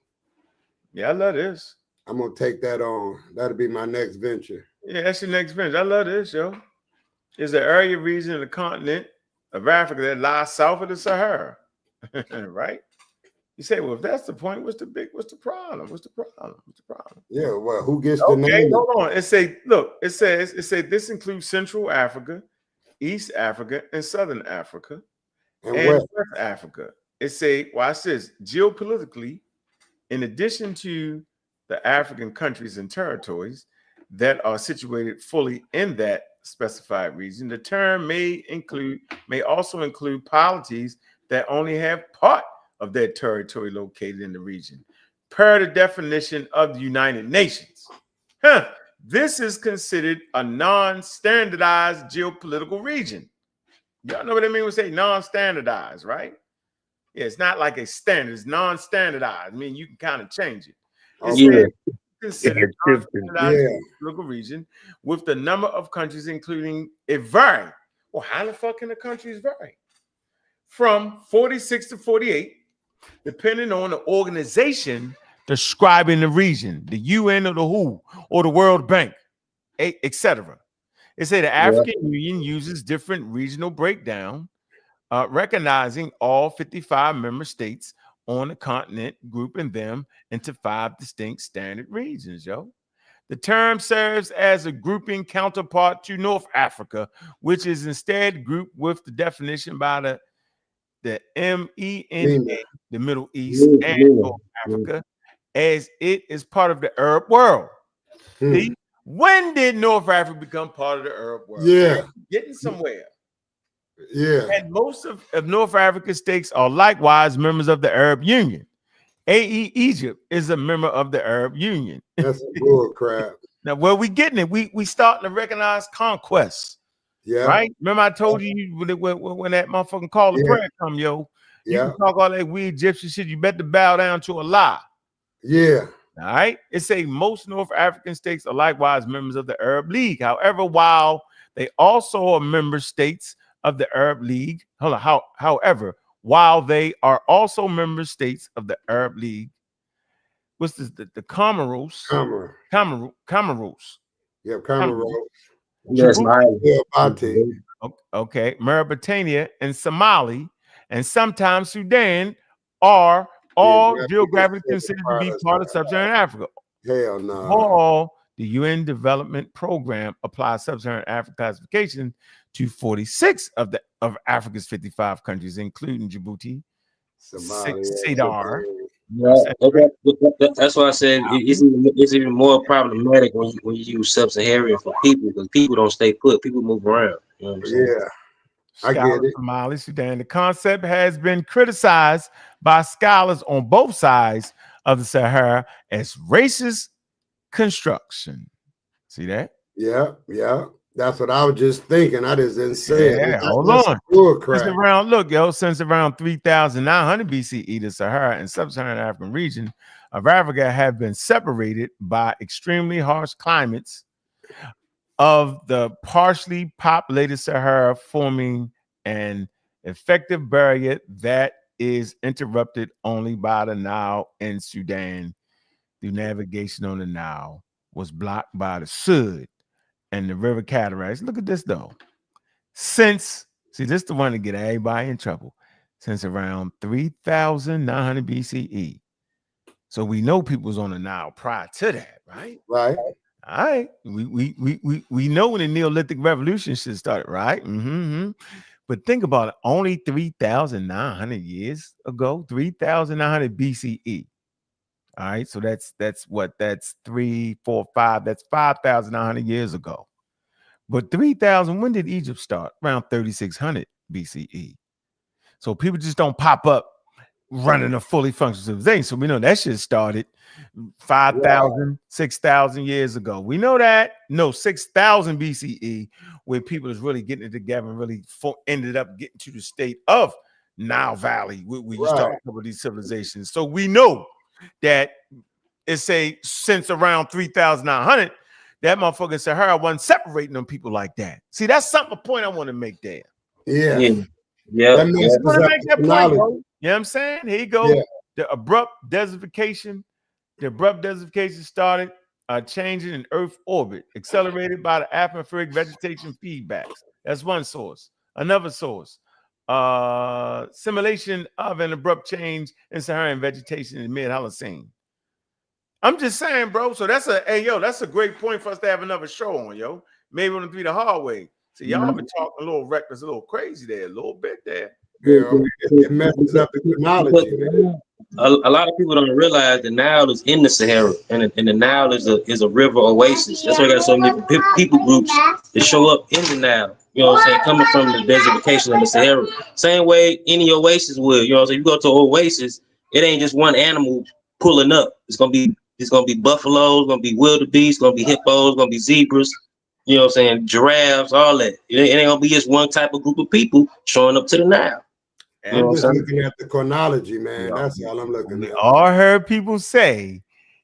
Yeah, I love this. I'm gonna take that on. That'll be my next venture. Yeah, that's your next venture. I love this, yo. It's an area, region, of the continent of Africa that lies south of the Sahara. Right? You say, well, if that's the point, what's the problem? What's the problem? Yeah, well, who gets the Okay, name? hold on. It say, look, it says this includes Central Africa, East Africa, and Southern Africa, and West. West Africa. It say, watch this, geopolitically, in addition to the African countries and territories that are situated fully in that specified region, the term may also include polities that only have part of their territory located in the region, per the definition of the United Nations. This is considered a non-standardized geopolitical region. Y'all know what I mean when we say non-standardized, right? Yeah, it's not like a standard, it's non-standardized. I mean, you can kind of change it. It's considered non-standardized local region with the number of countries including it vary. Well, how the fuck can the countries vary? From 46 to 48, depending on the organization describing the region, the UN or the WHO or the World Bank, etc. It say the African Union uses different regional breakdown, recognizing all 55 member states on the continent, grouping them into 5 distinct standard regions, yo. The term serves as a grouping counterpart to North Africa, which is instead grouped with the definition by the MENA, the Middle East and North Africa, as it is part of the Arab world. See, when did North Africa become part of the Arab world? Yeah. Getting somewhere. Yeah. And most of North Africa's states are likewise members of the Arab Union. Egypt is a member of the Arab Union. That's bull crap. Now, where we getting it? We starting to recognize conquests. Yeah. Right? Remember I told you when that motherfucking call to prayer come, yo. You can talk all that weird Egyptian shit. You better bow down to Allah. Yeah. All right. It say most North African states are likewise members of the Arab League. However, while they also are member states of the Arab League, however, while they are also member states of the Arab League, what's this? The Comoros. Comoros. Yeah, Comoros. Yes, okay, Mauritania and Somali, and sometimes Sudan are all geographically considered to be part of sub-Saharan Africa. Hell no. All the UN Development Program applies sub-Saharan Africa classification to 46 of Africa's 55 countries, including Djibouti, Sadar. Yeah, that's why I said it's even more problematic when you use sub-Saharan for people, because people don't stay put, people move around. You know what I'm saying? Yeah. I get it. Somali, Sudan. The concept has been criticized by scholars on both sides of the Sahara as racist construction. See that? Yeah, yeah. That's what I was just thinking. I just didn't say it. Hold on. Since around 3,900 BCE, the Sahara and sub-Saharan African region of Africa have been separated by extremely harsh climates of the partially populated Sahara, forming an effective barrier that is interrupted only by the Nile in Sudan. The navigation on the Nile was blocked by the Sud and the river cataracts. Look at this though. This is the one to get everybody in trouble. Since around 3,900 BCE. So we know people was on the Nile prior to that, right? Right. All right. We know when the Neolithic Revolution should start, right? But think about it. Only 3,900 years ago, 3,900 BCE. All right, so that's 3, 4, 5. That's 5,900 years ago. But 3,000. When did Egypt start? Around 3,600 BCE. So people just don't pop up running a fully functional civilization. So we know that shit started 5,000, 6,000 years ago. We know that. No, 6,000 BCE, where people is really getting it together and really ended up getting to the state of Nile Valley, where you start a couple of these civilizations. So we know that it's since around 3,900, that motherfucking Sahara wasn't separating them people like that. See, that's a point I want to make there. Yeah. Yeah. I want to make that point, bro. You know what I'm saying? Here you go. The abrupt desertification The abrupt desertification started changing in Earth orbit, accelerated by the atmospheric vegetation feedbacks. That's one source. Another source, simulation of an abrupt change in Saharan vegetation in mid-Holocene. I'm just saying, bro. So that's that's a great point for us to have another show on, yo. Maybe on the hard way. So y'all been talking a little reckless, a little crazy there, a little bit there. Yeah, it messes up the chronology. A lot of people don't realize the Nile is in the Sahara, and the Nile is a river oasis. That's why I got so many people groups that show up in the Nile. You know what I'm saying? Coming from the desertification of the Sahara, same way any oasis would. You know what I'm saying? You go to an oasis, it ain't just one animal pulling up. It's gonna be buffaloes, gonna be wildebeest, gonna be hippos, gonna be zebras. You know what I'm saying? Giraffes, all that. It ain't gonna be just one type of group of people showing up to the Nile. I'm just looking at the chronology, man. That's all I'm looking at. All heard people say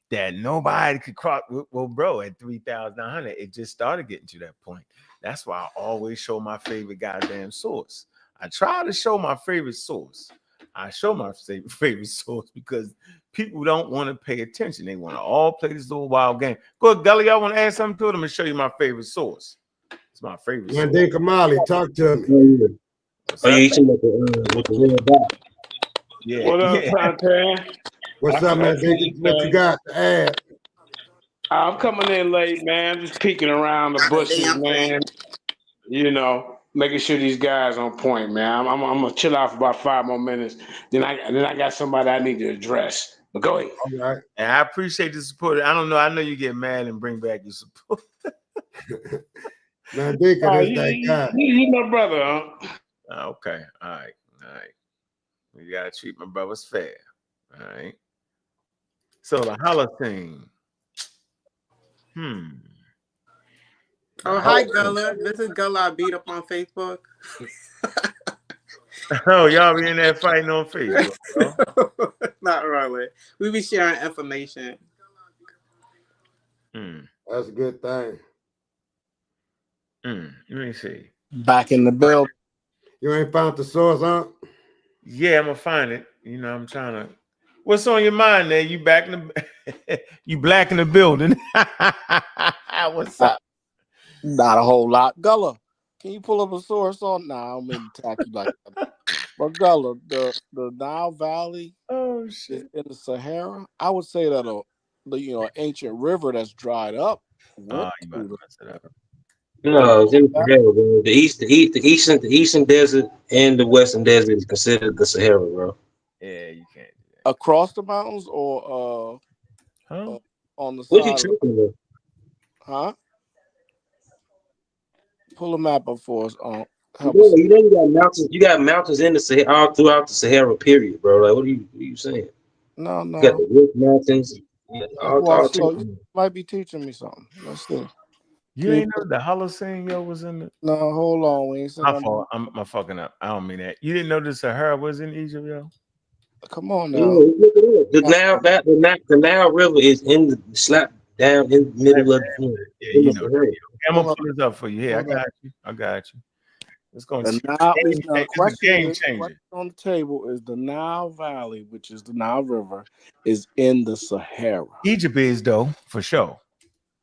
that nobody could cross. Well, bro, at 3,900, it just started getting to that point. That's why I always show my favorite goddamn source. I try to show my favorite source. I show my favorite source because people don't want to pay attention. They want to all play this little wild game. Go ahead, Gully. I want to add something to them and show you my favorite source. It's my favorite source. Mandinka Kamali, talk to me. Oh, you talking about the red dot? Yeah. What up, Fontaine? What's up, man? What you got to add? I'm coming in late, man. I'm just peeking around the bushes, man. You know, making sure these guys on point, man. I'm gonna chill out for about 5 more minutes. Then I got somebody I need to address. But go ahead. All right. And I appreciate the support. I don't know. I know you get mad and bring back your support. Mandinka is that guy. He's my brother, huh? Okay. All right. You gotta treat my brothers fair. All right. So the Holocene. Oh, hi, Gullah. This is Gullah I beat up on Facebook. Oh, y'all be in there fighting on Facebook, bro? Not really. We be sharing information. That's a good thing. Let me see. Back in the build. You ain't found the source, huh? Yeah, I'm gonna find it. You know, I'm trying to. What's on your mind there? You back in the you black in the building. What's up? Not a whole lot. Gullah, can you pull up a source on? Nah, I don't mean to attack you like that. But Gullah, the Nile Valley is in the Sahara. I would say that ancient river that's dried up. Oh, you about to mess it up. No, it's in the Sahara, bro. The eastern desert and the western desert is considered the Sahara, bro. Yeah, you can't do that. Across the mountains or on the what side? You talking about? Huh? Pull a map up for us. You got mountains. You got mountains in the Sahara all throughout the Sahara period, bro. Like, what are you saying? No. You got the Wood Mountains. You might be teaching me something. Let's see. You ain't know the Holocene, yo, was in the. No, hold on. We ain't my fault. I'm fucking up. I don't mean that. You didn't know the Sahara was in Egypt, yo? Come on now. Yeah, look at it. The Nile River is in the slap down in the middle of the. Yeah, you know. I'm gonna pull this up for you. Here, I got you. It's going to it's a game changer. On the table is the Nile Valley, which is the Nile River, is in the Sahara. Egypt is though, for sure.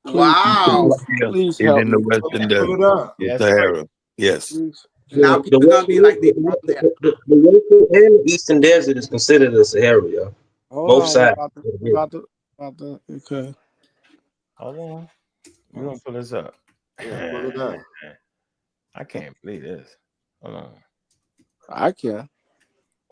Wow. Please help in the western desert. The Sahara. Yes. Now people gonna be like the western and the eastern desert is considered the Sahara, yo. Both sides. Okay. Hold on. We're gonna pull this up. Yeah, pull it up. I can't believe this. Hold on. I can.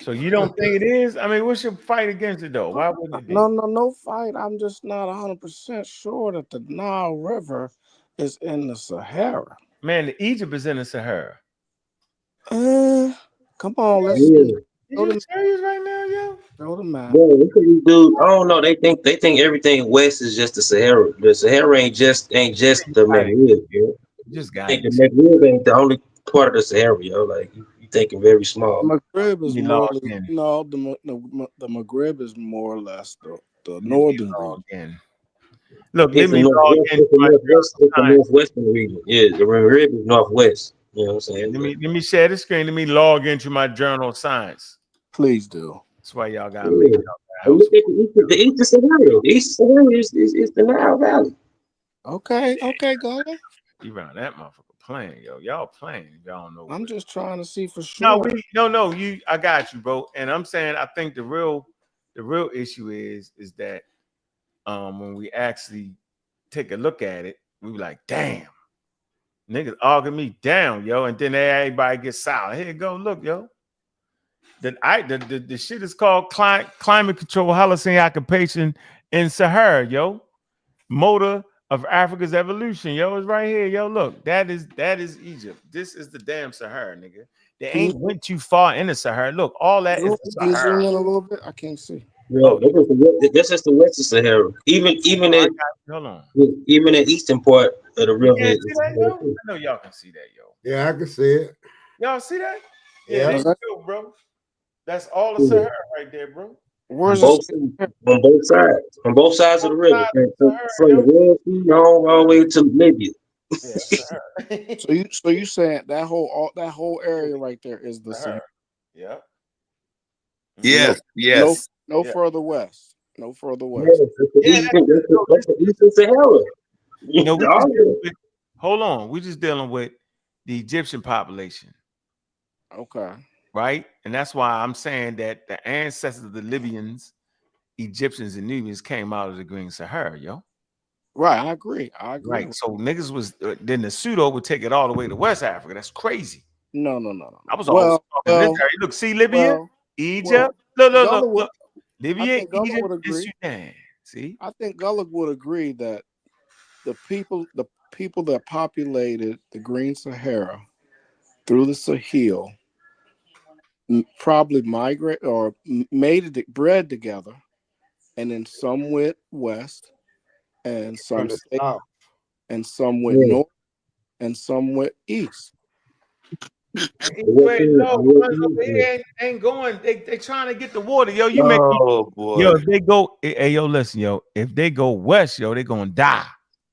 So you don't think it is? I mean, what's your fight against it though? Why wouldn't it be? No fight. I'm just not 100% sure that the Nile River is in the Sahara. Man, Egypt is in the Sahara. Come on, let's see. You serious right now, yo? Show the map. Dude, I don't know. They think everything west is just the Sahara. The Sahara ain't just the Maghreb, yo. Just got the Maghreb ain't the only part of the Sahara, yo. Like you thinking very small. The Maghreb is the Maghreb is more or less the northern region. Look, let me log in. It's the northwestern region. Yeah, the Maghreb is northwest. You know what I'm saying? Let me share the screen. Let me log into my journal of science. Please do. That's why y'all got me. And look at the eastern Sahara. The eastern Sahara is the Nile Valley. Okay, Gullah. You around that motherfucker playing, yo. Y'all playing. Y'all don't know. I'm just trying to see for No, sure. no. I got you, bro. And I'm saying I think the real issue is that when we actually take a look at it, we be like, damn, niggas arguing me down, yo, and then everybody gets silent. Here you go, look, yo. The shit is called climate control, Holocene occupation in Sahara, yo. Motor of Africa's evolution, yo. It's right here, yo. Look, that is Egypt. This is the damn Sahara, nigga. They ain't went too far in the Sahara. Look, all that is the Can you zoom Sahara. in a little bit? I can't see. Yeah, that's just the western Sahara. Even hold on. Even the eastern part of the river. You can't see that, yo? I know y'all can see that, yo. Yeah, I can see it. Y'all see that? Yeah. There you go, bro. That's all the Sahara right there, bro. Where's on both sides of the river, from the Red Sea all the way to Libya. Yeah, so you saying that whole area right there is the Sahara? Yeah. Yes. No further west. No further west. Yes, that's the eastern Sahara. Hold on. We're just dealing with the Egyptian population. Okay. Right? And that's why I'm saying that the ancestors of the Libyans, Egyptians, and Nubians came out of the Green Sahara, yo. Right, I agree. Right. So niggas was then the pseudo would take it all the way to West Africa. That's crazy. No. I was always talking this area. Look, see Libya, Egypt. Look. Libya, Egypt, and Sudan. See? I think Gullah would agree that the people that populated the Green Sahara through the Sahel probably migrate or bred together, and then some went west, and some stayed, and some went north, and some went east. Ain't going. They trying to get the water, yo. Boy. Yo, if they go, hey, yo, listen, yo. If they go west, yo, they gonna die.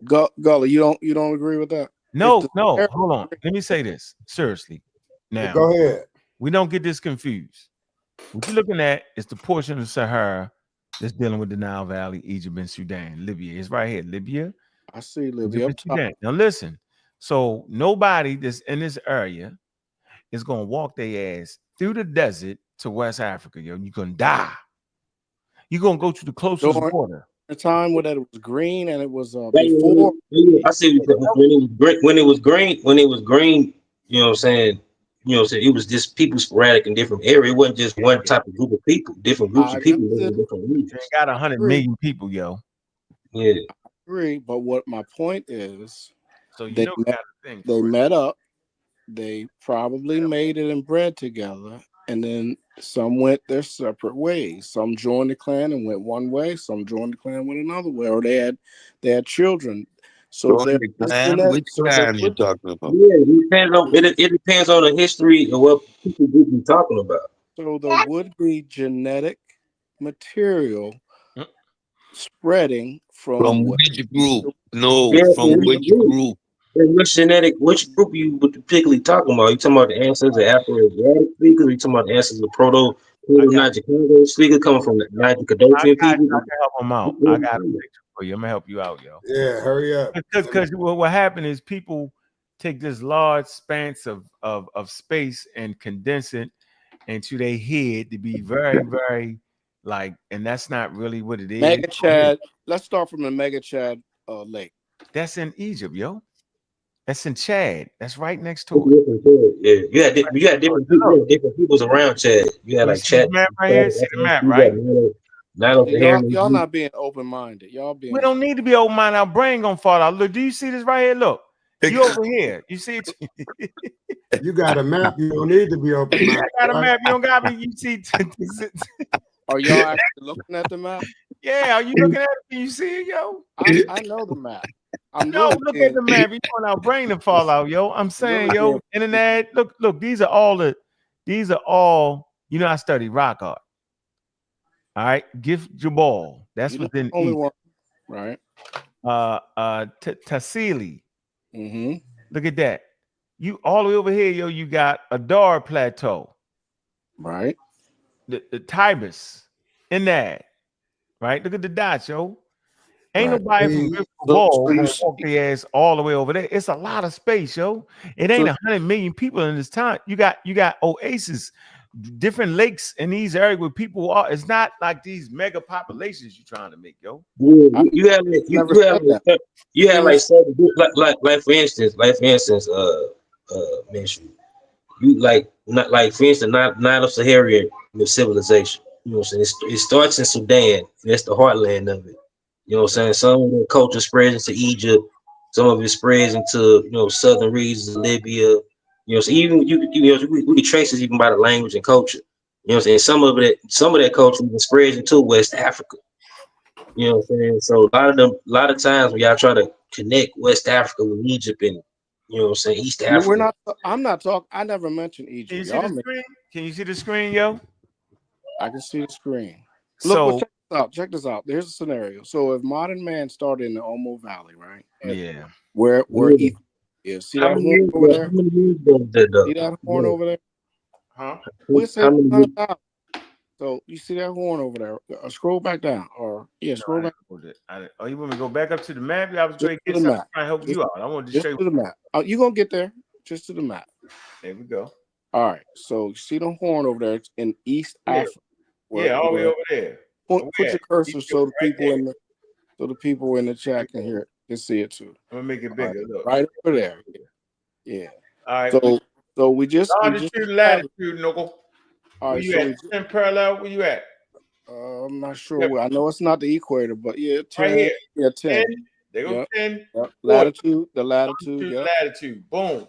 Gullah, you don't agree with that? No. Hold on. Let me say this seriously. Now, go ahead. We don't get this confused. What you're looking at is the portion of Sahara that's dealing with the Nile Valley, Egypt, and Sudan. Libya is right here. Libya. I see Libya. Sudan. Now listen. So nobody that's in this area is gonna walk their ass through the desert to West Africa, yo. You're gonna die. You're gonna go to the closest border. The time when it was green and it was before. I see when it was green. You know what I'm saying? It was just people sporadic in different areas. It wasn't just one type of group of people. Different groups of people living in different regions. They got 100 million people, yo. Yeah, I agree. But what my point is, so they met up. They probably made it and bred together, and then some went their separate ways. Some joined the clan and went one way. Some joined the clan went another way, or they had children. So which clan you talking about? Yeah, it depends on the history of what people be talking about. So there would be genetic material spreading from which group? No, from which group? Which group you would particularly talking about? You talking about the ancestors of Afro-Asiatic speakers? Or you talking about the ancestors of Proto-Niger speakers coming from the Niger-Cadocian people? I can help them out. I got a picture for you. I'm gonna help you out, yo. Yeah, hurry up. Because what happened is people take this large span of space and condense it into their head to be very, very and that's not really what it is. Mega Chad. Let's start from the Mega Chad lake. That's in Egypt, yo. That's in Chad. That's right next to it. Yeah, you had different peoples around Chad. You had like Chad. Map right here. See the map, right? Y'all not being open-minded. Y'all being. We don't need to be open-minded. Our brain gonna fall out. Look, do you see this right here? Look, you over here. You see it? You got a map. You don't need to be open-minded. I got a map. You don't got me. You see? Are y'all actually looking at the map? Yeah. Are you looking at it? Can you see it, yo? I know the map. Look at the map. You want our brain to fall out, yo. I'm saying, yo, internet. Look. These are all. I study rock art. All right, Gift Jabal. That's within only one, right? Tassili. Mm-hmm. Look at that. You all the way over here, yo. You got Adar Plateau, right? The Tibus in that. right? Look at the dots, yo. Ain't Right. nobody from Griffith So Ball you gonna see, walk their ass all the way over there. It's a lot of space, yo. It ain't so 100 million people in this time. You got oases, different lakes in these areas where people are. It's not like these mega populations you're trying to make, yo. Yeah, I you have like, never you have said that. you I have never like said certain like for instance, mention you like not like for instance, not of Saharan civilization. You know what I'm saying? It starts in Sudan. And that's the heartland of it. You know what I'm saying? Some of the culture spreads into Egypt. Some of it spreads into southern regions of Libya. So even we can trace this even by the language and culture. You know what I'm saying? Some of that culture even spreads into West Africa. You know what I'm saying? So a lot of times when y'all try to connect West Africa with Egypt and what I'm saying, East no, we're Africa. not. I'm not talking. I never mentioned Can you Egypt. see the Y'all, screen? Can you see the screen, yo? I can see the screen. Look, well, So check this out. Check this out. There's a scenario. So if modern man started in the Omo Valley, right? yeah, Where Yeah. Ethiopia is. See that horn over How there? many years ago was that though? See that horn Yeah. over there? huh? We'll say How many years? 100,000. So you see that horn over there? Scroll back down, or yeah, No, scroll I didn't back hold it. Oh, you want me to go back up to the map? I was just trying to to get the something map. trying to help Just, you out. I want to just show you. to the map. You gonna get there? Just to the map. There we go. All right. So you see the horn over there? It's in East Yeah, Africa. yeah, all the way over there. Where we Put at? your cursor Ethiopia, right there. so the people in the There chat we can go. hear it, can see it too. I'm gonna make it All right, bigger. Look, right over right there. over there. Yeah. All right. So we just Longitude, latitude, Knuckle. all Where right. you So at? 10 parallel. Where you at? I'm not sure Yeah, where. I know it's not the equator, but yeah, right 10. here. Yeah, 10. 10. There go Yep. 10. Yep. 40. The latitude. Longitude, Yep. latitude. Boom.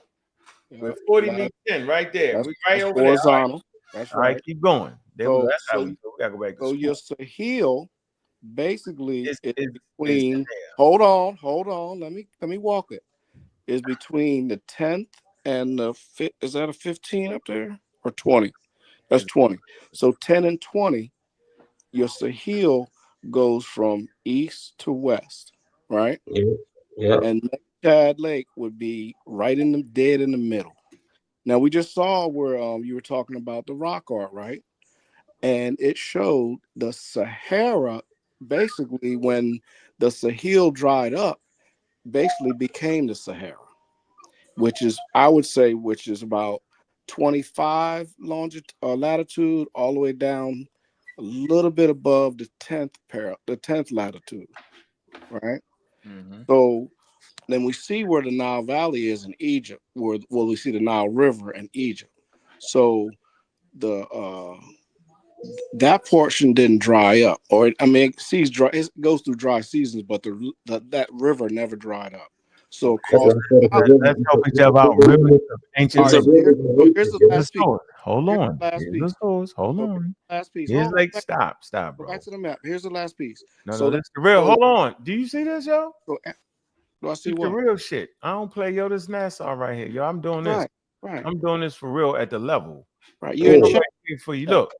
Where Yep. 40 meets 10, right there. We right That's over there. horizontal. That's All right, right. keep going. There we go. So That's how we go. We gotta go back to so school. your Sahel basically Is is is is between. Hold on. Let me walk it. Is between the 10th and the fifth. Is that a 15 up there or 20? That's 20. So 10 and 20, your Sahel goes from east to west, right? Yeah. Yeah. And Chad Lake would be right in the dead in the middle. Now we just saw where you were talking about the rock art, right? And it showed the Sahara basically when the Sahel dried up, basically became the Sahara, which is I would say which is about 25 latitude all the way down a little bit above the 10th latitude, right? Mhm. So then we see where the Nile Valley is in Egypt, where we see the Nile River in Egypt. So the that portion didn't dry up, or I mean, it goes through dry seasons, but that river never dried up. So Okay. across the Nile, Let's help each other out. Remnants of ancient all It's a right. lakes. So river. here's the Here's the last piece. source. Hold Here's on. the last Here's the piece. source. Hold So on. last piece. Here's Hold on. Lake. Stop, Go bro. back to the map. Here's the last piece. No, So this is the real. Hold on. Do you see this, yo? so do I see This the what? real shit. I don't play, yo. This NASA right here, yo. I'm doing this. Right. I'm doing this for real at the level. You're in I'm chat. right here for you. Look.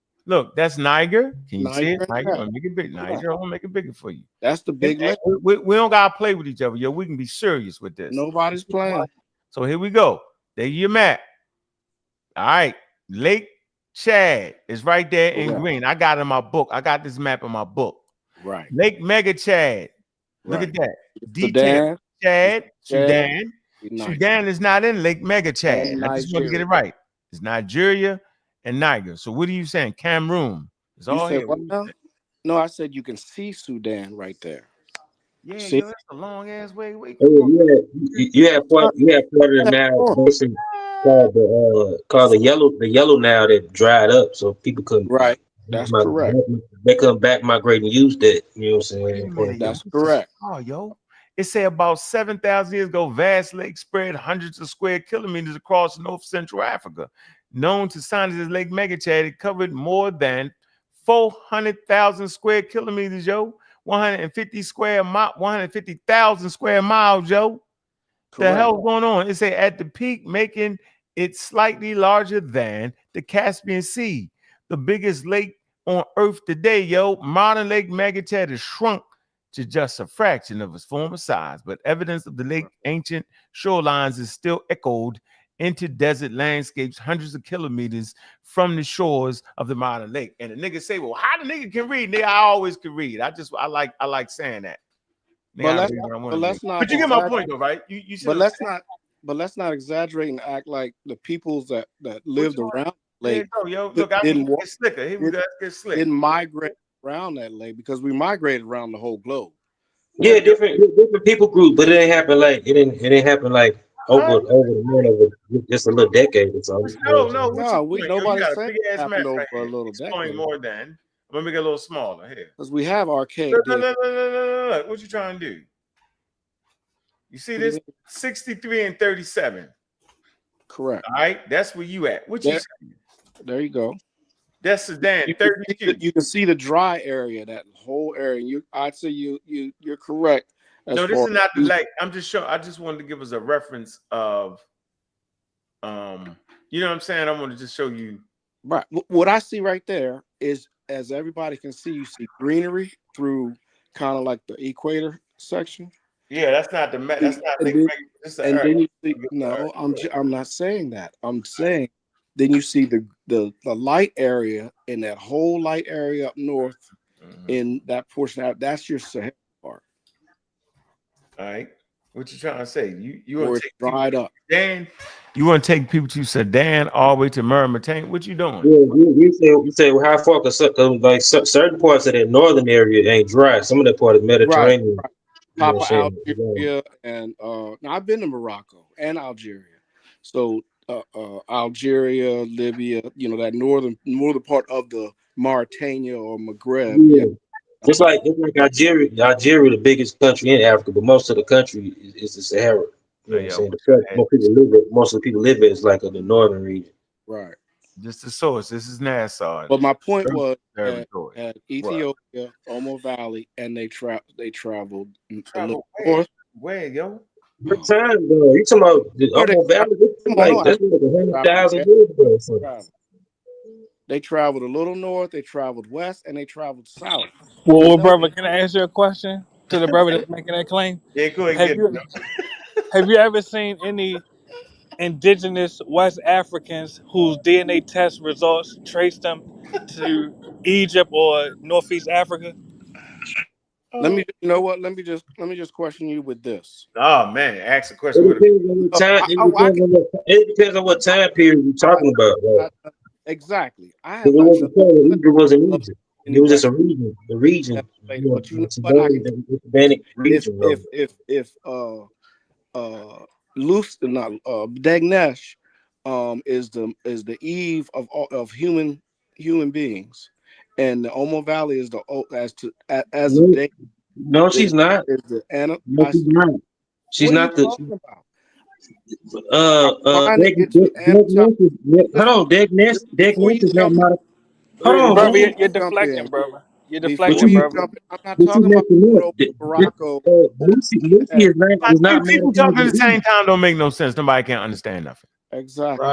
That's Niger. Can you see it? Niger in Niger. chat. I'm gonna make it big. Niger. I'm gonna make it bigger for you. That's the big lake. We don't gotta play with each other, yo. We can be serious with this. Nobody's playing. So here we go. There your map. All right, Lake Chad is right there in green. I got it in my book. I got this map in my book. Right. Lake Mega Chad. Look at that. Detail. Sudan, Sudan. Niger. Sudan is not in Lake Mega Chad. And I just want to get Nigeria. it right. It's Nigeria and Niger. So what are you saying? Cameroon. It's You all said here. what now? No, I said you can see Sudan right there. Yeah, See? yo, that's a long ass way. Wait, Oh, you have part of the Nile basin called the yellow Nile that dried up, so people couldn't Right. That's correct. they couldn't back migrate and use that. You know what I'm wait a saying? minute, yo. That's correct. Oh, yo. It said about 7,000 years ago, vast lakes spread hundreds of square kilometers across North Central Africa. Known to scientists as Lake Megachad, it covered more than 400,000 square kilometers, yo. 150,000 square miles, yo. The hell going on? It say at the peak, making it slightly larger than the Caspian Sea, the biggest lake on Earth today, yo. Modern Lake Megachad has shrunk to just a fraction of its former size, but evidence of the lake ancient shorelines is still echoed into desert landscapes hundreds of kilometers from the shores of the modern lake. And the nigga say, well, how the nigga can read? Nigga, I always can read. I like saying that. But you get my point though, right? You but let's not exaggerate and act like the peoples that lived around the lake didn't migrate around that lake, because we migrated around the whole globe. Yeah, different people group, but it didn't happen like it didn't happen like over just a little decade or so. Nobody's saying it happened over a little decade. More than. Let me get a little smaller here. Because we have archaic. Look, what you trying to do? You see this? 63 and 37. Correct. All right, that's where you at. What you saying? There you go. That's Sudan. 32. You can see the dry area, that whole area. I'd say you're correct. No, this is not the lake. I'm just showing. I just wanted to give us a reference of, you know what I'm saying? I want to just show you. Right. What I see right there is, as everybody can see, you see greenery through kind of like the equator section. Yeah, that's not the. That's not. Then you see. No, I'm not saying that. I'm saying then you see the light area, in that whole light area up north, in that portion out. That's your Sahara part. All right. What you trying to say? You want to take dried up? Dan, you want to take people to Sudan all the way to Mauritania? What you doing? Yeah, you say well, how far? Because like certain parts of that northern area ain't dry. Some of that part is Mediterranean. Right. Papa Algeria, and now I've been to Morocco and Algeria. So Algeria, Libya, that northern part of the Mauritania or Maghreb. Yeah. It's like Algeria, the biggest country in Africa, but most of the country is the Sahara. You know what I'm saying? Most of the people live in is like the northern region. Right. Just the source. This is NASA. But my point was at Ethiopia, Omo Valley, and they traveled north. Where, yo? What time though? You talking about the Omo Valley? That's like 100,000 years ago. They traveled a little north, they traveled west, and they traveled south. Well, brother, can I answer a question to the brother that's making that claim? Yeah, go ahead. Have you ever seen any indigenous West Africans whose DNA test results trace them to Egypt or Northeast Africa? Let me just question you with this. Oh man, ask a question. It depends on what time period you're talking about. Right? Exactly. Egypt was in Egypt. It was just a region. The region. But you know what? If Degnesh is the Eve of human beings, and the Omo Valley is of day. No, she's not. No, she's not. She's not the. Hold on, Degnesh is not my. Hold on, brother. You're deflecting, brother. You're deflecting, brother. I'm not talking about Morocco. People talking at the same time don't make no sense. Nobody can understand nothing. Exactly.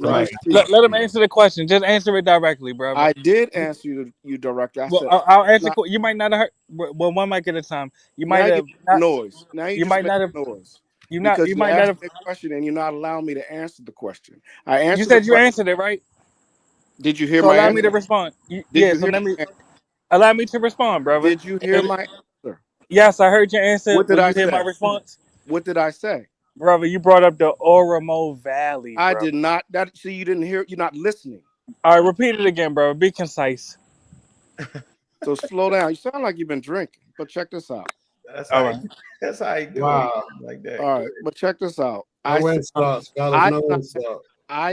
Right. Let him answer the question. Just answer it directly, brother. I did answer you directly. I'll answer. You might not have heard. Well, one mic at a time. You might have noise. Now you might not have noise. You might not have a question, and you're not allowing me to answer the question. I answered. You said you answered it, right? Did you hear my answer? Allow me to respond. Allow me to respond, brother. Did you hear my answer? Yes, I heard your answer. What did I say? Hear my response? What did I say? Brother, you brought up the Oromo Valley. I did not. See, you didn't hear. You're not listening. All right, repeat it again, brother. Be concise. So slow down. You sound like you've been drinking. But check this out. That's how you do it. Like that. All right, but check this out. I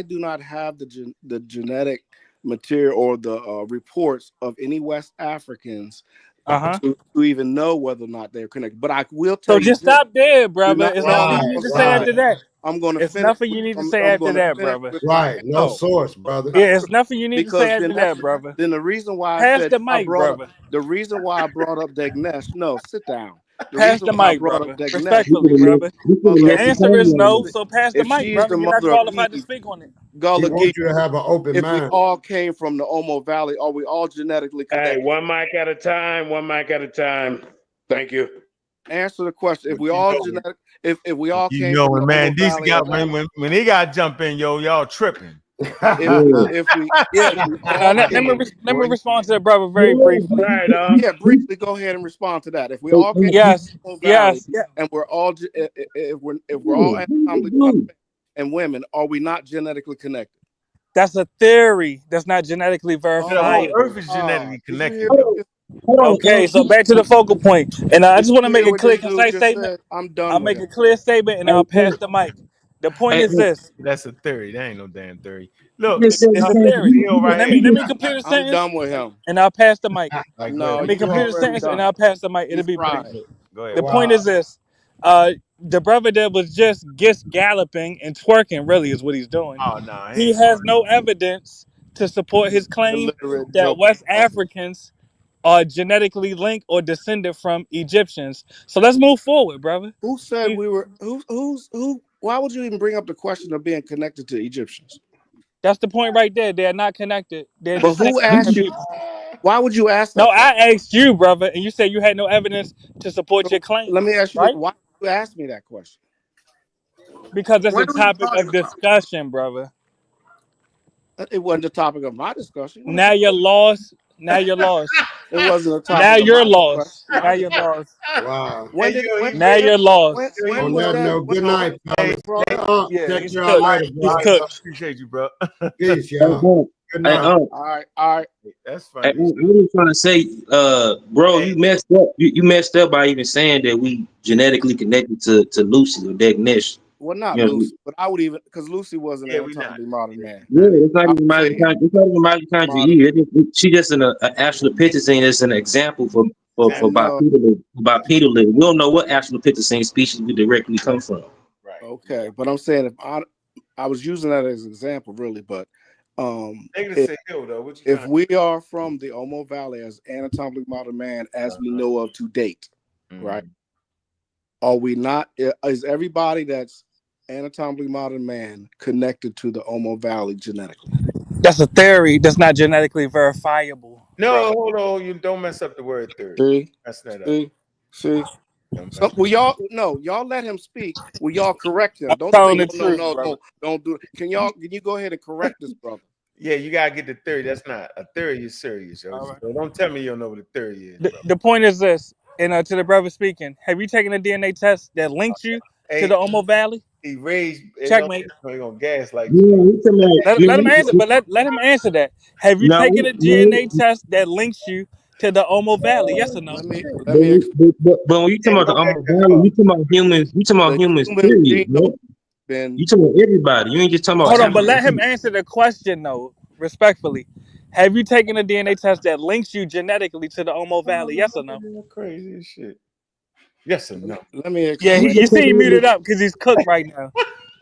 do not have the genetic material or the reports of any West Africans to even know whether or not they're connected. But I will tell you. So just stop there, brother. It's nothing you need to say after that. I'm going to finish. It's nothing you need to say after that, brother. Right. No source, brother. Yeah, it's nothing you need to say after that, brother. Then the reason why I said the mic, brother. The reason why I brought up Degnesh. No, sit down. Pass the mic, brother. Respectfully, brother. The answer is no, so pass the mic, brother. You're not qualified to speak on it. Gullah, you to have an open mind. If we all came from the Omo Valley, are we all genetically connected? Hey, one mic at a time. Thank you. answer the question. If we all genetic, if we all You came know, from the man, Omo these Valley got of Africa, when they got to jump in, y'all tripping. if we Yeah, all let came, me respond to the brother very briefly. Right, yeah, briefly go ahead and respond to that. If we all came Yes, from the Omo Valley yes. and we're all if we're all anatomically modern men and women, are we not genetically connected? That's a theory. That's not genetically The whole verifiable. earth is genetically Did you connected, hear though. Okay, so back to the focal point, and I Did just want to you make hear a what clear, this dude concise just statement. said? I'm done I'll with make him. a clear statement, and I'll pass the mic. The point is this: That's a theory. That ain't no damn theory. Look, it's a theory. Bill And right let me here. complete a I'm sentence, done with him. and I'll pass the mic. Like, go No, ahead. Let me you complete a already sentence, and done. I'll pass the mic. You're It'll be brief. fried. Go ahead. The point is this: the brother that was just galloping and twerking really is what he's doing. Oh no, He has no evidence to support his claim Illiterate that joke. West Africans are genetically linked or descended from Egyptians. So let's move forward, brother. Who said we were? Who? Why would you even bring up the question of being connected to Egyptians? That's the point right there. They are not connected. They're But the same who asked you? people. Why would you ask No, that question? I asked you, brother, and you said you had no evidence to support your So claim, let me ask you this: right? why did you ask me that question? Because that's a What are we topic talking of about? discussion, brother. It wasn't the topic of my discussion. What is Now you? you're lost. Now you're lost. It wasn't a Now topic of you're my discussion. lost. Now you're lost. Wow. When did when Now you're lost. when On was that that? note, good When night, was fellas. that brought up? Yeah, Check he's you out cooked. later, He's bro. cooked. Appreciate you, bro. All Peace, y'all. Good night. right. That's I funny. was trying to say, bro, Hey, you messed up. You messed up by even saying that we genetically connected to Lucy or Degnesh. Well, not You know, Lucy, but I would even because Lucy was an yeah, we not. anatomically modern man. yeah, it's not I even would say him it's not even mitochondria modern. either. She just an Australopithecine is an example for Exactly. No, bipedalism. We don't know what Australopithecine species we directly come from. Right. okay, but I'm saying if I was using that as an example, really, but They gonna if say hill though. What you if trying we are from the Omo Valley as anatomically modern man as we know of to date, to? right? Are we not? Is everybody that's anatomically modern man connected to the Omo Valley genetically? That's a theory that's not genetically verifiable. No, Brother. hold on. You don't mess up the word theory. See, Mess that up. see. Don't So mess will y'all let him speak? Will y'all correct him? I'm Don't say telling the no, truth, brother. don't do it. Can you go ahead and correct this brother? Yeah, you gotta get the theory. That's not a theory. Is serious. Yo. All right. So don't tell me you don't know what a theory is, bro. The point is this, and to the brother speaking, have you taken a DNA test that links you to the Hey, Omo Valley? he raised. Checkmate. He gonna gaslight you. Yeah, we talking Let him answer, about, but let him answer that. Have you taken a DNA test that links you to the Omo Valley? Yes or no? Let me explain. but when you talking Hey, about the okay, let's Valley, go. you talking about humans. You talking about The humans. human Period. genome Right? been You talking about everybody. You ain't just talking about Hold on, but Africa. let him answer the question though, respectfully. Have you taken a DNA test that links you genetically to the Omo Valley? Yes or no? Crazy as shit. Yes or no? let me Yeah, explain. you see, he muted up because he's cooked right now,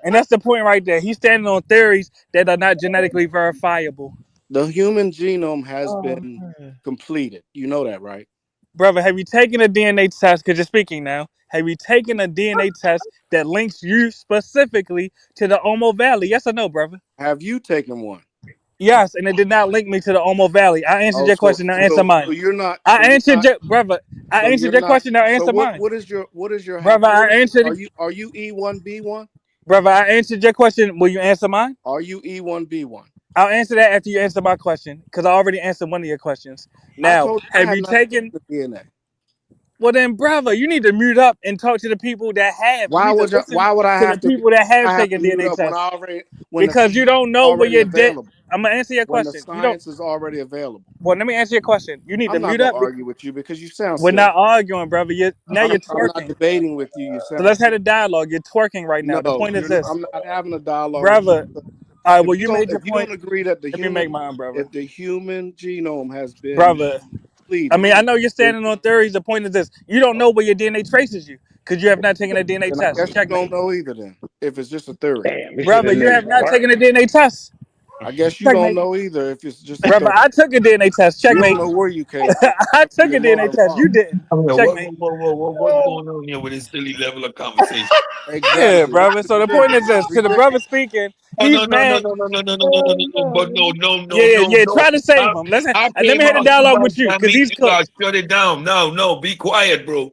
and that's the point right there. He's standing on theories that are not genetically verifiable. The human genome has Oh been man. completed. You know that, right? Brother, have you taken a DNA test? Because you're speaking now. Have you taken a DNA test that links you specifically to the Omo Valley? Yes or no, brother? Have you taken one? Yes, and it did not link me to the Omo Valley. I answered Oh, your question. Now answer mine. I answered your brother. I so answered you're your not. question. Now So answer mine, what is your brother. I answered. Are you E1B1? Brother, I answered your question. Will you answer mine? Are you E1B1? I'll answer that after you answer my question because I already answered one of your questions. I Now, told you I have had you nothing to do taken? with DNA. Well, then, brother, you need to mute up and talk to the people that have. You need to listen Why would to the people that have I have taken to mute DNA up tests when the because science you don't is know where already your debt. available? I'm gonna answer your When the question. You don't. science is already available. Well, let me answer your question. You need to I'm not mute gonna up. argue with you because you sound We're silly. not arguing, brother. Now you're I'm not twerking. debating with you. You So sound let's have silly. a dialogue. You're twerking right now. The No, point is this, I'm not having a dialogue with brother. you. All right. Well, you made your If you don't point. agree that Let me make mine, brother. if the human genome has been Brother. I completed, mean, I know you're then standing on theories. The point is this: you don't know where your DNA traces you because you have not taken a DNA I test. guess you Checkmate, don't know either. Then, if it's just a theory, Damn, this shit brother. in You there. have not taken a DNA test. I guess you don't Checkmate, know either. If it's just a brother. theory, I took a DNA test. you don't Checkmate. know where you came from. I took Your a DNA mother or test. father. You didn't. I mean, Checkmate. what's going on here with this silly level of conversation? Yeah, Exactly. brother. So the point is this: to the brother speaking, No, he's no, no, no, mad. no, no, no, no, no, no, no, no, no, but no, no, no, Yeah, no, yeah. no. Try to save him. I Let me came have a off the dialogue mic with you and because make he's you guys cooked. shut it down. No, no, be quiet, bro.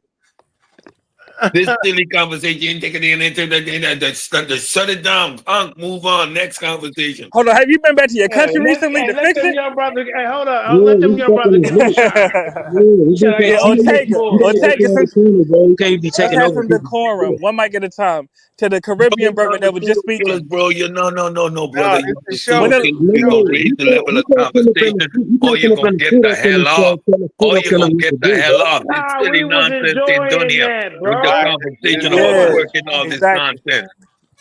This silly conversation, you ain't taking it into the shut it down. Punk, move on. Next conversation. Hold on, have you been back to your Hey, country recently to let fix them it? young brothers. Hey, hold Yeah, on. Let them we young fucking brothers his get their lips. shine. Yeah, we Shit, been like Yeah, an fucking. old You pit bull. gotta Ortega, open all the cameras, bro. You can't be let's taking have over some people's decorum, shit. one mic at a time. To the No, Caribbean brother that was just killers, speaking. bro. You no, No, brother. You it's the assume When show. the, It's things, the we show. gonna No, raise you the can't. level You of can't come up in the. conversation, You or can't you come up gonna in the get sit the up in hell the off, show or you telling gonna them what get to the do, hell bro. off. This Nah, silly we was nonsense ain't done enjoying here. that, With the bro. You conversation about yeah, know. twerking all this exactly. nonsense.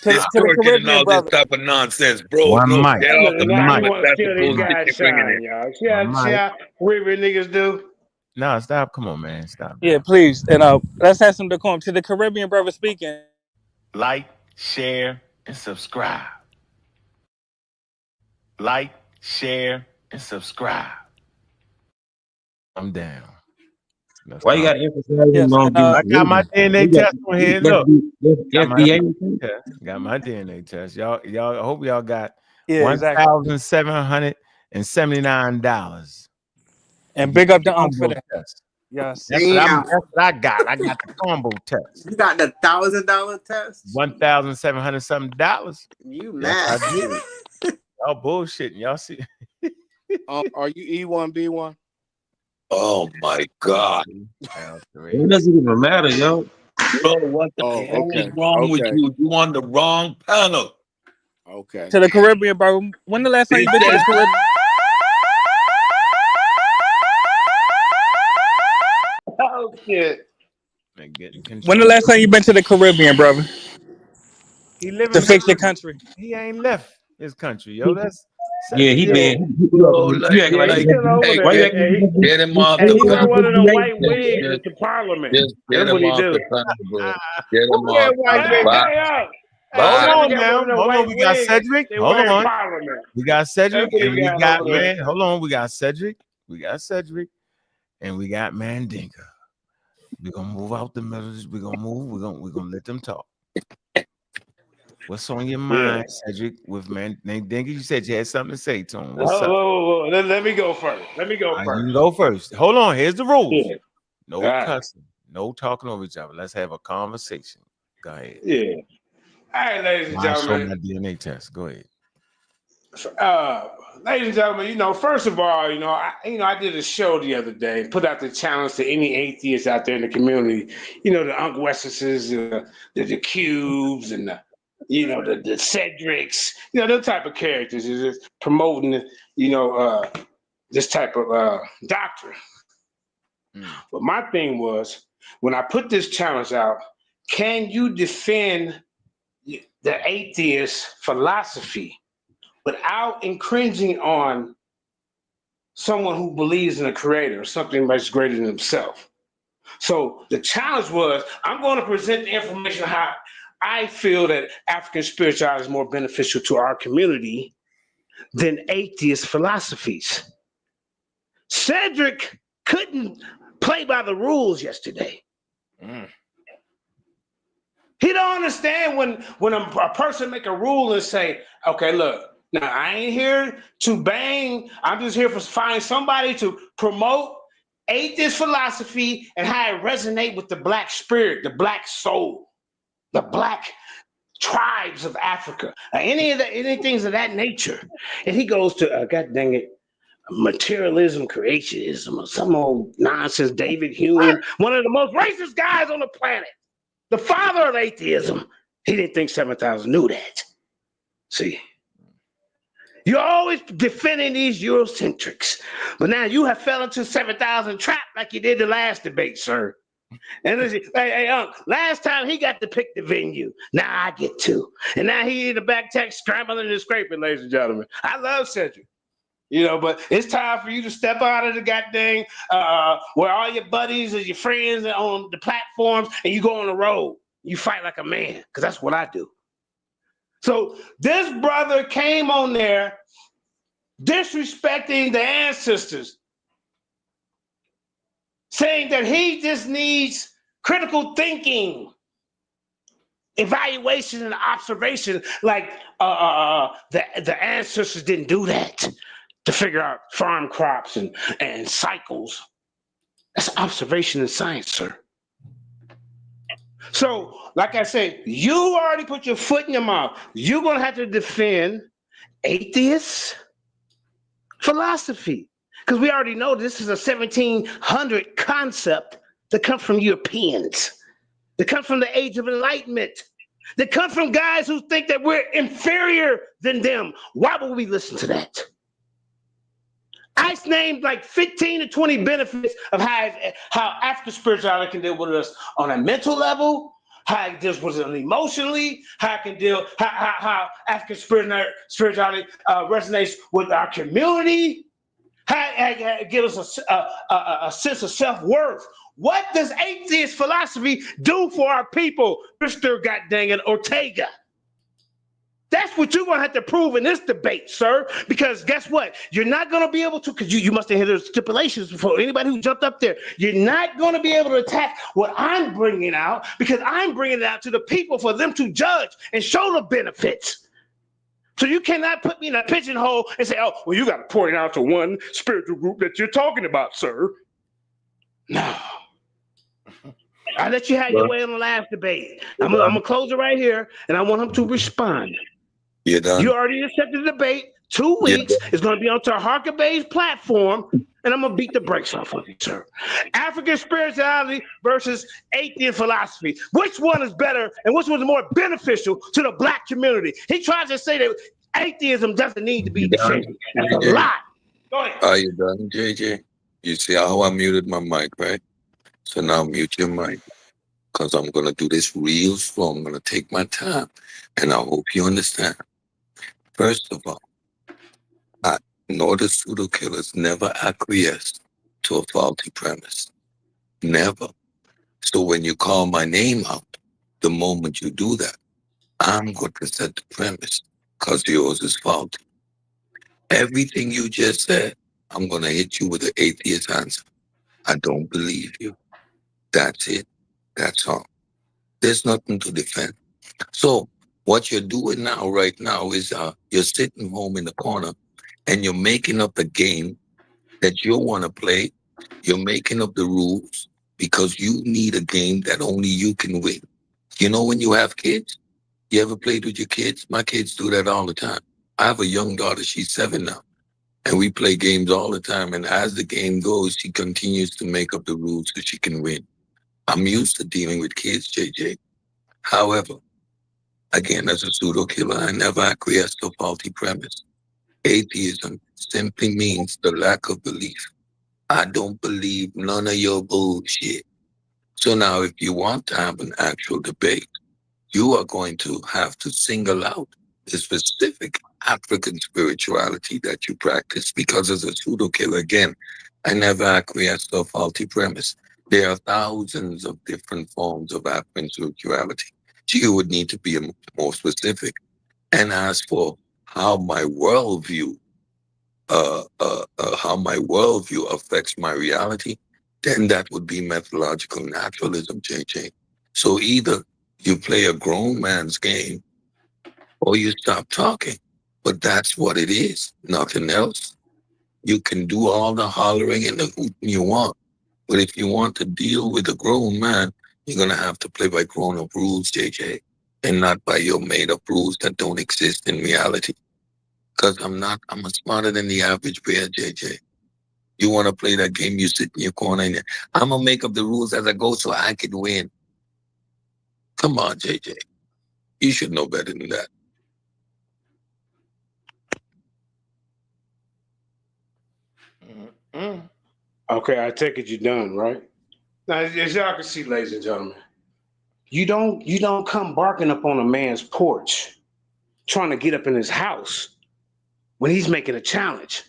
This To the twerking and Caribbean all this brother. type of nonsense, bro. One No, mic. get off the Now he One mic. topic. want to That's the steal these bullshit guys' you're bringing in. shine, y'all. One See mic. how weird niggas do? No, stop. Come on, man. Stop Yeah, now. please. And let's have some decorum. To the Caribbean brother speaking. Like, share, and subscribe. Like, share, and subscribe. I'm down. That's Why you calm. got to emphasize him Yes, on and being I got my Caribbean? DNA We got test on here. Look, got my FDA. test. Got my DNA test. Y'all. I hope y'all got yeah, exactly. $1,779 to And get big up the the Unc for combo that. test. Yes. Damn. That's what I got. I got the combo test. You got the $1,000 test? $1,700 something dollars. You Yes, I mad. did. Y'all bullshitting. Y'all see. Are you E1B1? Oh my God, It doesn't even matter, yo. bro, what the Oh, hell is okay. wrong with Okay. you? You on the wrong panel. Okay. To the Caribbean brother. When the last time It you been to the says Caribbean? Oh shit. And getting When the control. last time you been to the Caribbean, brother? He living To here. fix your country. He ain't left his country, yo. That's Yeah, he Cedric. Yo, been. bro, You like, acting Yeah, like he's like, you still over hey, why you there. acting like get him you off And the he still wear got panel. one the of them FDA white test, wigs bro? into Parliament. Just get That's what him he off do. the panel, bro. Get him Yeah, off. Hey, white man. Bye, Hold Cedric on bye. got one of now. them Hold on. white We got wigs Cedric. they Hold wear in on. Parliament. We got That's Cedric what he and we got got over there. man. Hold on. We got Cedric. We got Cedric and we got Mandinka. We're gonna move out the middle. We're gonna move. We're gonna let them talk. What's on your Yeah. mind, Cedric, with Mandinka? You said you had something to say to him. What's up? Oh, let me go first. You You can go first. Hold on. Here's the rules. Yeah. No All right. cussing. No talking over each other. Let's have a conversation. Go ahead. Yeah. All right, ladies and I show gentlemen. my DNA test. Go ahead. Ladies and gentlemen, first of all, I did a show the other day, put out the challenge to any atheists out there in the community, the Unc Westeses, the Cubes, and the Cedrics, those type of characters is just promoting, this type of doctrine. But my thing was, when I put this challenge out, can you defend the atheist philosophy without infringing on someone who believes in a creator, something much greater than himself? So the challenge was, I'm going to present the information how I feel that African spirituality is more beneficial to our community than atheist philosophies. Cedric couldn't play by the rules yesterday. He don't understand when a person make a rule and say, okay, look, now I ain't here to bang. I'm just here for find somebody to promote atheist philosophy and how it resonate with the black spirit, the black soul, the black tribes of Africa, any things of that nature. And he goes to, God dang it, materialism, creationism, or some old nonsense. David Hume, one of the most racist guys on the planet, the father of atheism. He didn't think 7,000 knew that. See, you're always defending these Eurocentrics, but now you have fell into 7,000 trap like you did the last debate, sir. And listen, hey, Unc, last time he got to pick the venue. Now I get to. And now he in the back text scrambling and scraping, ladies and gentlemen. I love Cedric. But it's time for you to step out of the goddamn where all your buddies and your friends are on the platforms and you go on the road. You fight like a man, because that's what I do. So this brother came on there disrespecting the ancestors, saying that he just needs critical thinking, evaluation, and observation, like the ancestors didn't do that to figure out farm crops and cycles. That's observation and science, sir. So, like I said, you already put your foot in your mouth. You're going to have to defend atheist philosophy. Because we already know this is a 1700 concept that comes from Europeans, that comes from the Age of Enlightenment, that come from guys who think that we're inferior than them. Why would we listen to that? I named like 15 to 20 benefits of how African spirituality can deal with us on a mental level, how it deals with us emotionally, how it can deal, how African spirituality resonates with our community, how it gives us a sense of self-worth. What does atheist philosophy do for our people, Mr. Goddang it Ortega? That's what you're going to have to prove in this debate, sir. Because guess what? You're not going to be able to, because you must have hit the stipulations for anybody who jumped up there. You're not going to be able to attack what I'm bringing out, because I'm bringing it out to the people for them to judge and show the benefits. So you cannot put me in a pigeonhole and say, oh, well, you got to point out to one spiritual group that you're talking about, sir. No. I let you have your way on the last debate. I'm going to close it right here, and I want him to respond. You're done. You already accepted the debate. 2 weeks. It's going to be on Taharka Bay's platform, and I'm going to beat the brakes off of you, sir. African spirituality versus atheist philosophy. Which one is better, and which one is more beneficial to the black community? He tries to say that atheism doesn't need to be defended. That's a lie. Go ahead. Are you done, JJ? You see how I muted my mic, right? So now mute your mic, because I'm going to do this real slow. I'm going to take my time, and I hope you understand. First of all, I know the pseudo killers never acquiesced to a faulty premise. Never. So when you call my name out, the moment you do that, I'm going to set the premise, because yours is faulty. Everything you just said, I'm going to hit you with an atheist answer. I don't believe you. That's it. That's all. There's nothing to defend. So what you're doing now, right now, is you're sitting home in the corner and you're making up a game that you want to play. You're making up the rules because you need a game that only you can win. You know, when you have kids, you ever played with your kids? My kids do that all the time. I have a young daughter, she's 7 now, and we play games all the time. And as the game goes, she continues to make up the rules so she can win. I'm used to dealing with kids, JJ. However, again, as a pseudo killer, I never acquiesced to a faulty premise. Atheism simply means the lack of belief. I don't believe none of your bullshit. So now, if you want to have an actual debate, you are going to have to single out the specific African spirituality that you practice, because as a pseudo killer, again, I never acquiesced to a faulty premise. There are thousands of different forms of African spirituality. So you would need to be more specific. And as for how my worldview affects my reality, then that would be methodological naturalism, JJ. So either you play a grown man's game or you stop talking. But that's what it is, nothing else. You can do all the hollering and the hooting you want. But if you want to deal with a grown man, you're going to have to play by grown-up rules, JJ, and not by your made-up rules that don't exist in reality. Because I'm smarter than the average bear, JJ. You want to play that game, you sit in your corner, and I'm going to make up the rules as I go so I can win. Come on, JJ. You should know better than that. Okay, I take it you're done, right? Now, as y'all can see, ladies and gentlemen, you don't come barking up on a man's porch trying to get up in his house when he's making a challenge.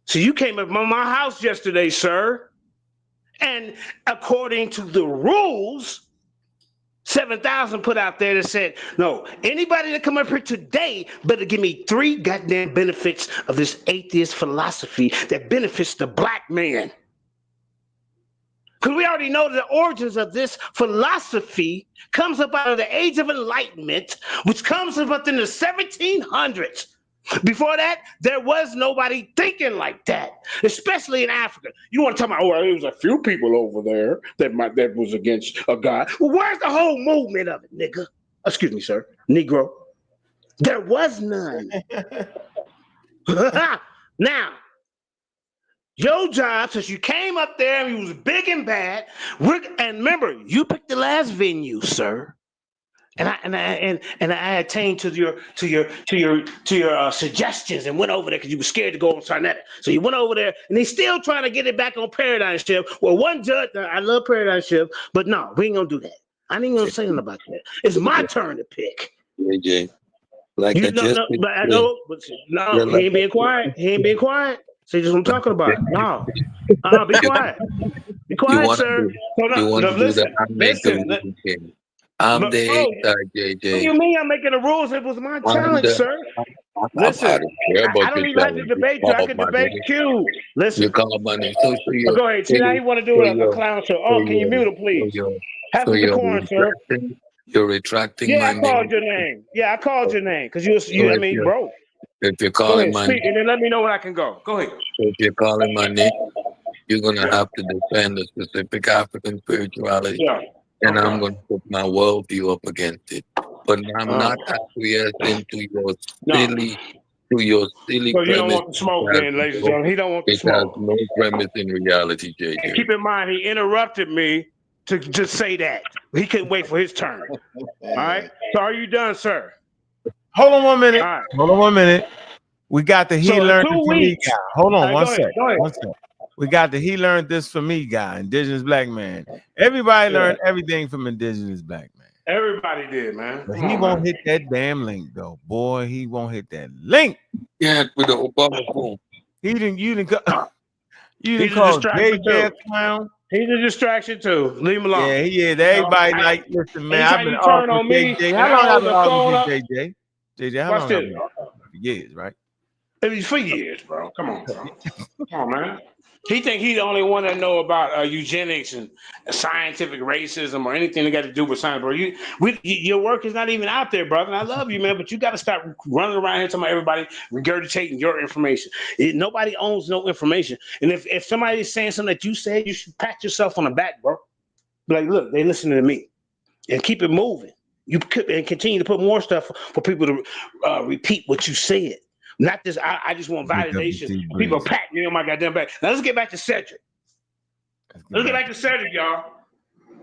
So you came up on my house yesterday, sir, and according to the rules, 7,000 put out there that said, no, anybody that come up here today better give me 3 goddamn benefits of this atheist philosophy that benefits the black man. Because we already know the origins of this philosophy comes up out of the Age of Enlightenment, which comes up in the 1700s. Before that, there was nobody thinking like that, especially in Africa. You want to talk about, oh, there was a few people over there that was against a God. Well, where's the whole movement of it, nigga? Excuse me, sir. Negro. There was none. Now, your job, since you came up there and you was big and bad, and remember, you picked the last venue, sir. And I attained to your suggestions and went over there because you were scared to go on Sarnetta. So you went over there, and they still trying to get it back on Paradigm Shift. Well, one judge, I love Paradigm Shift, but no, we ain't gonna do that. I ain't gonna say nothing about that. It's my turn to pick. JJ, like You I know, just no, but I know, but no, he ain't being quiet. He ain't being quiet. See, this is what I'm talking about. No, be quiet. Be you quiet, want to sir. do So you want no, to do the listen, I make the listen. rules game. I'm But, the oh, hater, what do JJ. you mean I'm making the rules? It was my I'm challenge, the sir. I Listen, don't care I about don't your even have to challenge. You debate you. I call can my debate name. Q. Listen. You call my name. So Go ahead. See, now you want to do a clown show. Oh, can you mute him, please? Have some decorum, sir. You're retracting Yeah, my I called name. your name. Yeah, I called your name because So bro. if you're Go calling ahead, my speak, name, and then let me know when I can go. Go ahead. so if you're calling my name, you're gonna have to defend a specific African spirituality. Yeah. And Okay. I'm going to put my worldview up against it. But I'm not acquiescing to your silly So you don't premise. want the smoke, then, ladies and gentlemen. He don't want the It has smoke. no premise in reality, And JJ. keep in mind, he interrupted me to just say that. He couldn't wait for his turn. All right. So are you done, sir? Hold on 1 minute. All right. Hold on 1 minute. We got the he So in learned 2 it from me weeks. guy. Hold on Right, one go sec. ahead, go ahead. One sec. We got the he learned this from me guy, indigenous black man. Everybody learned everything from indigenous black man. Everybody did, man. But he won't hit that damn link though. Boy, he won't hit that link. Yeah, with the Obama phone. You didn't call distraction JJ a too. clown. He's a distraction too. Leave him alone. Yeah, he is. Everybody like, listen, man. I've Anytime been you turn arguing on with me, JJ. and How long I I've hold been the arguing phone with up. JJ? JJ, how Watch long I've this. been arguing? For years, right? It was for years, bro. Come on, bro. Come on, man. He think he the only one that know about eugenics and scientific racism or anything that got to do with science, bro. Your work is not even out there, brother. And I love you, man, but you got to stop running around here talking about everybody regurgitating your information. Nobody owns no information. And if somebody's saying something that you said, you should pat yourself on the back, bro. Be like, look, they listening to me, and keep it moving. You could and continue to put more stuff for people to repeat what you said. Not this. I just want validation. People patting me on my goddamn back. Now let's get back to Cedric. Let's get back to Cedric, y'all.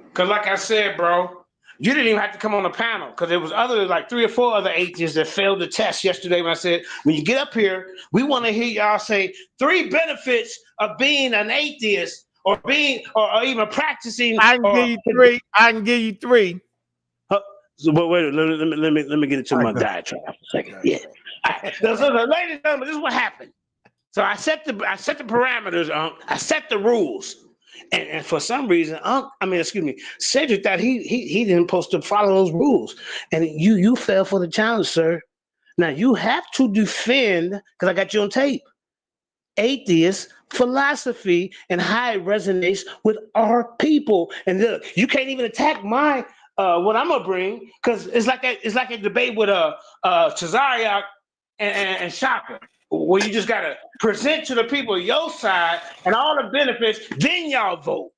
Because like I said, bro, you didn't even have to come on the panel because there was like 3 or 4 other atheists that failed the test yesterday. When I said, when you get up here, we want to hear y'all say 3 benefits of being an atheist or being or even practicing. I can give you 3. I can give you 3. So, but wait, let me get into my diatribe for a second. Yeah. So, ladies and gentlemen, this is what happened. So I set the parameters. I set the rules, and for some reason, Cedric thought he didn't supposed to follow those rules, and you fell for the challenge, sir. Now you have to defend because I got you on tape. Atheist philosophy and how it resonates with our people. And look, you can't even attack my what I'm gonna bring because it's like a debate with Tazariak and Shaka, where you just gotta present to the people your side and all the benefits, then y'all vote.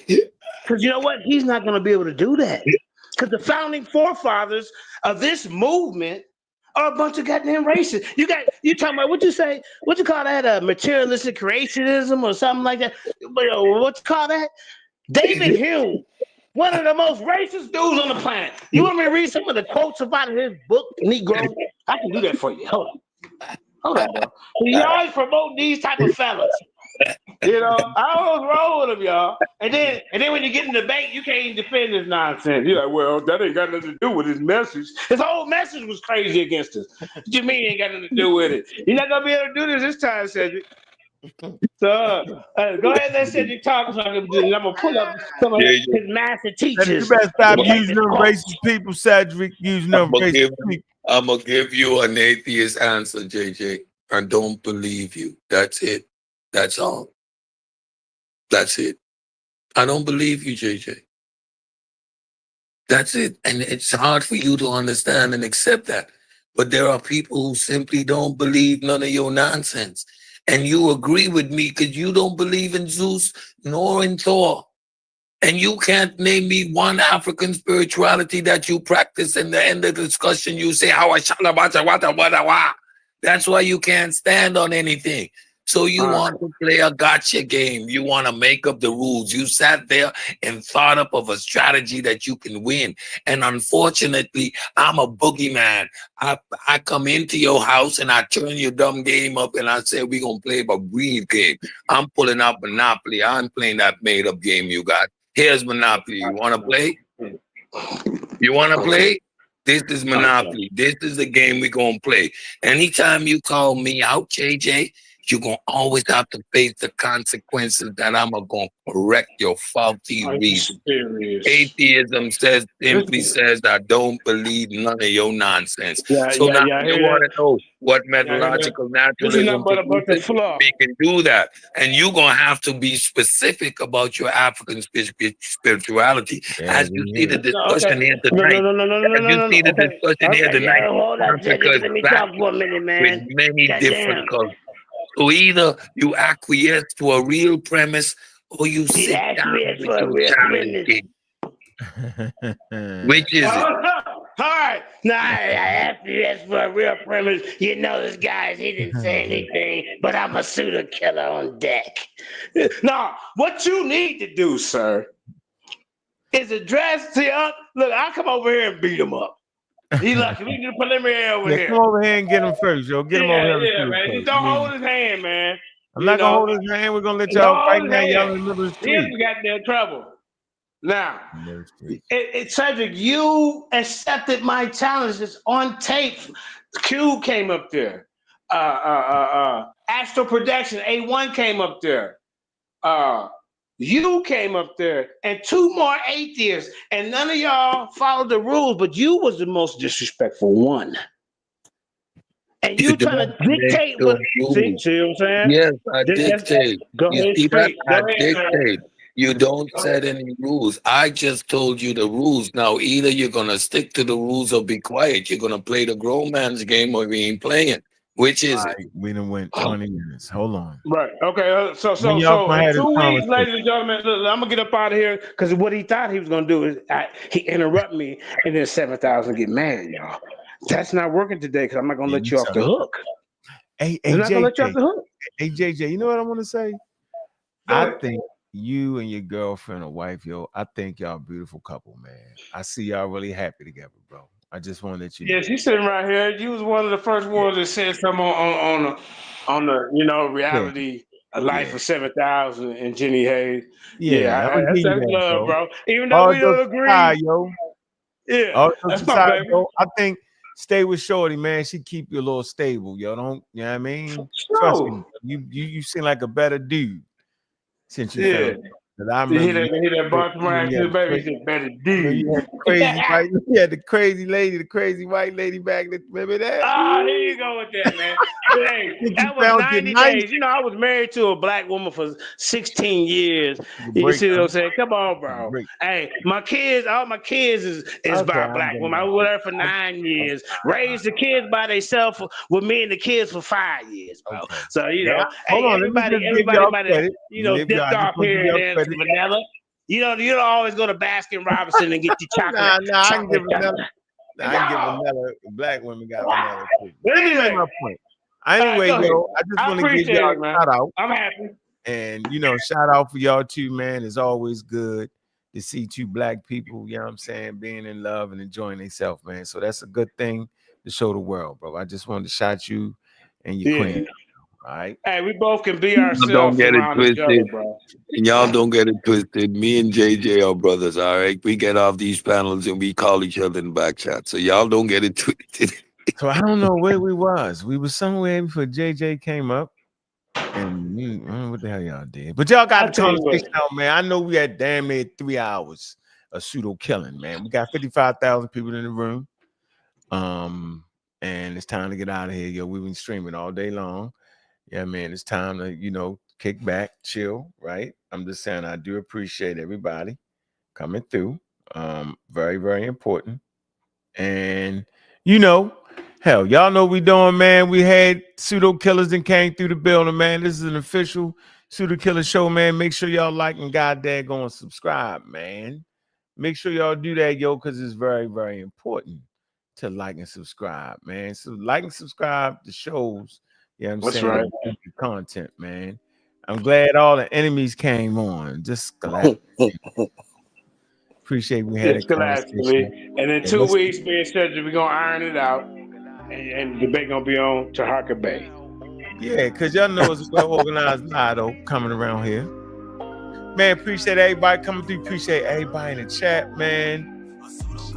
Because you know what? He's not gonna be able to do that. Because the founding forefathers of this movement are a bunch of goddamn racists. You talking about what you call that? Materialistic creationism or something like that. What you call that? David Hume, one of the most racist dudes on the planet. You want me to read some of the quotes about his book, Negro? I can do that for you. Hold on, bro. You always promote these type of fellas. You know, I always roll with them, y'all. And then when you get in the debate, you can't even defend this nonsense. You're like, well, that ain't got nothing to do with his message. His whole message was crazy against us. What you mean ain't got nothing to do with it? You're not gonna be able to do this time, Cedric. So go ahead and let Cedric talk. So I'm gonna pull up some of his master teachers. You better stop using them racist people, Cedric. Using them racist people. I'm gonna give you an atheist answer, JJ. I don't believe you. That's it. That's all. That's it. I don't believe you, JJ. That's it. And it's hard for you to understand and accept that. But there are people who simply don't believe none of your nonsense. And you agree with me because you don't believe in Zeus nor in Thor. And you can't name me one African spirituality that you practice. In the end of the discussion, you say, "How I shala bata wata wata wa." That's why you can't stand on anything. So you want to play a gotcha game. You want to make up the rules. You sat there and thought up of a strategy that you can win. And unfortunately, I'm a boogeyman. I come into your house and I turn your dumb game up and I say, we're going to play a breed game. I'm pulling out Monopoly. I'm playing that made up game you got. Here's Monopoly. You want to play? You want to play? This is Monopoly. This is the game we're going to play. Anytime you call me out, JJ, you're going to always have to face the consequences that I'm going to correct your faulty reason. Atheism simply says I don't believe none of your nonsense. So now you want to know what methodological naturalism produces? We can do that. And you're going to have to be specific about your African spirituality. As you see the discussion here tonight, as you see the discussion here tonight, Hold up, Africa JJ. is Let me black talk for a minute, with man. many different Goddamn. colors. So either you acquiesce to a real premise or you sit down Acquiesce with for a your real challenge premise. game. Which is it? All right. Now, after you ask for a real premise, you know this guy, he didn't say anything, but I'm a pseudo killer on deck. Now, what you need to do, sir, is address to look, I come over here and beat him up. He lucky. We can preliminary over here. Come over here and get him first, yo. Get him over here. Yeah, man. Just don't hold his hand, man. I'm not gonna hold his hand. We're gonna let y'all fight now. Y'all in the middle of the He street. got in trouble. Now, it's Cedric, you accepted my challenges on tape. Q came up there. Astro Production, A1 came up there. You came up there, and two more atheists, and none of y'all followed the rules, but you was the most disrespectful one. And you trying to dictate what? See what I'm saying? Yes, I dictate. Go You ahead, see that? speak. I dictate. You don't set any rules. I just told you the rules. Now, either you're gonna stick to the rules or be quiet. You're gonna play the grown man's game or we ain't playing. Which is it? We done went 20 minutes. Hold on. Right. Okay. So When y'all gonna have in this 2 weeks, conversation? ladies and gentlemen, look, I'm gonna get up out of here because what he thought he was gonna do is he interrupt me and then 7,000 get mad, y'all. That's not working today because I'm not gonna let you off the hook. Hey, I'm not gonna let you off JJ. the hook. Hey, JJ. You know what I want to say? I think you and your girlfriend or wife, yo, I think y'all a beautiful couple, man. I see y'all really happy together, bro. I just want to let you know. Yeah, she's sitting right here. You was one of the first ones that said something on the reality life of 7,000 and Jenny Hayes. Yeah, I'm that's that, love, bro. Even though all we don't jokes agree, aside, yo. yeah, All jokes that's my aside, baby. yo, I think stay with Shorty, man. She keep you a little stable, yo. Don't you know what I mean? Sure. Trust me, you seem like a better dude since you found out. I remember you hear that Baltimore accent, baby. He said, better dude. You had the crazy white, you had the crazy lady, the crazy white lady back there. Remember that? Ah, here you go with that, man. Hey, that was 90 days. You know, I was married to a black woman for 16 years. You see what I'm saying? Come on, bro. Hey, all my kids is by a black woman. I was with her for 9 years. Raised the kids by themselves with me and the kids for 5 years, bro. So, hey, everybody might have, dipped off here and there to vanilla. You don't always go to Baskin Robinson and get your chocolate. Nah, I can give vanilla. I can give vanilla. Black women got vanilla too. Anyway, my point. Anyway, yo, I just want to give y'all a shout out. I'm happy. And shout out for y'all too, man. It's always good to see two black people, you know what I'm saying, being in love and enjoying themselves, man. So that's a good thing to show the world, bro. I just wanted to shout you and your queen. All right. Hey, we both can be ourselves. Don't get it twisted, other, bro. And y'all don't get it twisted. Me and JJ are brothers, all right? We get off these panels and we call each other in back chat. So y'all don't get it twisted. So I don't know where we was. We was somewhere before JJ came up. And what the hell y'all did? But y'all got the conversation out, man. I know we had damn near 3 hours of pseudo killing, man. We got 55,000 people in the room. And it's time to get out of here, yo. We've been streaming all day long. Yeah, man, it's time to, kick back, chill, right? I'm just saying I do appreciate everybody coming through. Very, very important. And, Hell, y'all know what we doing, man. We had pseudo killers and came through the building, man. This is an official pseudo killer show, man. Make sure y'all like and goddamn go and subscribe, man. Make sure y'all do that, yo, because it's very, very important to like and subscribe, man. So like and subscribe to shows. You know what I'm That's saying? right. And content, man. I'm glad all the enemies came on. Just glad. Appreciate we had Yeah, a scholastically. conversation. And in Yeah, 2 weeks, being scheduled, we're gonna iron it out, and the debate gonna be on Tahaka Bay. yeah, because y'all know it's a well organized lotto coming around here. Man, appreciate everybody coming through. Appreciate everybody in the chat, man.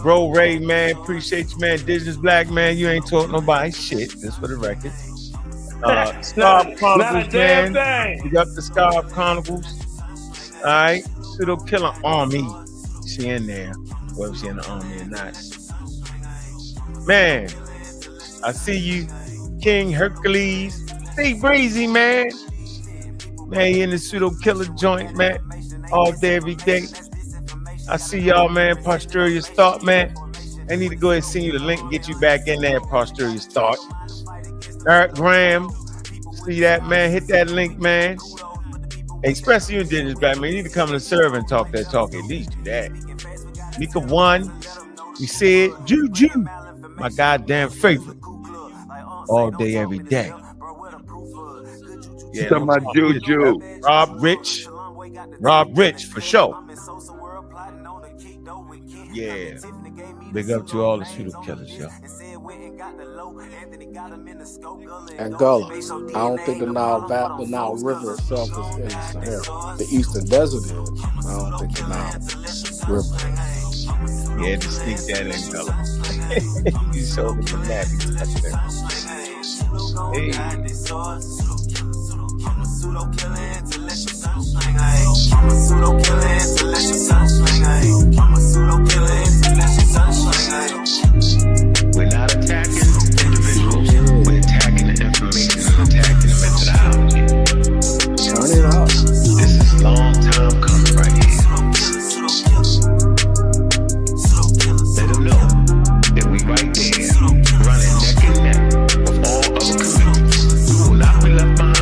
Bro Ray, man, appreciate you, man. Indigenous Black, man, you ain't taught nobody shit. That's for the record. Scarb not Chronicles, a damn man. thing. We got the Scarb Chronicles. All right. Pseudo Killer Army. She in there. Whether she in the army or not. Man, I see you. King Hercules. Stay breezy, man. Man, you in the pseudo killer joint, man. All day, every day. I see y'all, man. Posterior thought, man. I need to go ahead and send you the link and get you back in there, posterior thought. Eric Graham. See that, man? Hit that link, man. Especially you indigenous black man. You need to come and serve and talk that talk. At least do that. Mika one. We said Juju. My goddamn favorite. All day, every day. Yeah, Talking about Juju. Rob Rich. Rob Rich for sure. Yeah. Big up to all the pseudo killers, yo. And Gullah, I don't think the Nile River itself is in the Sahara. The Eastern Desert is. I don't think the Nile River is. Yeah, just sneak that in, Gullah. You showed me the map. Hey. We're not attacking individuals. We're attacking the information and attacking the methodology. Turn it up. This is long time coming right here. Let them know that we right there, running neck and neck with all other communities. We will not be left behind.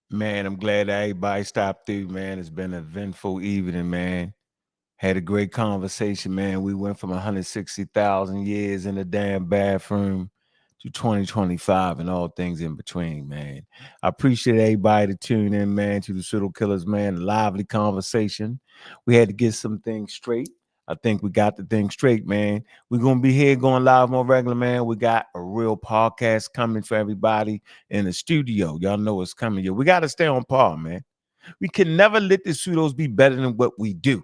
Man, I'm glad everybody stopped through, man. It's been an eventful evening, man. Had a great conversation, man. We went from 160,000 years in the damn bathroom to 2025 and all things in between, man. I appreciate everybody to tune in, man, to the Pseudo Killers, man. A lively conversation. We had to get some things straight. I think we got the thing straight, man. We're going to be here going live more regular, man. We got a real podcast coming for everybody in the studio. Y'all know it's coming. Yo, we got to stay on par, man. We can never let the pseudos be better than what we do.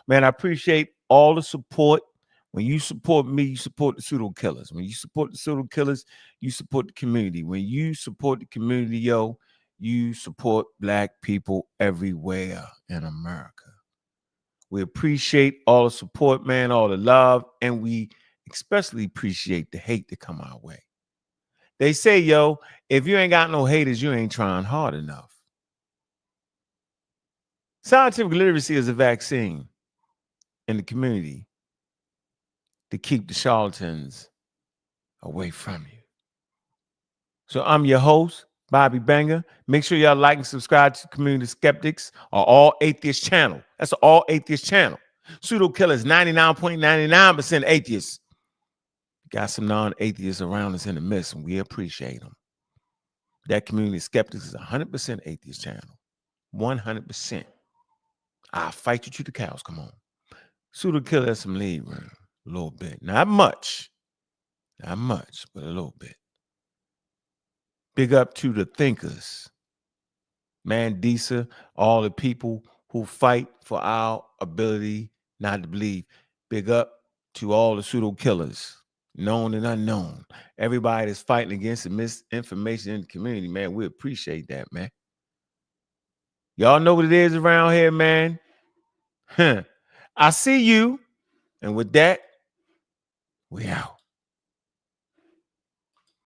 Man, I appreciate all the support. When you support me, you support the pseudo killers. When you support the pseudo killers, you support the community. When you support the community, yo, you support Black people everywhere in America. We appreciate all the support, man, all the love, and we especially appreciate the hate that come our way. They say, yo, if you ain't got no haters, you ain't trying hard enough. Scientific literacy is a vaccine in the community to keep the charlatans away from you. So I'm your host, Bobby Banger. Make sure y'all like and subscribe to Community Skeptics or All Atheist channel. That's an All Atheist channel. Pseudo Killers, 99.99% atheists. Got some non-atheists around us in the midst, and we appreciate them. That Community Skeptics is 100% atheist channel. 100%. I'll fight you to the cows. Come on. Pseudo Killer has some lead room. A little bit. Not much. Not much, but a little bit. Big up to the thinkers. Mandisa, all the people who fight for our ability not to believe. Big up to all the pseudo killers, known and unknown. Everybody that's fighting against the misinformation in the community, man, we appreciate that, man. Y'all know what it is around here, man. I see you. And with that, We out.